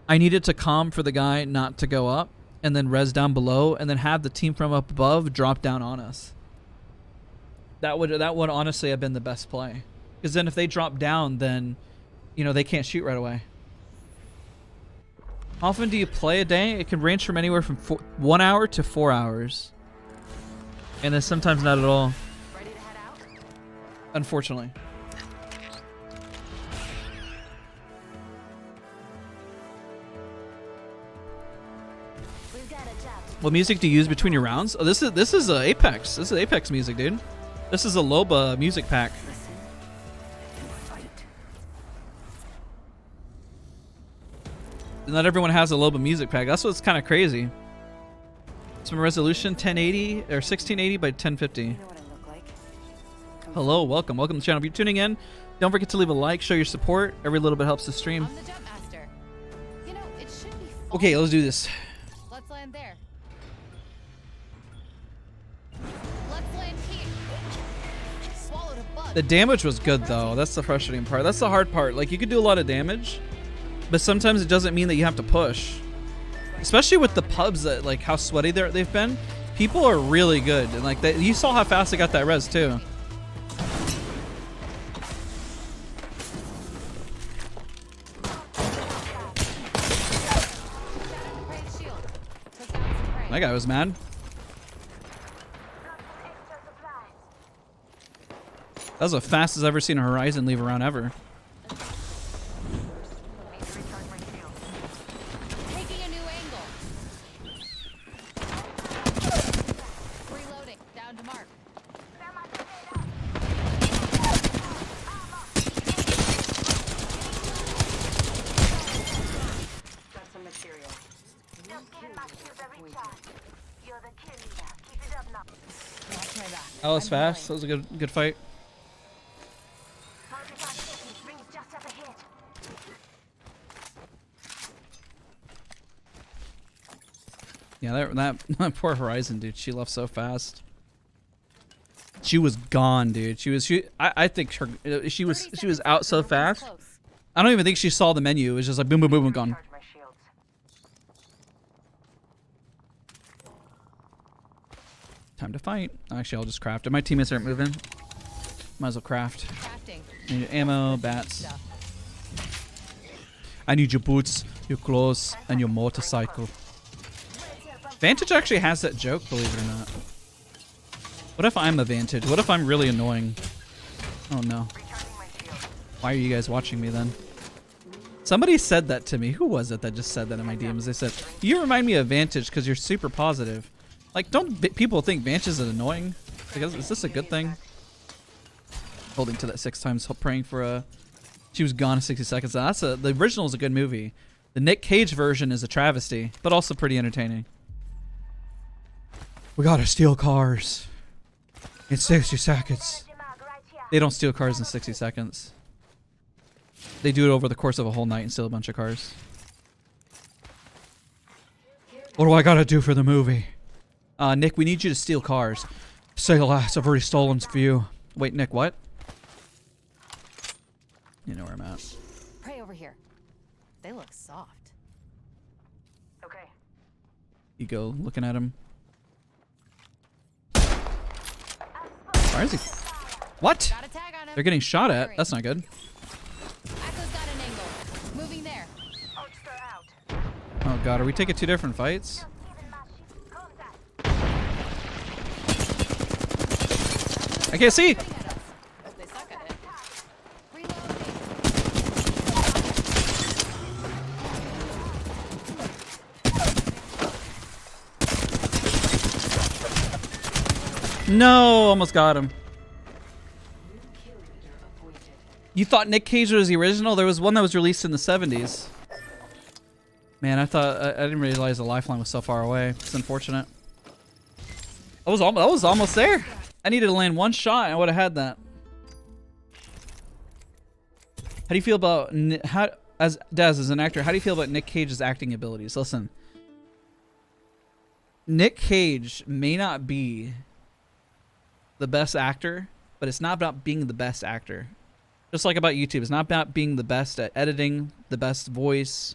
I needed to calm for the guy not to go up and then res down below and then have the team from up above drop down on us. That would honestly have been the best play. Because then if they drop down, then, you know, they can't shoot right away. How often do you play a day? It can range from anywhere from 1 hour to 4 hours. And then sometimes not at all. Ready to head out? Unfortunately. We've got a job. What music do you use between your rounds? Oh, this is Apex. This is Apex music, dude. This is a Loba music pack. Listen and fight. Not everyone has a Loba music pack. That's what's kind of crazy. Some resolution 1080 or 1680 by 1050. You know what I look like. Hello, welcome to the channel. If you're tuning in, don't forget to leave a like, show your support. Every little bit helps the stream. I'm the jump master. You know, it should be fun. Okay, let's do this. Let's land there. Let's land here. Swallowed a bug. The damage was good though. That's the frustrating part. That's the hard part. Like you could do a lot of damage, but sometimes it doesn't mean that you have to push. Especially with the pubs that like how sweaty they've been. People are really good, and like you saw how fast they got that res too. Prey's shield. Took down some prey. That guy was mad. That was the fastest I've ever seen a Horizon leave a round ever. Taking a new angle. Reloading. Down to mark. Got some material. You're the kill leader. Keep it up now. Watch my back. That was fast. That was a good fight. Rings just up ahead. Yeah, that poor Horizon dude. She left so fast. She was gone, dude. I think she was out so fast. Close. I don't even think she saw the menu. It was just like boom, boom, boom, boom, gone. Recharge my shields. Time to fight. Actually, I'll just craft it. My teammates aren't moving. Might as well craft. Crafting. I need ammo, bats. Stuff. I need your boots, your clothes, and your motorcycle. Vantage actually has that joke, believe it or not. What if I'm a Vantage? What if I'm really annoying? Oh no. Why are you guys watching me then? Somebody said that to me. Who was it that just said that in my DMs? They said, you remind me of Vantage because you're super positive. Like, don't people think Vantage is annoying? Is this a good thing? Holding to that 6 times, praying for a... She was gone in 60 seconds. The original is a good movie. The Nick Cage version is a travesty, but also pretty entertaining. We gotta steal cars in 60 seconds. They don't steal cars in 60 seconds. They do it over the course of a whole night and steal a bunch of cars. What do I gotta do for the movie? Nick, we need you to steal cars. Say less, I've already stolen a few. Wait, Nick, what? You know where I'm at. Pray over here. They look soft. Okay. Ego looking at him. Why is he? What? Got a tag on him. They're getting shot at. That's not good. Echo's got an angle. Moving there. Ulster out. Oh god, are we taking 2 different fights? I can't see! They suck at it. Reloading. No, almost got him. You thought Nick Cage was the original? There was one that was released in the 70s. Man, I didn't realize the lifeline was so far away. It's unfortunate. I was almost there. I needed to land 1 shot and I would have had that. How do you feel about as an actor? How do you feel about Nick Cage's acting abilities? Listen, Nick Cage may not be the best actor, but it's not about being the best actor. Just like about YouTube, it's not about being the best at editing, the best voice.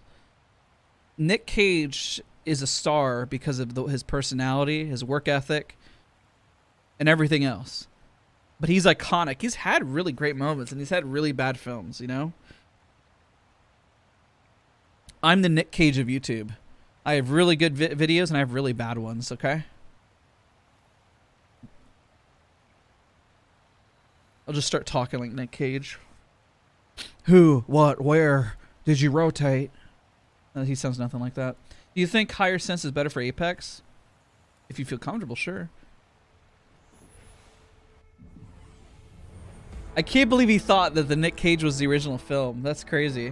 Nick Cage is a star because of his personality, his work ethic, and everything else. But he's iconic. He's had really great moments, and he's had really bad films, you know? I'm the Nick Cage of YouTube. I have really good videos, and I have really bad ones, okay? I'll just start talking like Nick Cage. Who, what, where did you rotate? He sounds nothing like that. Do you think higher sense is better for Apex? If you feel comfortable, sure. I can't believe he thought that the Nick Cage was the original film. That's crazy.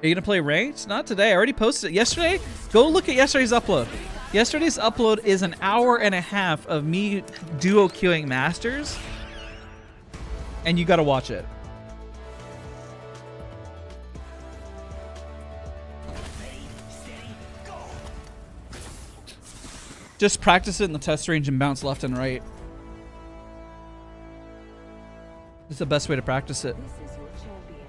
Are you gonna play ranked? Not today. I already posted it yesterday. Go look at yesterday's upload. Yesterday's upload is an hour and a half of me duo queuing masters, and you gotta watch it. Just practice it in the test range and bounce left and right. It's the best way to practice it. This is your champion.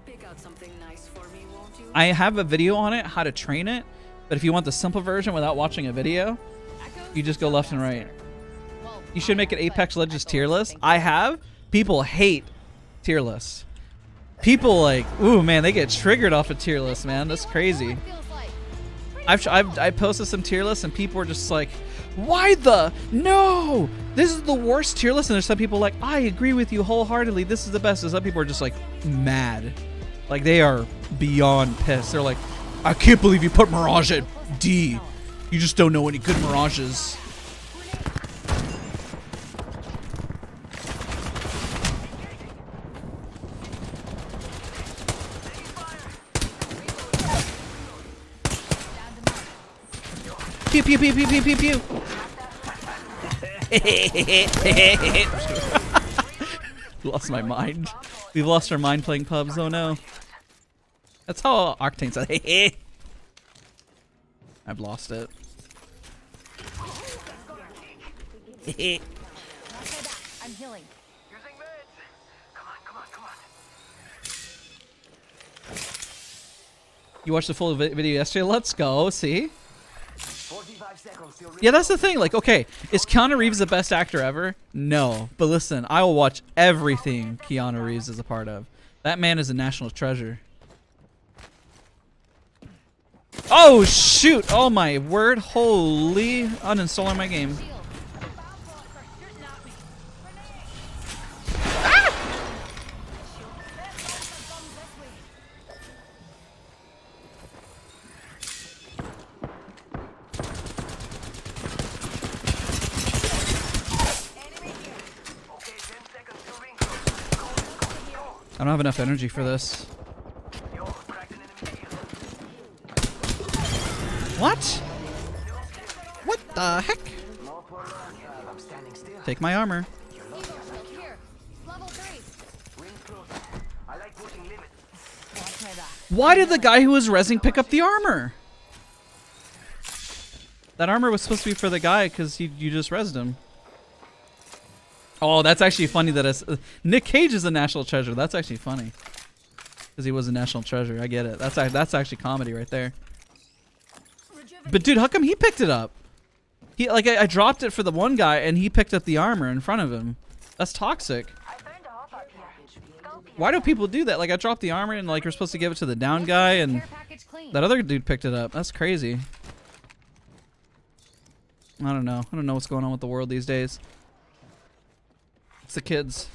Pick out something nice for me, won't you? I have a video on it, how to train it, but if you want the simple version without watching a video, you just go left and right. You should make an Apex Legends tier list. I have. People hate tier lists. People like, ooh man, they get triggered off a tier list, man. That's crazy. I posted some tier lists and people were just like, why the no? This is the worst tier list. And there's some people like, I agree with you wholeheartedly. This is the best. And some people are just like mad. Like they are beyond pissed. They're like, I can't believe you put Mirage at D. You just don't know any good Mirages. Pew pew pew pew pew pew pew. Lost my mind. We've lost our mind playing pubs. Oh no. That's how Octane said. I've lost it. I'm healing. Using meds. Come on, come on, come on. You watched the full video yesterday? Let's go. See? 45 seconds till Yeah, that's the thing. Like, okay, is Keanu Reeves the best actor ever? No. But listen, I will watch everything Keanu Reeves is a part of. That man is a national treasure. Oh, shoot. Oh, my word. Holy. Uninstalling my game. I don't have enough energy for this. Yo, cracked an enemy shield. What? What the heck? I'm standing still. Take my armor. Eagle shield here. Level 3. Rings close. I like pushing limits. Watch my back. Why did the guy who was rezzing pick up the armor? That armor was supposed to be for the guy because you just rezzed him. Oh, that's actually funny that it's... Nick Cage is a national treasure. That's actually funny. Because he was a national treasure. I get it. That's actually comedy right there. But dude, how come he picked it up? I dropped it for the one guy and he picked up the armor in front of him. That's toxic. I found a hop up here. Scope here. Why do people do that? Like I dropped the armor and like you're supposed to give it to the down guy and Care package clean. that other dude picked it up. That's crazy. I don't know. I don't know what's going on with the world these days. It's the kids.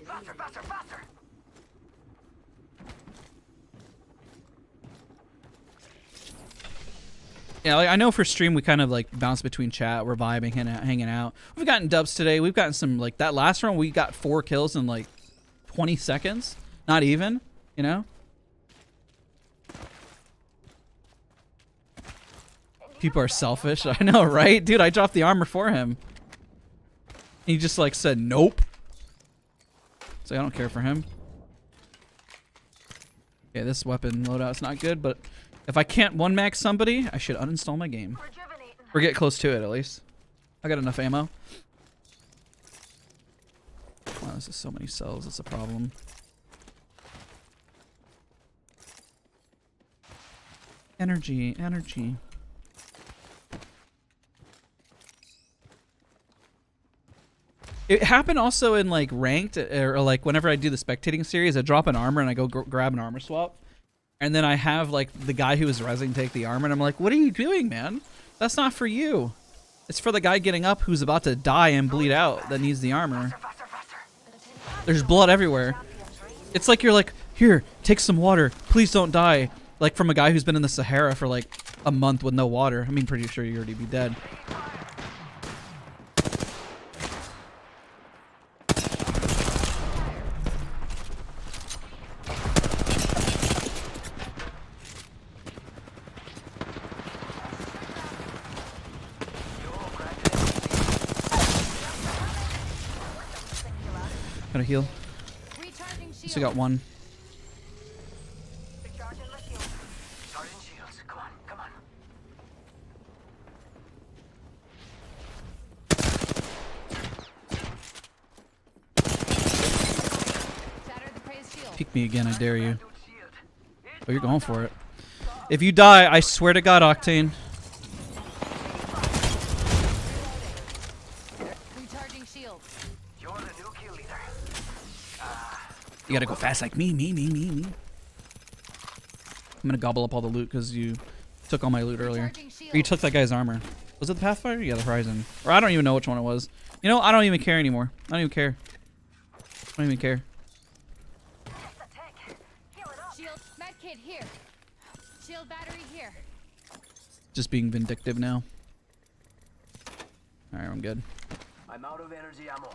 Faster, faster, faster! Yeah, like, I know for stream we kind of like bounce between chat. We're vibing, hanging out. We've gotten dubs today. We've gotten some like that last round. We got 4 kills in like 20 seconds. Not even, you know. People are selfish. I know, right, dude? I dropped the armor for him. He just like said nope. So I don't care for him. Okay, this weapon loadout's not good, but if I can't one max somebody, I should uninstall my game. Rejuvenating. Or get close to it at least. I got enough ammo. Wow, this is so many cells, it's a problem. Energy, energy. It happened also in like ranked or like whenever I do the spectating series, I drop an armor and I go grab an armor swap. And then I have like the guy who is rezzing take the armor and I'm like, what are you doing, man? That's not for you. It's for the guy getting up who's about to die and bleed out that needs the armor. There's blood everywhere. It's like you're like, here, take some water. Please don't die. Like from a guy who's been in the Sahara for like a month with no water. I mean, pretty sure you'd already be dead. Gotta heal. Recharging shield. So got one. Recharging my shield. Charging shields. Come on, come on. Shattered the praise shield. Peek me again, I dare you. Dude, shield. Oh, you're going for it. If you die, I swear to God, Octane. Recharging shield. You're the new kill leader. You gotta go fast like me. I'm gonna gobble up all the loot because you took all my loot earlier. Recharging shield. Or you took that guy's armor. Was it the Pathfinder? Yeah, the Horizon. Or I don't even know which one it was. You know, I don't even care anymore. I don't even care. I don't even care. Shield. Medkit here. Shield battery here. Just being vindictive now. Alright, I'm good. I'm out of energy ammo.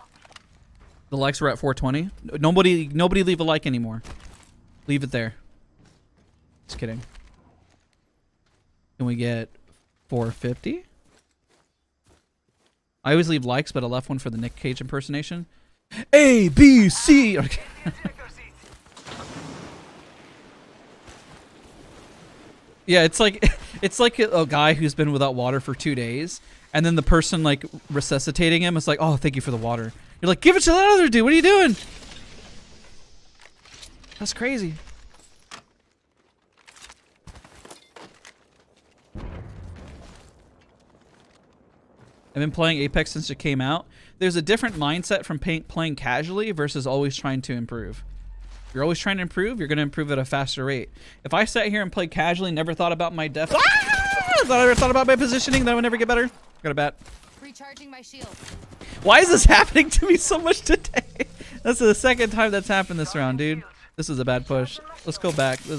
The likes were at 420. Nobody leave a like anymore. Leave it there. Just kidding. Can we get 450? I always leave likes, but I left one for the Nick Cage impersonation. A, B, C. Okay. Yeah, it's like a guy who's been without water for 2 days, and then the person like resuscitating him is like, "Oh, thank you for the water." You're like, "Give it to that other dude. What are you doing?" That's crazy. I've been playing Apex since it came out. There's a different mindset from playing casually versus always trying to improve. If you're always trying to improve, you're going to improve at a faster rate. If I sat here and played casually, never thought about my depth, never thought about my positioning, then I would never get better. Got a bat. Recharging my shield. Why is this happening to me so much today? That's the second time that's happened this round, dude. This is a bad push. Let's go back. We're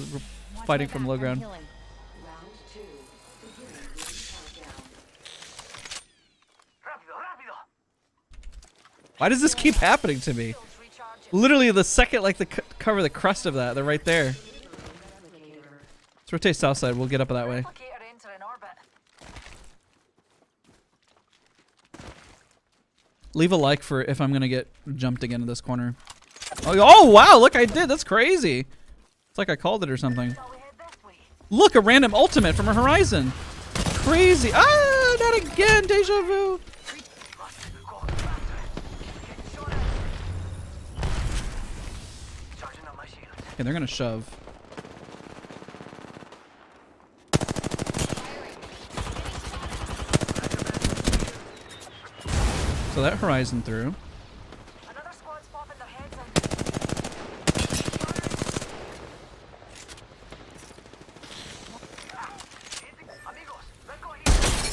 fighting from low ground. Round 2. Beginning ring countdown. Rápido, rápido. Why does this keep happening to me? Shields recharged. Literally the second, like the cover the crust of that. They're right there. Let's rotate south side. We'll get up that way. Replicator entering orbit. Leave a like for if I'm gonna get jumped again in this corner. Oh wow! Look, I did. That's crazy. It's like I called it or something. Shall we head this way? Look, a random ultimate from a Horizon. Crazy. Ah, not again. Deja vu. Okay, they're gonna shove. So that Horizon through. Another squad's popping their heads in.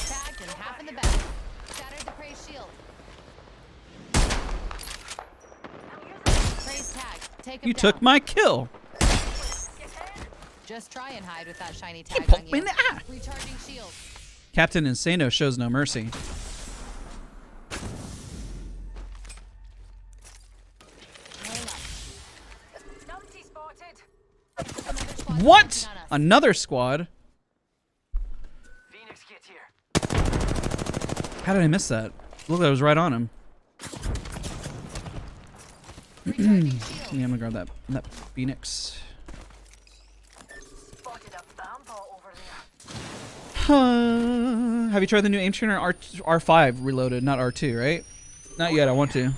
Tagged and half in the back. Shattered the prey's shield. Prey's tagged. Take him You down. took my kill. Just try and hide with that shiny You tag poked on me you. in the eye. Recharging shield. Captain Insano shows no mercy. Laying up. Numpty spotted. Another squad What? jumping on us. Another squad? Phoenix kit here. How did I miss that? Look, I was right on him. Recharging shield. Yeah, I'm gonna grab that Phoenix. Spotted a vampire over there. Have you tried the new aim tuner R5 reloaded, not R2, right? Not yet. I want to.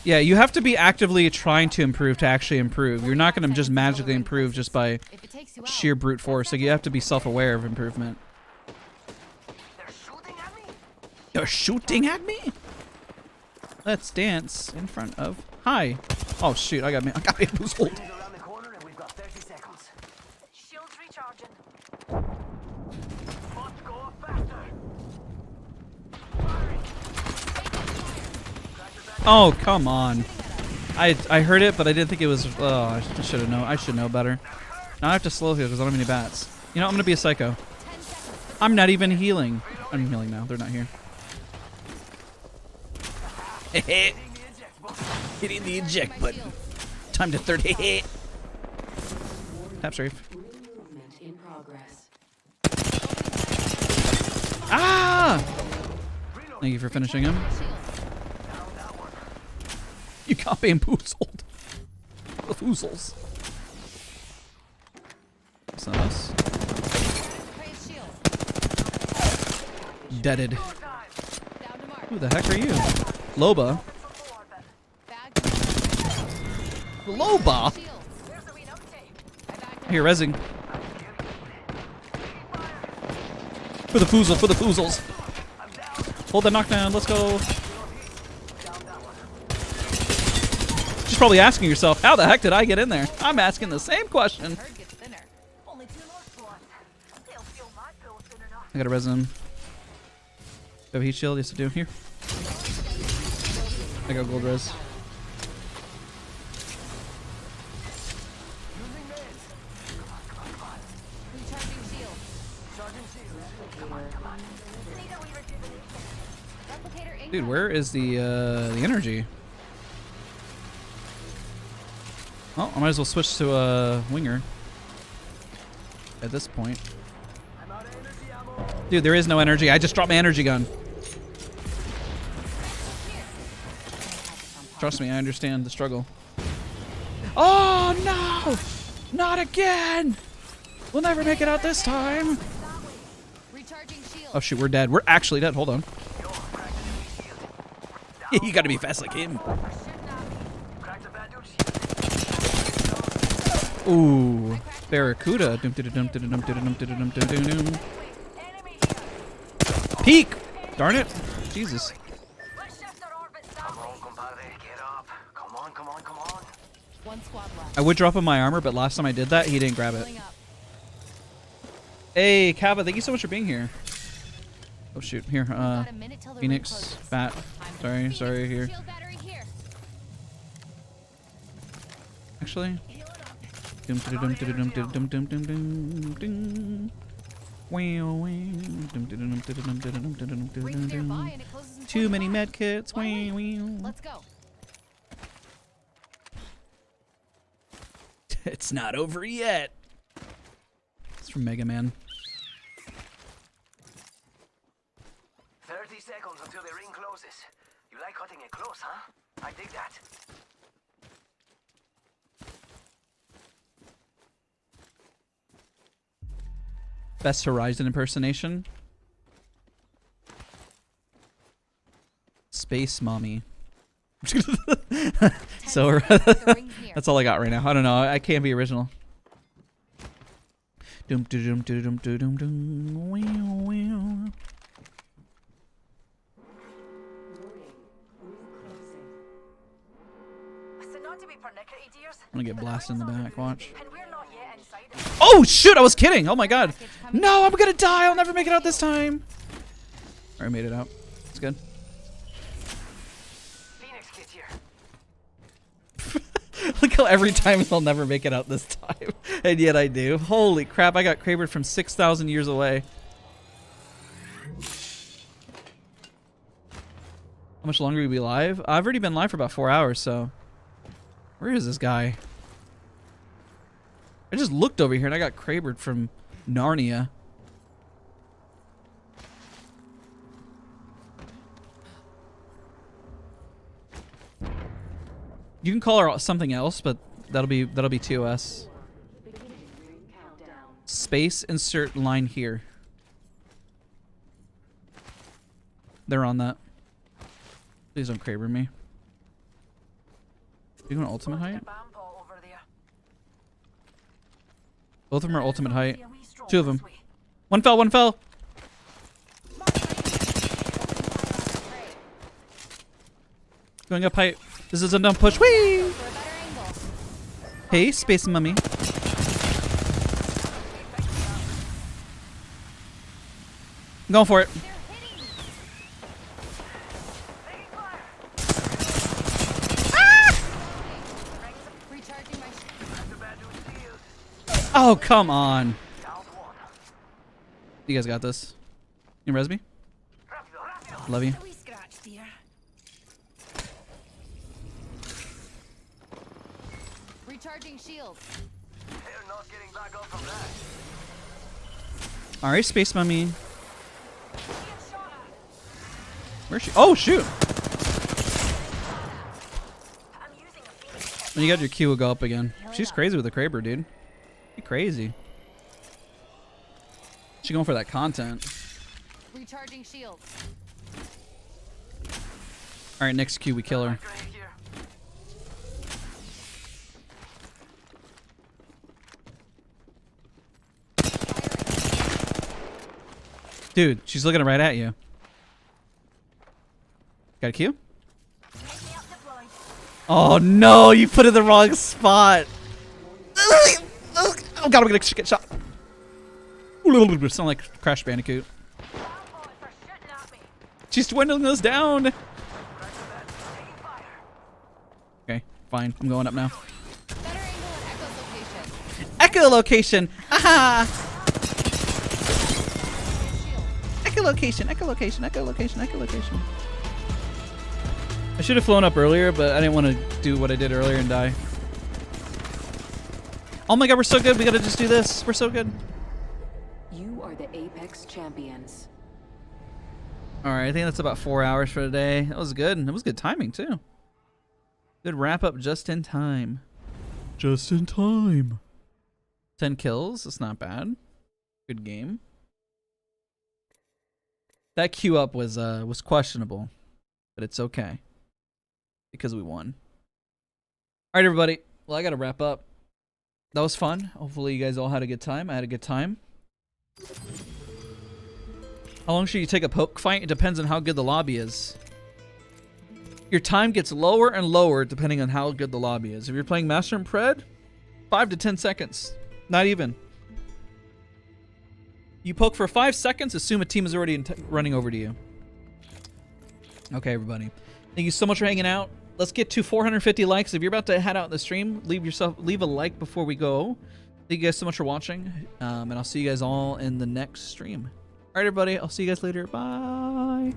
Yeah, you have to be actively trying to improve to actually improve. You're not going to just magically improve just by If it takes you out, sheer brute force. Like, you have to be self-aware of improvement. They're shooting at me. You're shooting at me? Let's dance in front of. Hi. Oh shoot! I got bamboozled. Rings around the corner and we've got 30 seconds. Shields recharging. Must go up faster. Oh come on! I heard it, but I didn't think it was. Oh, I should have known. I should know better. Now I have to slow heal because I don't have any bats. You know, I'm gonna be a psycho. I'm not even healing. I'm healing now. They're not here. Hitting the eject button. Time to third hit. Tap strafe. Movement in progress. Ah! Thank you for finishing him. You got bamboozled. Bamboozles. That's not us. Prey's shield. Deaded. Down to mark. Who the heck are you? Loba. Bag. Loba? Shields. Where's the wee numpty? I backed up. Here, rezzing. For the foozle, for the foozles. Hold the knockdown, let's go. She's probably asking yourself, how the heck did I get in there? I'm asking the same question. Herd gets thinner. Only 2 more squads. They'll feel my pill soon enough. I gotta res him. Do I have a heat shield? Yes, I do. Here. I got gold res. Recharging shield. Need a wee rejuvenation. Replicator incoming. Dude, where is the energy? Oh, I might as well switch to a winger. At this point. Dude, there is no energy. I just dropped my energy gun. Trust me, I understand the struggle. Oh no! Not again! We'll never make it out this time. Recharging shield. Oh shoot, we're dead. We're actually dead. Hold on. You gotta be fast like him. Ooh, Barracuda. Peek! Darn it. Jesus. Let's shift our orbits that Come way. on, compadre. Get up. Come on, come on, come on. One squad left. I would drop him my armor, but last time I did that, he didn't grab it. Filling up. Hey, Kava, thank you so much for being here. Oh shoot, here, Got a minute till the ring Phoenix, closes. Bat. Time to Sorry, Phoenix, here. Shield battery here. Actually. Dum, dum, dum, dum, dum, dum, dum, dum, dum, dum. Rings nearby and it closes in Too many 25. med kits. Why wait? Let's go. It's not over yet. It's from Mega Man. 30 seconds until the ring closes. You like cutting it close, huh? I dig that. Best Horizon impersonation. Space Mommy. So that's all I got right now. I don't know. I can't be original. Doom doom doom doom doom doom doom. I'm gonna get blasted in the back. Watch. Oh shoot! I was kidding. Oh my god. No, I'm gonna die. I'll never make it out this time. I made it out. It's good. Look how every time I'll never make it out this time. And yet I do. Holy crap, I got Krabered from 6,000 years away. How much longer will we be live? I've already been live for about 4 hours, so... Where is this guy? I just looked over here and I got Krabered from Narnia. You can call her something else, but that'll be TOS. Space insert line here. They're on that. Please don't Kraber me. You going ultimate height? Both of them are ultimate height. Two of them. One fell, one fell. Going up height. This is a dumb push. Whee! Hey, Space Mummy. I'm going for it. Oh, come on. You guys got this. You res me? Love you. Recharging shields. They're not getting back up from that. Alright, Space Mummy. Where's she? Oh, shoot. When you got your Q, will go up again. She's crazy with the Kraber, dude. She crazy. She going for that content. Recharging shields. Alright, next Q, we kill her. Dude, she's looking right at you. Got a Q? Oh no, you put it in the wrong spot. Oh god, I'm gonna get shot. Sound like Crash Bandicoot. She's dwindling us down. Okay, fine. I'm going up now. Better angle and Echolocation. Aha! Echolocation, echolocation, echolocation, echolocation. I should have flown up earlier, but I didn't want to do what I did earlier and die. Oh my god, we're so good. We gotta just do this. We're so good. You are the Apex champions. Alright, I think that's about 4 hours for today. That was good. That was good timing, too. Good wrap up just in time. Just in time. 10 kills. That's not bad. Good game. That queue up was questionable, but it's okay. Because we won. Alright, everybody. Well, I gotta wrap up. That was fun. Hopefully you guys all had a good time. I had a good time. How long should you take a poke fight? It depends on how good the lobby is. Your time gets lower and lower depending on how good the lobby is. If you're playing Master and Pred, 5 to 10 seconds. Not even. You poke for 5 seconds, assume a team is already running over to you. Okay, everybody. Thank you so much for hanging out. Let's get to 450 likes. If you're about to head out the stream, leave a like before we go. Thank you guys so much for watching, and I'll see you guys all in the next stream. All right, everybody. I'll see you guys later. Bye.